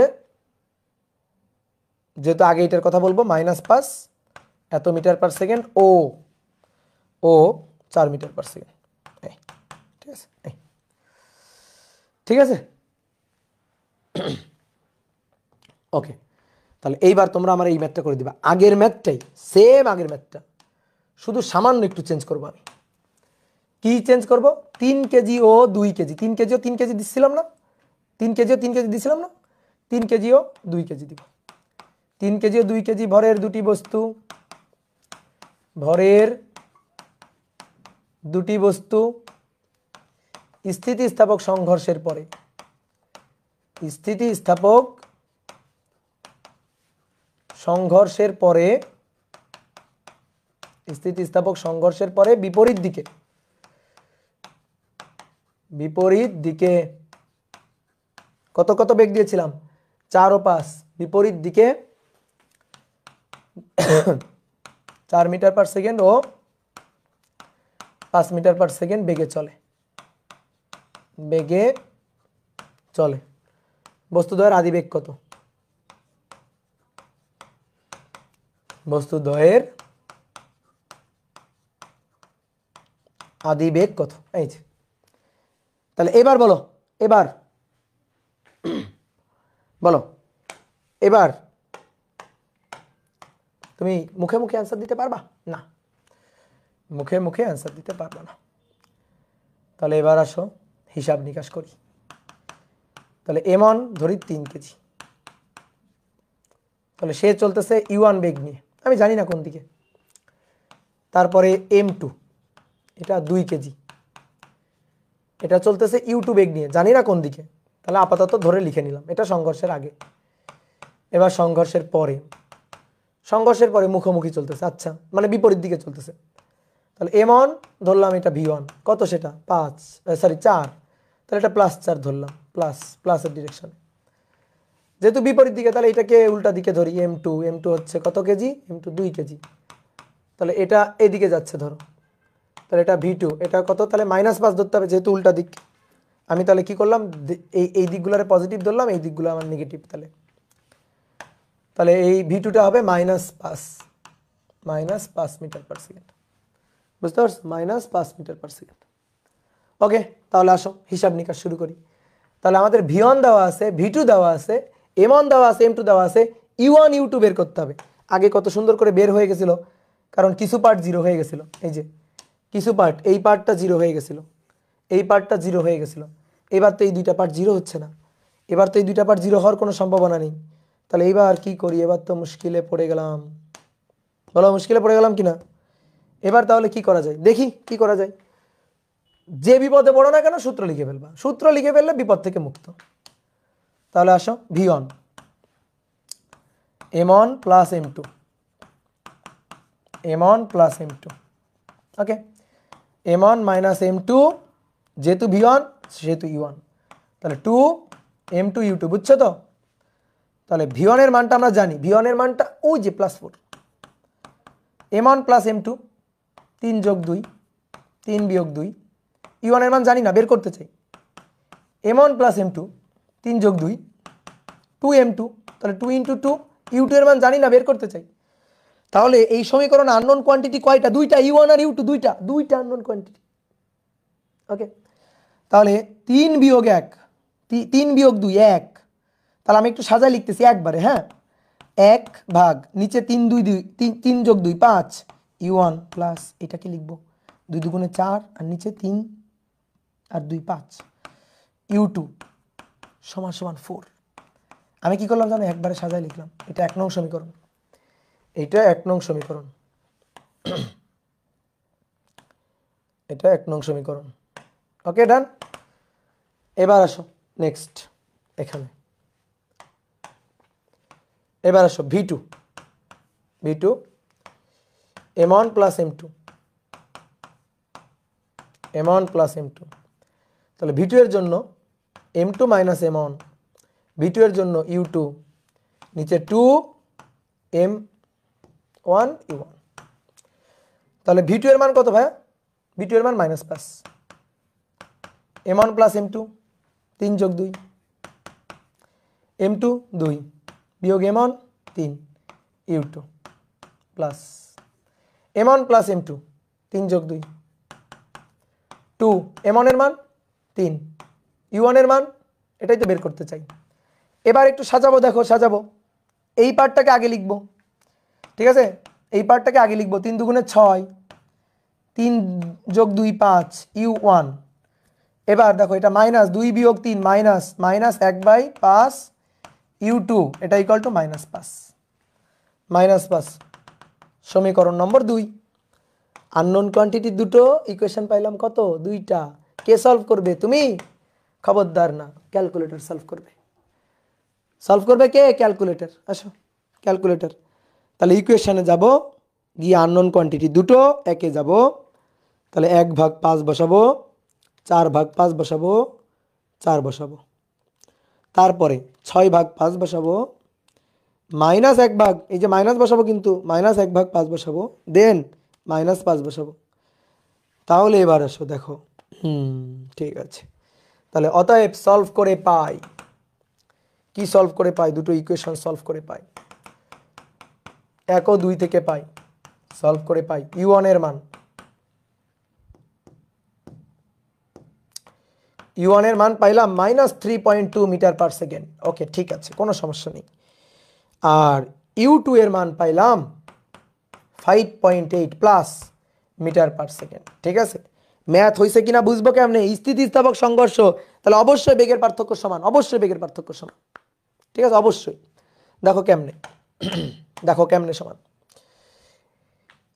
যেহেতু আগে এটার কথা বলবো, -5 এত মিটার পার সেকেন্ড ও 4 মিটার পার সেকেন্ড। ঠিক আছে, ঠিক আছে, ওকে। তাহলে এইবার তোমরা আমার এই ম্যাথটা করে দিবা, আগের ম্যাথটাই সেম, আগের ম্যাথটা, শুধু সামান্য একটু চেঞ্জ করবো আমি। কি চেঞ্জ করব? 3 কেজি ও 2 কেজি, 3 কেজি ও 3 কেজি দিচ্ছিলাম না, 3 কেজি ও 3 কেজি দিছিলাম না, 3 কেজি ও 2 কেজি দিব। 3 কেজি ও 2 কেজি ভরের দুটি বস্তু, স্থিতিস্থাপক সংঘর্ষের পরে, স্থিতিস্থাপক সংঘর্ষের পরে বিপরীত দিকে কত কত বেগ দিয়েছিলাম? 4 ও 5, বিপরীত দিকে 4 মিটার পার সেকেন্ড ও 5 মিটার পার সেকেন্ড বেগে চলে। বস্তুদ্বয়ের আদিবেগ কত? বস্তুদ্বয়ের আদিবেগ কত? এই যে, তাহলে এবার বলো, এবার তুমি মুখে মুখে অ্যান্সার দিতে পারবা না? মুখে মুখে অ্যান্সার দিতে পারবা না। তাহলে এবার আসো হিসাব নিকাশ করি। তাহলে এমন ধরি 3 কেজি, তাহলে সে চলতেছে U1 বেগ নিয়ে, আমি জানি না কোন দিকে। তারপরে M2, এটা 2 কেজি, এটা চলতেছে U2 বেগ নিয়ে, জানি না কোন দিকে। তাহলে আপাতত ধরে লিখে নিলাম, এটা সংঘর্ষের আগে। এবার সংঘর্ষের পরে মুখোমুখি চলতেছে, আচ্ছা, মানে বিপরীত দিকে চলতেছে। তাহলে M1 ধরলাম, এটা V1 কত? সেটা 4, তাহলে এটা +4 ধরলাম, প্লাসের ডিরেকশন, যেহেতু বিপরীত দিকে। তাহলে এটাকে উল্টা দিকে ধরি, M2 হচ্ছে কত কেজি? M2 2 কেজি, তাহলে এটা এদিকে যাচ্ছে ধরো, তাহলে এটা V2, এটা কত? তাহলে -5 ধরতে হবে, যেহেতু উল্টা দিক। আমি তাহলে কি করলাম? এই দিকগুলোরে পজিটিভ ধরলাম, এই দিকগুলো আমার নেগেটিভ। তাহলে এই V2টা হবে -5 মিটার পার সেকেন্ড। বুঝতে পারছো? -5 মিটার পার সেকেন্ড। ওকে, তাহলে আসো হিসাব নিকাশ শুরু করি। তাহলে আমাদের V1 দেওয়া আছে, V2 দেওয়া আছে, M1 দেওয়া আছে, M2 দেওয়া আছে, U1 U2 বের করতে হবে। আগে কত সুন্দর করে বের হয়ে গেছিল, কারণ কিছু পার্ট 0 হয়ে গেছিল। এই যে কিছু পার্ট, এই পার্টটা 0 হয়ে গেছিল, এই পার্টটা 0 হয়ে গেছিল। এবার তো এই দুইটা পার্ট 0 হচ্ছে না, এবার তো এই দুইটা পার্ট 0 হওয়ার কোনো সম্ভাবনা নেই। তাহলে এইবার কি করি? এবার তো মুশকিলে পড়ে গেলাম। বলো, মুশকিলে পড়ে গেলাম কিনা? এবার তাহলে কি করা যায়? দেখি কি করা যায়। যে বিপদে পড়ো না কেন, সূত্র লিখে ফেলবা, সূত্র লিখে ফেললে বিপদ থেকে মুক্ত। তাহলে আসো, V1 M1 প্লাস M2, ওকে, M1 মাইনাস M2, যেহেতু V1 সেহেতু U1, তাহলে 2 M2 U2, বুঝছো তো? তাহলে V1 এর মানটা আমরা জানি, V1 এর মানটা ওই যে +4, M1 প্লাস M2, 3 যোগ 2, 3 বিয়োগ 2, U1 এর মান জানি না, বের করতে চাই। M1 প্লাস M2, 3 যোগ 2, 2M2, তাহলে 2 × 2, U2 এর মান জানি না, বের করতে চাই। তাহলে এই সমীকরণে আননোন কোয়ান্টিটি কয়টা? দুইটা, U1 আর U2, দুইটা আননোন কোয়ান্টিটি। ওকে, তাহলে 3 বিয়োগ 1, 3 বিয়োগ 2 1, তাহলে আমি একটু সাজায় লিখতেছি একবারে, হ্যাঁ, 1 ভাগ নিচে 3 2 2, 3 যোগ 2 5, U1 প্লাস এটা কি লিখবো? 2 দুগুণে 4 আর নিচে 3 আর 2 5, U2 সমান সমান 4। আমি কি করলাম জানো? একবারে সাজায় লিখলাম। এটা 1 নং সমীকরণ, এটা 1 নং সমীকরণ, এটা 1 নং সমীকরণ। ওকে, ডান। এবার আসো নেক্সট, এখানে এবার আসো V2 M1 প্লাস M2, তাহলে V2 এর জন্য M2 মাইনাস M1, V2 এর জন্য U2, নিচে 2 M1 U1। তাহলে V2 এর মান কত ভাইয়া? V2 এর মান -5, M1 + M2 3 + 2, M2 2 বিয়োগ M1 3 U2 plus M1 + M2 3 + 2 2, M1 এর মান 3, U1 এর মান, এটাই তো বের করতে চাই। এবার একটু সাজাবো, দেখো সাজাবো। এই পার্টটাকে আগে লিখবো, ঠিক আছে? এই পার্টটাকে আগে লিখবো। 3 × 2 = 6, 3 + 2 5 U1। এবার দেখো এটা -2 - 3 -1/5 U2, এটা ইকুয়াল টু -5 -5। সমীকরণ নম্বর 2। আননোন কোয়ান্টিটি দুটো, ইকুয়েশন পাইলাম কত? 2টা। কে সলভ করবে? তুমি? খবরদার না, ক্যালকুলেটর সলভ করবে। সলভ করবে কে? ক্যালকুলেটর। আসো ক্যালকুলেটর। তাহলে ইকুয়েশনে যাব, গিয়ে আননোন কোয়ান্টিটি দুটো, একে যাব। তাহলে 1/5 বসাবো, 4/5 বসাবো, 4 বসাবো। তারপরে 6/5 বসাবো, -1/, এই যে মাইনাস বসাবো কিন্তু, -1/5 বসাবো, দেন -5 বসাবো। তাহলে এবার আসো দেখো, ঠিক আছে। তাহলে অতএব সলভ করে পাই, কি সলভ করে পাই? দুটো ইকুয়েশন সলভ করে পাই, 1 ও 2 থেকে পাই, সলভ করে পাই U1 এর মান, U1 এর মান পাইলাম -3.2 মিটার/সেকেন্ড। ওকে, ঠিক আছে, কোনো সমস্যা নেই। আর U2 এর মান পাইলাম 5.8 মিটার/সেকেন্ড। ঠিক আছে, ম্যাথ হয়েছে কিনা বুঝবো কেমনে? স্থিতিস্থাপক সংঘর্ষ, তাহলে অবশ্যই বেগের পার্থক্য সমান, অবশ্যই বেগের পার্থক্য সমান। ঠিক আছে, অবশ্যই। দেখো কেমনে, দেখো কেমনে সমান।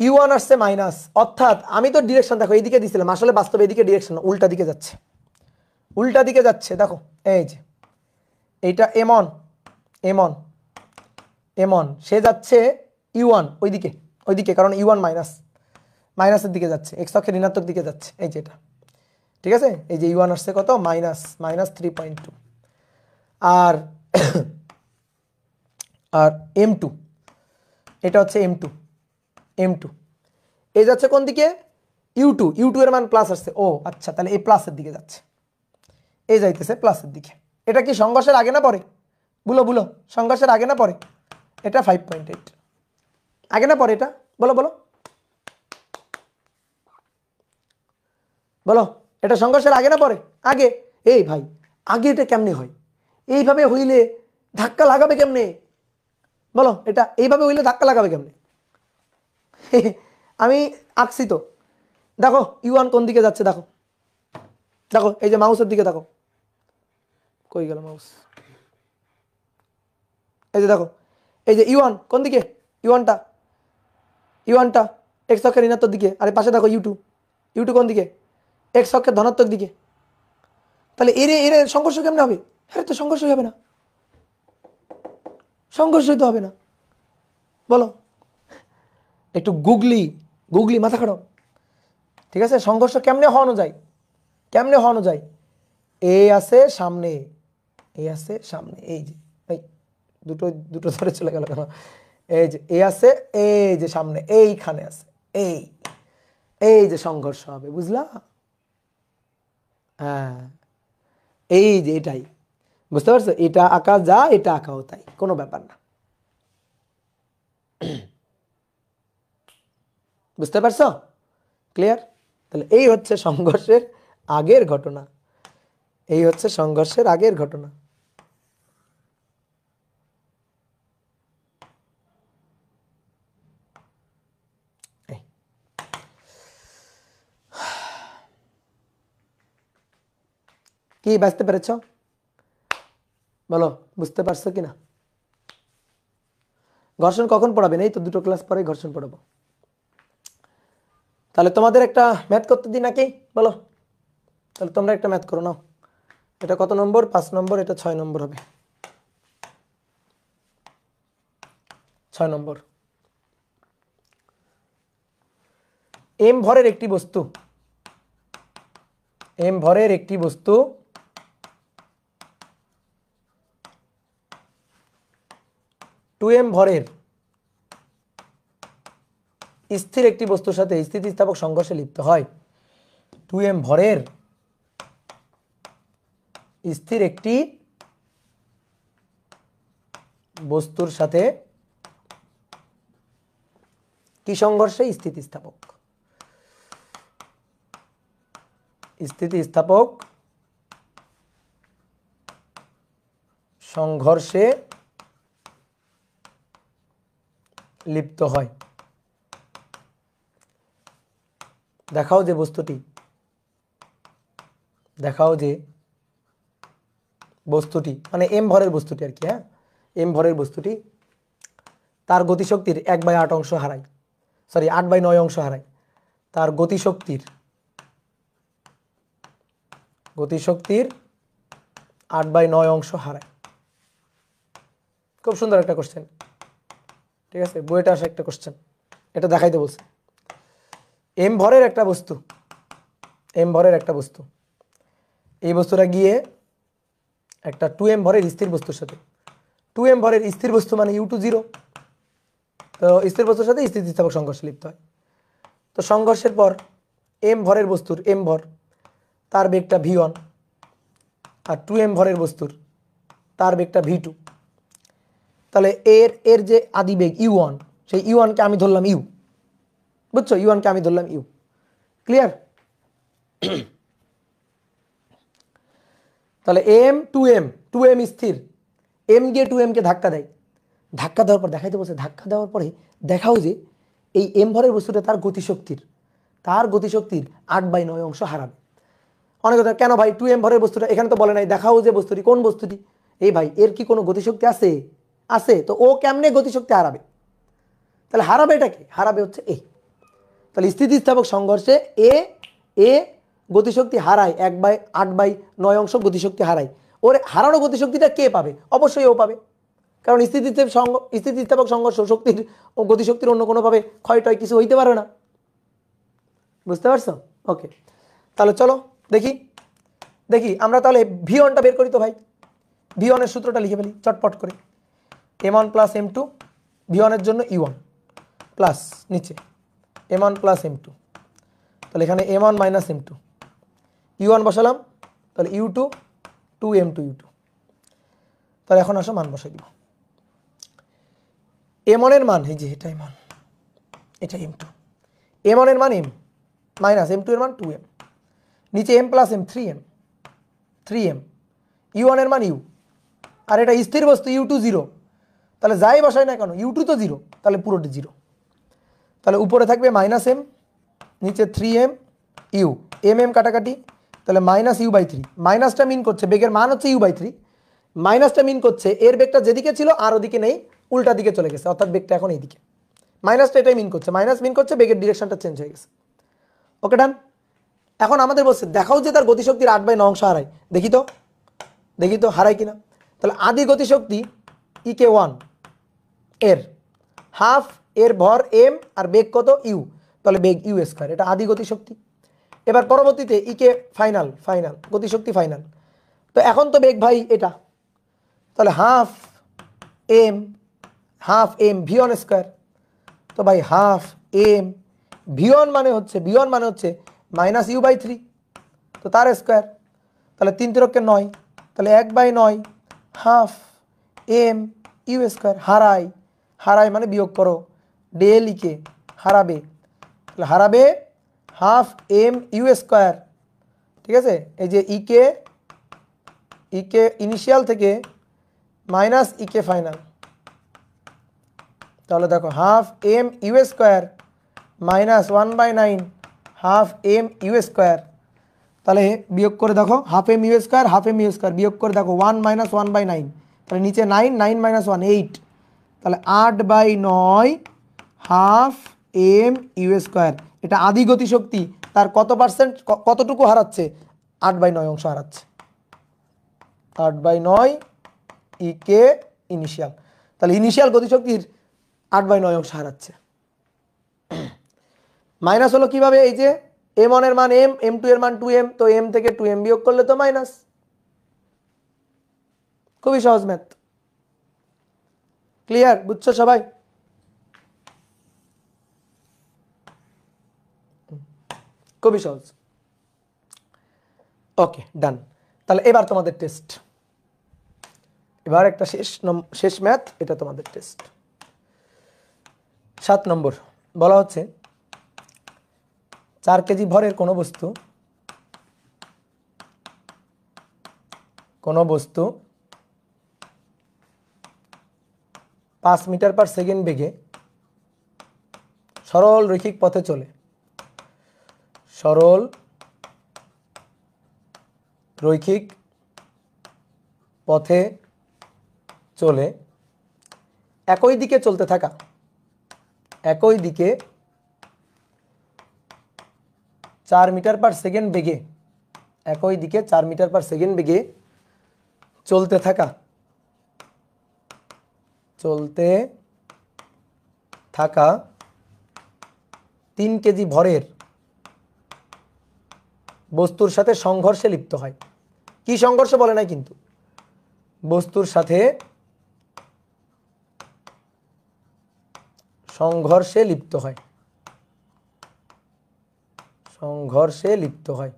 U1 আসছে মাইনাস, অর্থাৎ আমি তো ডিরেকশন দেখো এইদিকে দিছিলাম, আসলে বাস্তবে এদিকে ডিরেকশন উল্টা দিকে যাচ্ছে, উল্টা দিকে যাচ্ছে। দেখো এই যে এইটা M1, M1, M1, সে যাচ্ছে U1 ওইদিকে, ওইদিকে, কারণ U1 মাইনাসের দিকে যাচ্ছে, এক্স অক্ষের ঋণাত্মক দিকে যাচ্ছে, এই যে এটা। ঠিক আছে, এই যে U1 আসছে কত? -3.2। আর আর M2, এটা হচ্ছে M2 এই যাচ্ছে কোন দিকে? U2 এর মান প্লাস আসছে। ও আচ্ছা, তাহলে এই প্লাসের দিকে যাচ্ছে, এই যাইতেছে প্লাসের দিকে। এটা কি সংঘর্ষের আগে না পরে? বলো বলো, সংঘর্ষের আগে না পরে? এটা 5.8 আগে না পরে? এটা বলো বলো বলো, এটা সংঘর্ষের আগে না পরে? আগে। এই ভাই, আগে এটা কেমনে হয়? এইভাবে হইলে ধাক্কা লাগাবে কেমনে? বলো, এটা এইভাবে হইলে ধাক্কা লাগাবে কেমনে? আমি আঁকছি তো, দেখো U1 কোন দিকে যাচ্ছে, দেখো দেখো, এই যে মাউসের দিকে দেখো, কই গেল মাউস? এই যে দেখো, এই যে U1 কোন দিকে? U1টা এক্স অক্ষের ঋণাত্মক দিকে, আর পাশে দেখো U2 কোন দিকে? এক্স অক্ষের ধনাত্মক দিকে। তাহলে এর সংঘর্ষ কেমনে হবে? হ্যাঁ, তো সংঘর্ষ হবে না, সংঘর্ষ তো হবে না। বলো, একটু গুগলি মাথা খারাপ। ঠিক আছে, সংঘর্ষ কেমনে হওয়ানো যায়? কেমনে হওয়ানো যায়? এ আছে সামনে, এ আছে সামনে, এই যে এই দুটো দুটো ধরে চলে গেল কেন? এই যে এ আছে, এই যে সামনে এইখানে আছে, এই এই যে সংঘর্ষ হবে, বুঝলা? হ্যাঁ, এই যে এটাই, বুঝতে পারছো? এটা আঁকা যা, এটা আঁকাও তাই, কোনো ব্যাপার না। বুঝতে পারছো? ক্লিয়ার? তাহলে এই হচ্ছে সংঘর্ষের আগের ঘটনা, এই হচ্ছে সংঘর্ষের আগের ঘটনা। কি বুঝতে পেরেছ? বলো, বুঝতে পারছো কিনা? ঘর্ষণ কখন পড়াবেন? এই তো 2টো ক্লাস পরে ঘর্ষণ পড়াবো। তাহলে তোমাদের একটা ম্যাথ করতে দিই নাকি? বলো, তাহলে তোমরা একটা ম্যাথ করো নাও। এটা কত নম্বর? 5 নম্বর, এটা 6 নম্বর হবে। 6 নম্বর। এম ভরের একটি বস্তু, এম ভরের একটি বস্তু 2m ভরের স্থির একটি বস্তুর সাথে স্থিতিস্থাপক সংঘর্ষে লিপ্ত হয়, 2m ভরের স্থির একটি বস্তুর সাথে কি সংঘর্ষে? স্থিতিস্থাপক সংঘর্ষে লিপ্ত হয়। দেখাও যে বস্তুটি মানে m ভরের বস্তুটি আর কি, হ্যাঁ, m ভরের বস্তুটি তার গতিশক্তির 1/8 অংশ হারায়, সরি 8/9 অংশ হারায়। তার গতিশক্তির 8/9 অংশ হারায়। খুব সুন্দর একটা কোশ্চেন, ঠিক আছে, বইটা আসা একটা কোশ্চেন, এটা দেখাইতে বলছে। m ভরের একটা বস্তু, এই বস্তুটা গিয়ে একটা 2m ভরের স্থির বস্তুর সাথে, 2m ভরের স্থির বস্তু মানে u2 0, তো স্থির বস্তুর সাথে স্থিতিস্থাপক সংঘর্ষে লিপ্ত হয়। তো সংঘর্ষের পর m ভরের বস্তুর m ভর, তার বেগটা v1, আর 2m ভরের বস্তুর তার বেগটা v2। তাহলে এর যে আদি বেগ u1, সেই u1 কে আমি ধরলাম u, বুঝছো, u1 কে আমি ধরলাম u। ক্লিয়ার? তাহলে m স্থির, m গিয়ে 2m কে ধাক্কা দেয়, ধাক্কা দেওয়ার পর দেখাইতে বলছে, ধাক্কা দেওয়ার পরে দেখাও যে এই m ভরের বস্তুটা তার গতিশক্তির 8/9 অংশ হারাবে। অনেক কথা, কেন ভাই 2m ভরের বস্তুটা এখানে তো বলে নাই, দেখাও যে বস্তুটি, কোন বস্তুটি? এই ভাই, এর কি কোনো গতিশক্তি আছে? তো ও কেমনে গতিশক্তি হারাবে? তাহলে হারাবে এটাকে, হারাবে হচ্ছে এ। তাহলে স্থিতিস্থাপক সংঘর্ষে এ গতিশক্তি হারায়, 1/8/9 অংশ গতিশক্তি হারায়। ওর হারানো গতিশক্তিটা কে পাবে? অবশ্যই ও পাবে, কারণ স্থিতিস্থাপক সংঘর্ষ শক্তির ও গতিশক্তির অন্য কোনোভাবে ক্ষয়টয় কিছু হইতে পারে না। বুঝতে পারছো? ওকে, তাহলে চলো দেখি আমরা তাহলে v1টা বের করি। তো ভাই v1 এর সূত্রটা লিখে ফেলি চটপট করে, m1 প্লাস m2, v1 এর জন্য u1 প্লাস নিচে m1 প্লাস m2, তাহলে এখানে m1 মাইনাস m2, u1 বসালাম, তাহলে u2 2m2 u2। তাহলে এখন আসো মান বসাই দিব। m1 এর মান, এই যে এটা m1, এটা m2, m1 এর মান m মাইনাস m2 এর মান 2m, নিচে m plus m 3m, u1 এর মান u, আর এটা স্থির বস্তু u2 0, তাহলে যাই বসাই না কেন u2 তো 0, তাহলে পুরোটি 0। তাহলে উপরে থাকবে মাইনাস m, নিচে 3m u, m কাটাকাটি, তাহলে মাইনাস u/3, মাইনাসটা মিন করছে বেগের মান হচ্ছে u/3, মাইনাসটা মিন করছে এর বেগটা যেদিকে ছিল আর ওদিকে নেই, উল্টা দিকে চলে গেছে, অর্থাৎ বেগটা এখন এইদিকে। মাইনাসটা এটাই মিন করছে, মাইনাস মিন করছে বেগের ডিরেকশনটা চেঞ্জ হয়ে গেছে। ওকে, ডান। এখন আমাদের বলছে দেখাও যে তার গতিশক্তির 8/9 অংশ হারায়। দেখি তো হারায় কিনা। তাহলে আদি গতিশক্তি ek1 এর হাফ, এর ভর m আর বেগ কত u, তাহলে বেগ u², এটা আদি গতিশক্তি। এবার পরবর্তীতে ইকে ফাইনাল গতিশক্তি ফাইনাল। তো এখন তো বেগ ভাই এটা, তাহলে হাফ m v1², তো ভাই হাফ m v1 মানে হচ্ছে মাইনাস u/3, তো তার স্কোয়ার, তাহলে 3 × 9, তাহলে 1/9 হাফ m u²। হারায় মানে বিয়োগ করো, ডেল ইকে হারাবে, তাহলে হারাবে হাফ m u², ঠিক আছে। এই যে ইকে ইনিশিয়াল থেকে মাইনাস ইকে ফাইনাল, তাহলে দেখো half m u² minus 1/9 half m u², তাহলে বিয়োগ করে দেখো হাফ m u² বিয়োগ করে দেখো 1 মাইনাস 1/9, তাহলে নিচে 9 মাইনাস 1 8, তাহলে 8/9 হাফ m u²। এটা আদি গতিশক্তি, তার কতটুকু হারাচ্ছে? 8/9 অংশ হারাচ্ছে, 8/9 ইকে ইনিশিয়াল। তাহলে ইনিশিয়াল গতিশক্তির 8/9 অংশ হারাচ্ছে। মাইনাস হলো কিভাবে? এই যে m1 এর মান m, m2 এর মান 2m, তো m থেকে 2m বিয়োগ করলে তো মাইনাস। খুবই সহজ ম্যাথ। ক্লিয়ার? বুঝছো সবাই? খুবই সহজ। ওকে, ডান। তাহলে এবার তোমাদের টেস্ট, এবার একটা শেষ ম্যাথ, এটা তোমাদের টেস্ট। 7 নম্বর বলা হচ্ছে 4 কেজি ভরের কোনো বস্তু 5 মিটার পার সেকেন্ড বেগে সরল রৈখিক পথে চলে। সরল রৈখিক পথে চলে একই দিকে চলতে থাকা, একই দিকে 4 মিটার পার সেকেন্ড বেগে, একই দিকে 4 মিটার পার সেকেন্ড বেগে চলতে থাকা 3 কেজি ভরের বস্তুর সাথে সংঘর্ষে লিপ্ত হয়। কি সংঘর্ষ বলে নাই কিন্তু, বস্তুর সাথে সংঘর্ষে লিপ্ত হয়, সংঘর্ষে লিপ্ত হয়।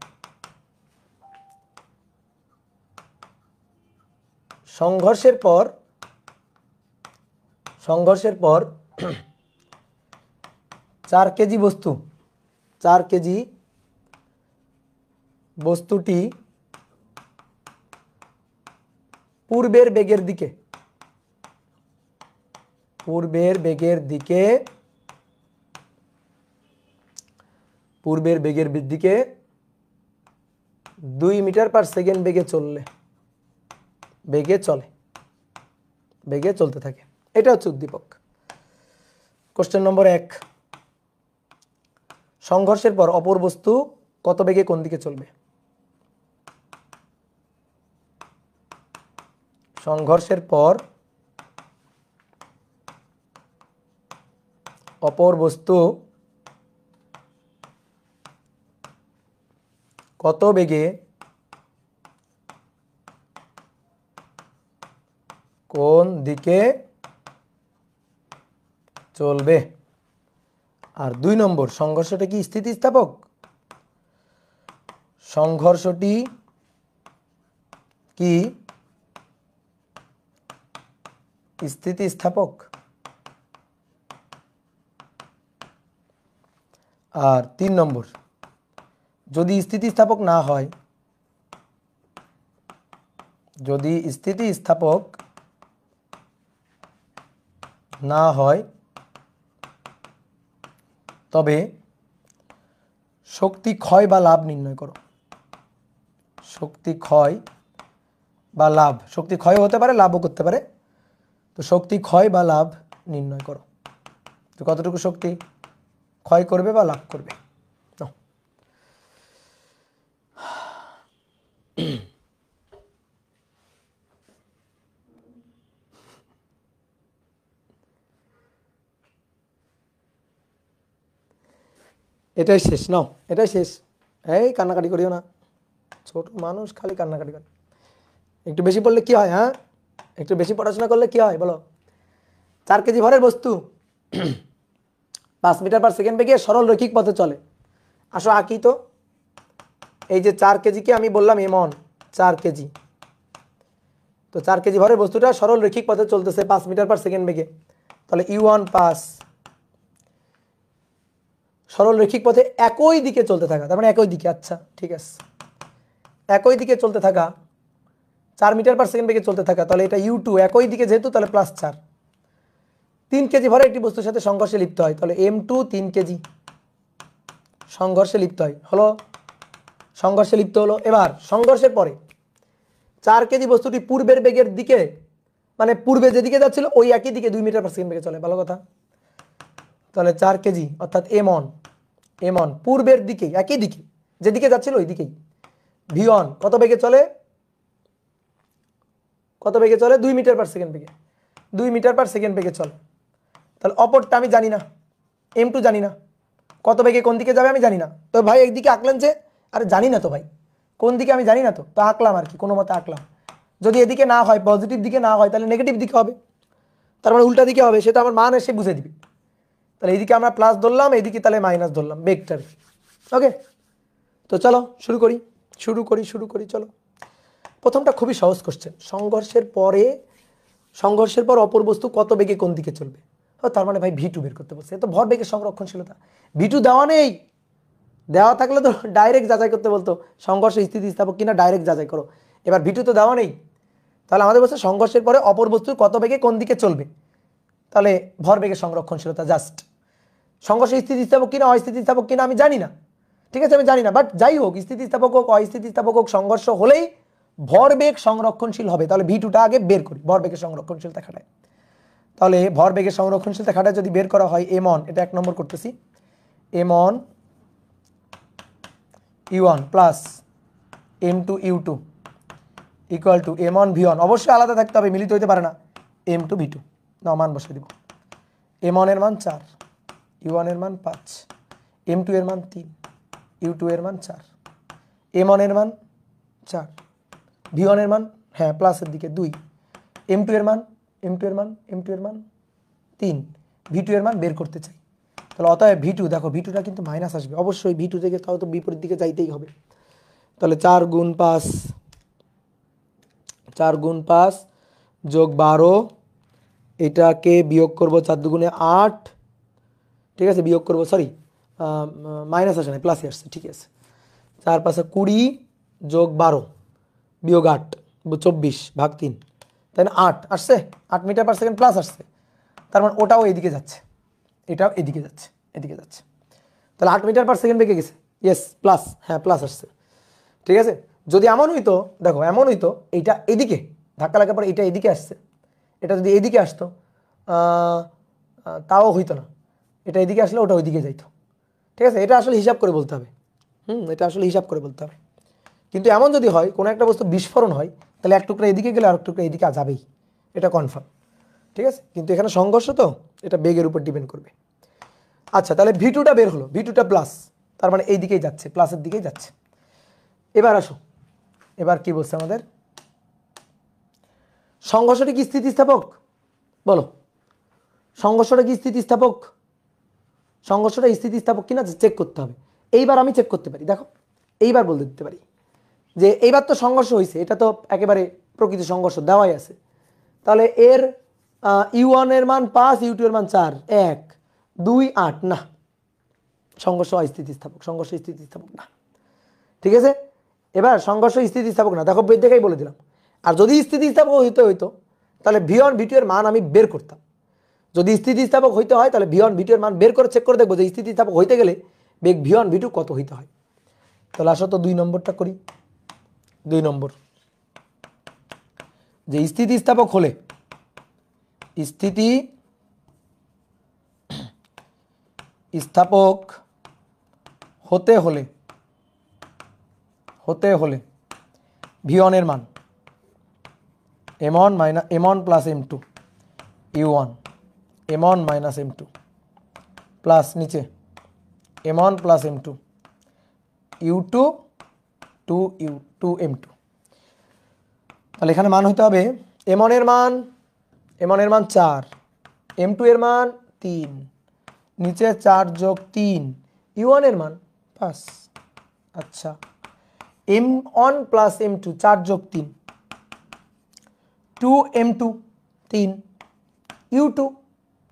সংঘর্ষের পর 4 কেজি বস্তু, 4 কেজি বস্তুটি পূর্বের বেগের দিকে, পূর্বের বেগের দিকে 2 মিটার পার সেকেন্ড বেগে চলতে থাকে। এটা হচ্ছে উদ্দীপক। কোশ্চেন নম্বর 1, সংঘর্ষের পর অপর বস্তু কত বেগে কোন দিকে চলবে? সংঘর্ষের পর অপর বস্তু কত বেগে কোন দিকে চলবে? আর 2 নম্বর, সংঘর্ষটা কি স্থিতিস্থাপক? সংঘর্ষটি কি স্থিতিস্থাপক? আর 3 নম্বর, যদি স্থিতিস্থাপক না হয়, যদি স্থিতিস্থাপক না হয় তবে শক্তি ক্ষয় বা লাভ নির্ণয় করো। শক্তি ক্ষয় বা লাভ, শক্তি ক্ষয় হতে পারে, লাভও করতে পারে। তো শক্তি ক্ষয় বা লাভ নির্ণয় করো, তো কতটুকু শক্তি ক্ষয় করবে বা লাভ করবে। এটাই শেষ, নাও এটাই শেষ। এই কান্নাকাটি করিও না, ছোট মানুষ খালি কান্নাকাটি করে। একটু বেশি পড়লে কি হয়? হ্যাঁ, একটু বেশি পড়াশোনা করলে কি হয় বলো? 4 কেজি ভরের বস্তু 5 মিটার পার সেকেন্ড বেগে সরল রৈখিক পথে চলে। আসো আঁকি তো। এই যে 4 কেজিকে আমি বললাম এমন 4 কেজি, তো 4 কেজি ভরের বস্তুটা সরল রৈখিক পথে চলতেছে 5 মিটার পার সেকেন্ড বেগে। তাহলে U1 পাস সরল রৈখিক পথে একই দিকে চলতে থাকা, তার মানে একই দিকে। আচ্ছা ঠিক আছে, একই দিকে চলতে থাকা 4 মিটার পার সেকেন্ড বেগে চলতে থাকা, তাহলে এটা U2 একই দিকে যেহেতু, তাহলে +4। 3 কেজি ভরে একটি বস্তুর সাথে সংঘর্ষে লিপ্ত হয়, তাহলে M2 3 কেজি সংঘর্ষে লিপ্ত হয়, হলো সংঘর্ষে লিপ্ত হলো। এবার সংঘর্ষের পরে 4 কেজি বস্তুটি পূর্বের বেগের দিকে, মানে পূর্বে যেদিকে যাচ্ছিল ওই একই দিকে 2 মিটার পার সেকেন্ড বেগে চলে, ভালো কথা। তাহলে 4 কেজি অর্থাৎ M1 পূর্বের দিকে, একই দিকে যেদিকে যাচ্ছিল ওই দিকেই। V1 কত বেগে চলে? 2 মিটার পার সেকেন্ড বেগে, 2 মিটার পার সেকেন্ড বেগে চলে। তাহলে অপরটা আমি জানি না, M2 জানি না, কত বেগে কোন দিকে যাবে আমি জানি না। তো ভাই একদিকে আঁকলেন যে, আরে জানি না তো ভাই কোন দিকে, আমি জানি না তো আঁকলাম আর কি, কোনো মতে আঁকলাম। যদি এদিকে না হয়, পজিটিভ দিকে না হয়, তাহলে নেগেটিভ দিকে হবে, তার মানে উল্টা দিকে হবে, সেটা আমার মান এসে বুঝে দিবে। তাহলে এইদিকে আমরা প্লাস ধরলাম, এইদিকে তাহলে মাইনাস ধরলাম, ভেক্টর। ওকে, তো চলো শুরু করি চলো। প্রথমটা খুবই সহজ কোশ্চেন, সংঘর্ষের পর অপর বস্তু কত বেগে কোন দিকে চলবে। তার মানে ভাই ভি টু বের করতে বলছে, তো ভরবেগের সংরক্ষণশীলতা ভি টু দেওয়া নেই, দেওয়া থাকলে তো ডাইরেক্ট যাচাই করতে বলতো সংঘর্ষ স্থিতিস্থাপক কিনা, ডাইরেক্ট যাচাই করো। এবার ভি টু তো দেওয়া নেই, তাহলে আমাদের বলছে সংঘর্ষের পরে অপর বস্তু কত বেগে কোন দিকে চলবে, তাহলে ভরবেগের সংরক্ষণশীলতা। জাস্ট সংঘর্ষ স্থিতিস্থাপক কিনা অস্থিতিস্থাপক কিনা আমি জানি না, ঠিক আছে, আমি জানি না, বাট যাই হোক স্থিতিস্থাপক হোক অস্থিতিস্থাপক হোক সংঘর্ষ হলেই ভরবেগ সংরক্ষণশীল হবে। তাহলে ভি টুটা আগে বের করি, ভরবেগের সংরক্ষণশীলতা খাটায়। তাহলে ভরবেগের সংরক্ষণশীলতা খাটায় যদি বের করা হয় এম অন, এটা 1 নম্বর করতেছি, M one U one plus M two U two equal to M one V one, অবশ্যই আলাদা থাকতে হবে, মিলিত হইতে পারে না, এম টু ভি2। না মান বসে দিব, এম অন এর মান 4, ইউ1 এর মান 5, এম2 এর মান 3, ইউ2 এর মান 4, এম অন এর মান 4, ভি1 এর মান হ্যাঁ প্লাসের দিকে 2, এম2 এর মান 3, ভি2 এর মান বের করতে চাই। তাহলে অতএব ভি টু, দেখো ভি টুটা কিন্তু মাইনাস আসবে অবশ্যই, ভি টু থেকে তাও তো বিপরীত দিকে যাইতেই হবে। তাহলে 4 গুণ 5 যোগ 12, এটাকে বিয়োগ করবো 4 দুগুণে 8, ঠিক আছে, বিয়োগ করবো, সরি মাইনাস আসে না, প্লাসে আসছে, ঠিক আছে। 4 5 20 যোগ 12 বিয়োগ 8 24 ভাগ 3, তাই না, 8 আসছে, 8 মিটার পার সেকেন্ড প্লাস আসছে, তার মানে ওটাও এদিকে যাচ্ছে, এটাও এদিকে যাচ্ছে, এদিকে যাচ্ছে, তাহলে 8 মিটার পার সেকেন্ড বেগে গেছে, ইয়েস প্লাস, হ্যাঁ প্লাস আসছে, ঠিক আছে। যদি এমন হইতো, দেখো এমন হইতো এইটা এদিকে ধাক্কা লাগার পর এটা এদিকে আসছে, এটা যদি এদিকে আসতো তাও হইতো না, এটা এদিকে আসলে ওটা ওইদিকে যাইতো, ঠিক আছে। এটা আসলে হিসাব করে বলতে হবে, এটা আসলে হিসাব করে বলতে হবে। কিন্তু এমন যদি হয় কোনো একটা বস্তু বিস্ফোরণ হয়, তাহলে এক টুকরা এদিকে গেলে আর এক টুকরা এদিকে যাবেই, এটা কনফার্ম, ঠিক আছে। কিন্তু এখানে সংঘর্ষ তো, এটা বেগের উপর ডিপেন্ড করবে। আচ্ছা, তাহলে ভি টুটা বের হলো, ভি টুটা প্লাস, তার মানে এই দিকেই যাচ্ছে, প্লাসের দিকেই যাচ্ছে। এবার আসো, এবার কি বলছে আমাদের, সংঘর্ষটা কি স্থিতিস্থাপক, বলো সংঘর্ষটা কি স্থিতিস্থাপক, সংঘর্ষটা স্থিতিস্থাপক কিনা চেক করতে হবে। এইবার আমি চেক করতে পারি, দেখো এইবার বলতে দিতে পারি যে এইবার তো সংঘর্ষ হয়েছে, এটা তো একেবারে প্রকৃত সংঘর্ষ দেওয়াই আছে। তাহলে এর ইউ1 এর মান 5, ইউ2 এর মান 4, 1 2 8, না সংঘর্ষ অস্থিতিস্থাপক, সংঘর্ষ স্থিতিস্থাপক না, ঠিক আছে। এবার সংঘর্ষ স্থিতিস্থাপক না, দেখো দেখেই বলে দিলাম। আর যদি স্থিতিস্থাপক হইতো তাহলে ভি1 ভি2 এর মান আমি বের করতাম। যদি স্থিতিস্থাপক হইতে হয় তাহলে ভি1 ভি2 এর মান বের করে চেক করে দেখবো যে স্থিতিস্থাপক হইতে গেলে বেগ ভি1 ভি2 কত হইতে হয়। তাহলে আসো তো 2 নম্বরটা করি। 2 নম্বর, যে স্থিতিস্থাপক হলে, স্থিতিস্থাপক হতে হলে ভি1 এর মান m1 plus m2 u1, m1 minus m2 plus নিচে m1 plus m2 u2 2 m2। তাহলে এখানে মান হইতে হবে m1 এর মান 4, m2 এর মান 3, নিচে 4 যোগ 3, u1 এর মান 5। আচ্ছা, m1 প্লাস m2 4 যোগ 3 2 m2 3, u2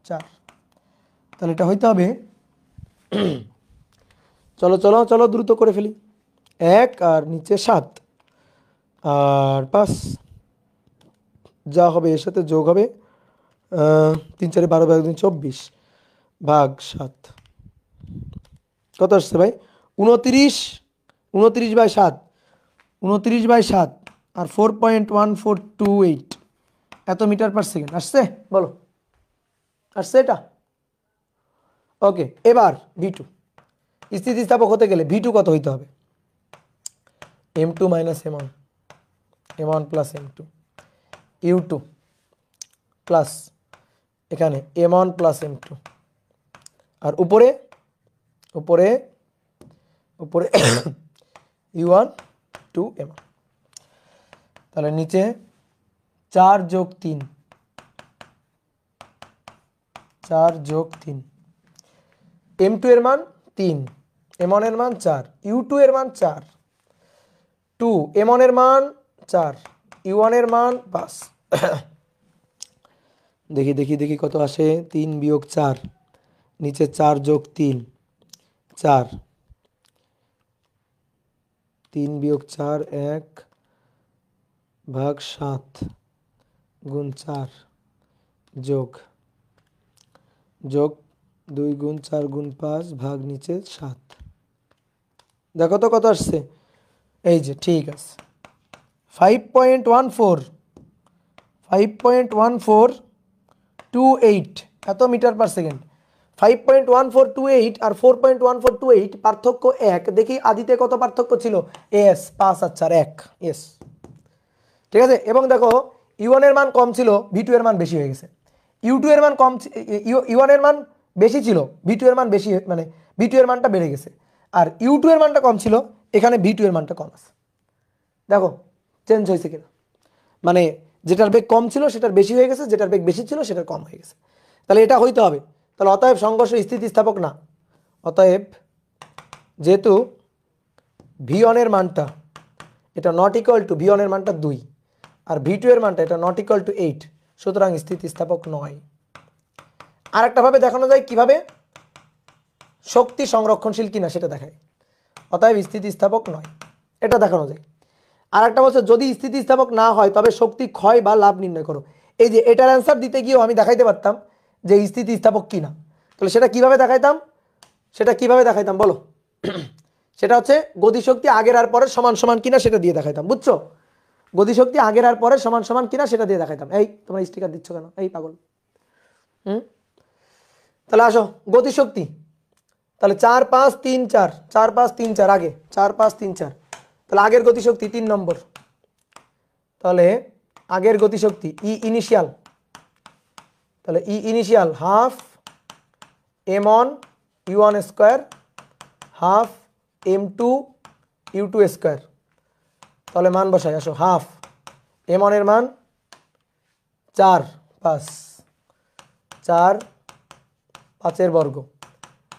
4। তাহলে এটা হইতে হবে চলো চলো চলো দ্রুত করে ফেলি, 1 আর নিচে 7 আর 5, যা হবে এর সাথে যোগ হবে 3 4 12 12 24 ভাগ 7, কত আসছে ভাই 29, 29/7, 29/7 আর 4.1428 এত মিটার পার সেকেন্ড আসছে, বলো আসছে এটা, ওকে। এবার ভি2, স্থিতিস্থাপক হতে গেলে ভি2 কত হইতে হবে, m2 minus m1, m1 plus m2 u2 plus এখানে m1 প্লাস m2 আর উপরে u1 2 m1। তাহলে নিচে 4 যোগ 3 m2 এর মান 3, m1 এর মান 4, u2 এর মান 4, 2 m1 এর মান 4, u1 এর মান 5। দেখি দেখি দেখি কত আসে, 3 বিয়োগ 4, নিচে 4 যোগ 3, 4, 3 বিয়োগ 4 1 ভাগ 7 গুণ 4 যোগ 2 গুণ 4 গুণ 5 ভাগ নিচে 7। দেখো তো কত আসছে, এই যে ঠিক আছে 5.1428 এত মিটার পার সেকেন্ড। 5.1428 আর 4.1428 পার্থক্য 1। দেখি আদিতে কত পার্থক্য ছিল, এস 5 আর 4 1, এস ঠিক আছে। এবং দেখো ইউ1 এর মান কম ছিল, ভি2 এর মান বেশি হয়ে গেছে। ইউ2 এর মান কম, ইউ1 এর মান বেশি ছিল, ভি2 এর মান বেশি, মানে ভি2 এর মানটা বেড়ে গেছে। আর ইউ2 এর মানটা কম ছিল, এখানে ভি2 এর মানটা কম আছে। দেখো চেঞ্জ হয়েছে কিনা, মানে যেটার বেগ কম ছিল সেটার বেশি হয়ে গেছে, যেটার বেগ বেশি ছিল সেটার কম হয়ে গেছে। তাহলে এটা হইতে হবে। তাহলে অতএব সংঘর্ষ স্থিতিস্থাপক না। অতএব যেহেতু ভি1 এর মানটা এটা নট ইকুয়াল টু, ভি1 এর মানটা 2 আর ভি2 এর মানটা এটা নট ইকুয়াল টু 8, সুতরাং স্থিতিস্থাপক নয়। আর একটা ভাবে দেখানো যায়, কিভাবে, শক্তি সংরক্ষণশীল কিনা সেটা দেখায়। অতএব স্থিতিস্থাপক নয়, এটা দেখানো যায়। আর একটা বলছে যদি স্থিতিস্থাপক না হয় তবে শক্তি ক্ষয় বা লাভ নির্ণয় করো। এই যে এটার অ্যান্সার দিতে গিয়েও আমি দেখাইতে পারতাম যে স্থিতিস্থাপক কিনা। তাহলে সেটা কিভাবে দেখাইতাম বলো? সেটা হচ্ছে গতিশক্তি আগের আর পরের সমান সমান কিনা সেটা দিয়ে দেখাইতাম, বুঝছো? গতিশক্তি আগের আর পরের সমান সমান কিনা সেটা দিয়ে দেখাইতাম। এই তোমরা স্টিকার দিচ্ছ কেন, এই পাগল? তাহলে আসো গতিশক্তি, তাহলে 4 5 3 4, 4 5 3 4, আগে 4 5 3 4, তাহলে আগের গতিশক্তি 3 নম্বর। তাহলে আগের গতিশক্তি ই ইনিশিয়াল, তাহলে E initial half m1 u1 square half m2 u2 square. তাহলে মান বসাই, আসো হাফ m1 এর মান 4 5, 4 5 বর্গ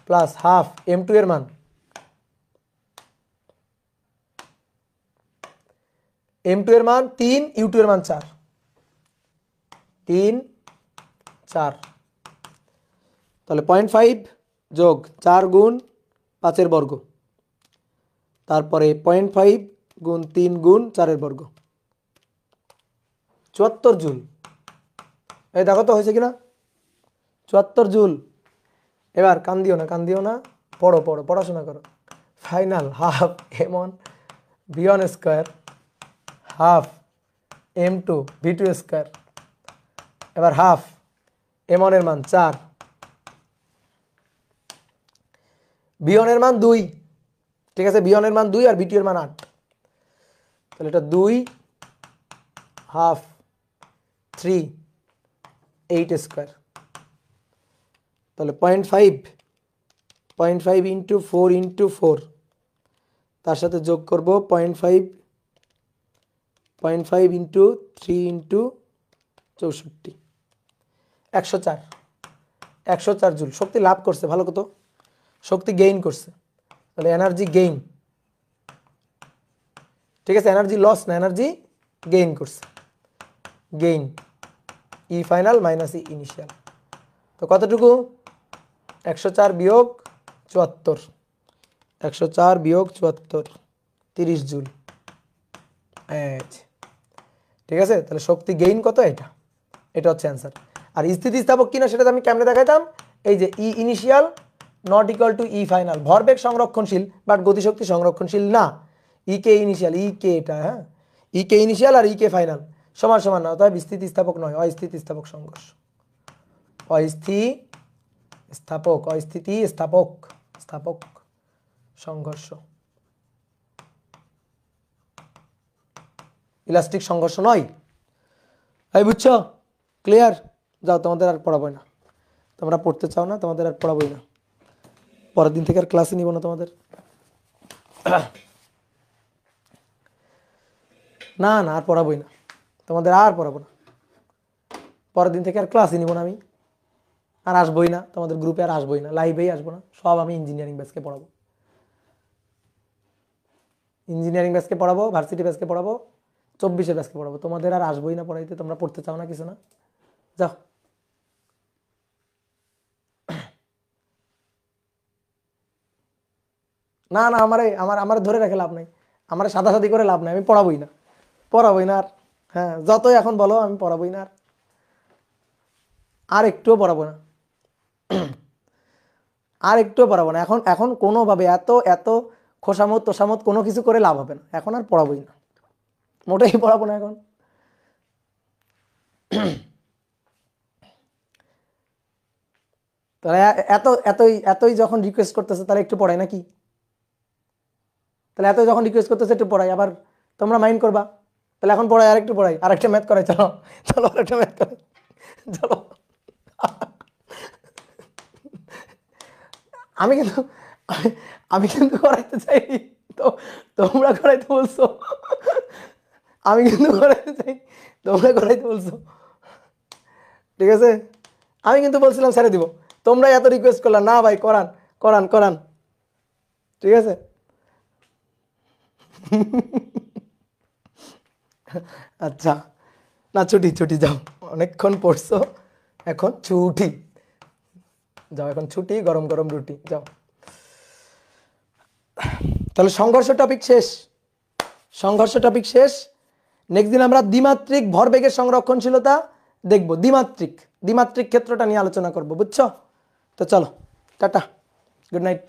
প্লাস হাফ m2 এর মান m2 এর মান 3, u2 এর মান 4, 3 4। তাহলে 0.5 যোগ 4 গুণ 5 বর্গ, তারপরে 0.5 গুণ 3 গুণ 4 বর্গ, 74 জুল। এই দেখো তো হয়েছে কিনা, 74 জুল। এবার কান দিও না, পড়ো পড়াশোনা করো। Final half m1 v1 square half m2 v2 square, এবার হাফ m1 এর মান 4, v1 এর মান 2, ঠিক আছে, v1 এর মান 2 আর v2 এর মান 8। তাহলে এটা 2 হাফ 3 8 স্কোয়ার। তাহলে 0.5 ইন্টু 4 ইন্টু 4, তার সাথে যোগ করব 0.5 ইন্টু 3 ইন্টু 64, 104 জুল শক্তি লাভ করছে। ভালো কত শক্তি গেইন করছে, তাহলে এনার্জি গেইন, ঠিক আছে, এনার্জি লস না, এনার্জি গেইন করছে, গেইন ই ফাইনাল মাইনাস ই ইনিশিয়াল। তো কতটুকু, 104 বিয়োগ 74, 104 বিয়োগ 74, 30 জুল। ঠিক আছে, তাহলে শক্তি গেইন কত, এটা হচ্ছে অ্যান্সার। আর স্থিতিস্থাপক কিনা সেটা আমি কেমনে দেখাইতাম, এই যে E initial not equal to E final. ভরবেগ সংরক্ষণশীল বাট গতিশক্তি সংরক্ষণশীল না। ই কে ইনিশিয়াল, ই কে এটা, হ্যাঁ, ই কে ইনিশিয়াল আর ই কে ফাইনাল সমান সমান না, অতএব স্থিতিস্থাপক নয়, অস্থিতিস্থাপক সংঘর্ষ। স্থাপক সংঘর্ষ, ইলাস্টিক সংঘর্ষ নয়। এই বুঝছো, ক্লিয়ার? যাও, তোমাদের আর পড়াবোই না, তোমরা পড়তে চাও না, তোমাদের আর পড়াবোই না, পরের দিন থেকে আর ক্লাসে নিব না তোমাদের। না আর পড়াবোই না, তোমাদের আর পড়াবো না, পরের দিন থেকে আর ক্লাসই নিব না আমি, আর আসবোই না তোমাদের গ্রুপে, আর আসবোই না, লাইভেই আসবো না, সব আমি ইঞ্জিনিয়ারিং ব্যাচকে পড়াবো। ইঞ্জিনিয়ারিং ব্যাচকে পড়াবো, ভার্সিটি ব্যাচকে পড়াবো, 24-এর ব্যাচকে পড়াবো। তোমাদের আর আসবোই না পড়াইতে, তোমরা পড়তে চাও না কিছু না, যাও। না না, আমার ধরে রেখে লাভ নাই, আমার সাদাসাদি করে লাভ নাই, আমি পড়াবোই না, পড়াবোই না আর। হ্যাঁ, যতই এখন বলো আমি পড়াবোই না আর একটুও পড়াবো না, আর একটুও পড়াবো না। এখন এখন কোনোভাবে এত এত খোসামত তোষামত কোনো কিছু করে লাভ হবে না, এখন আর পড়াবোই না, মোটেই পড়াবো না এখন। তাহলে এত এতই এতই যখন রিকোয়েস্ট করতেছে তাহলে একটু পড়াই নাকি? তাহলে এত যখন রিকোয়েস্ট করতেছে একটু পড়াই, আবার তোমরা মাইন্ড করবা, তাহলে এখন পড়াই, আরেকটু পড়াই, আরেকটা ম্যাথ করাই, চলো চলো আরেকটা ম্যাথ করাই, চলো। আমি কিন্তু আমি কিন্তু করাইতে চাই, তো তোমরা করাইতে বলছো, আমি কিন্তু করাইতে চাই, তোমরা করাইতে বলছো, ঠিক আছে? আমি কিন্তু বলছিলাম ছেড়ে দিব, তোমরা এত রিকোয়েস্ট করলাম, না ভাই করান করান করান, ঠিক আছে? আচ্ছা, না ছুটি ছুটি, যাও, অনেকক্ষণ পড়ছো, এখন ছুটি, যাও এখন ছুটি, গরম গরম রুটি, যাও। তাহলে সংঘর্ষ টপিক শেষ, সংঘর্ষ টপিক শেষ। নেক্সট দিন আমরা দ্বিমাত্রিক ভরবেগের সংরক্ষণশীলতা দেখব, দ্বিমাত্রিক দ্বিমাত্রিক ক্ষেত্রটা নিয়ে আলোচনা করব, বুঝছো? তো চলো, টাটা, গুড নাইট।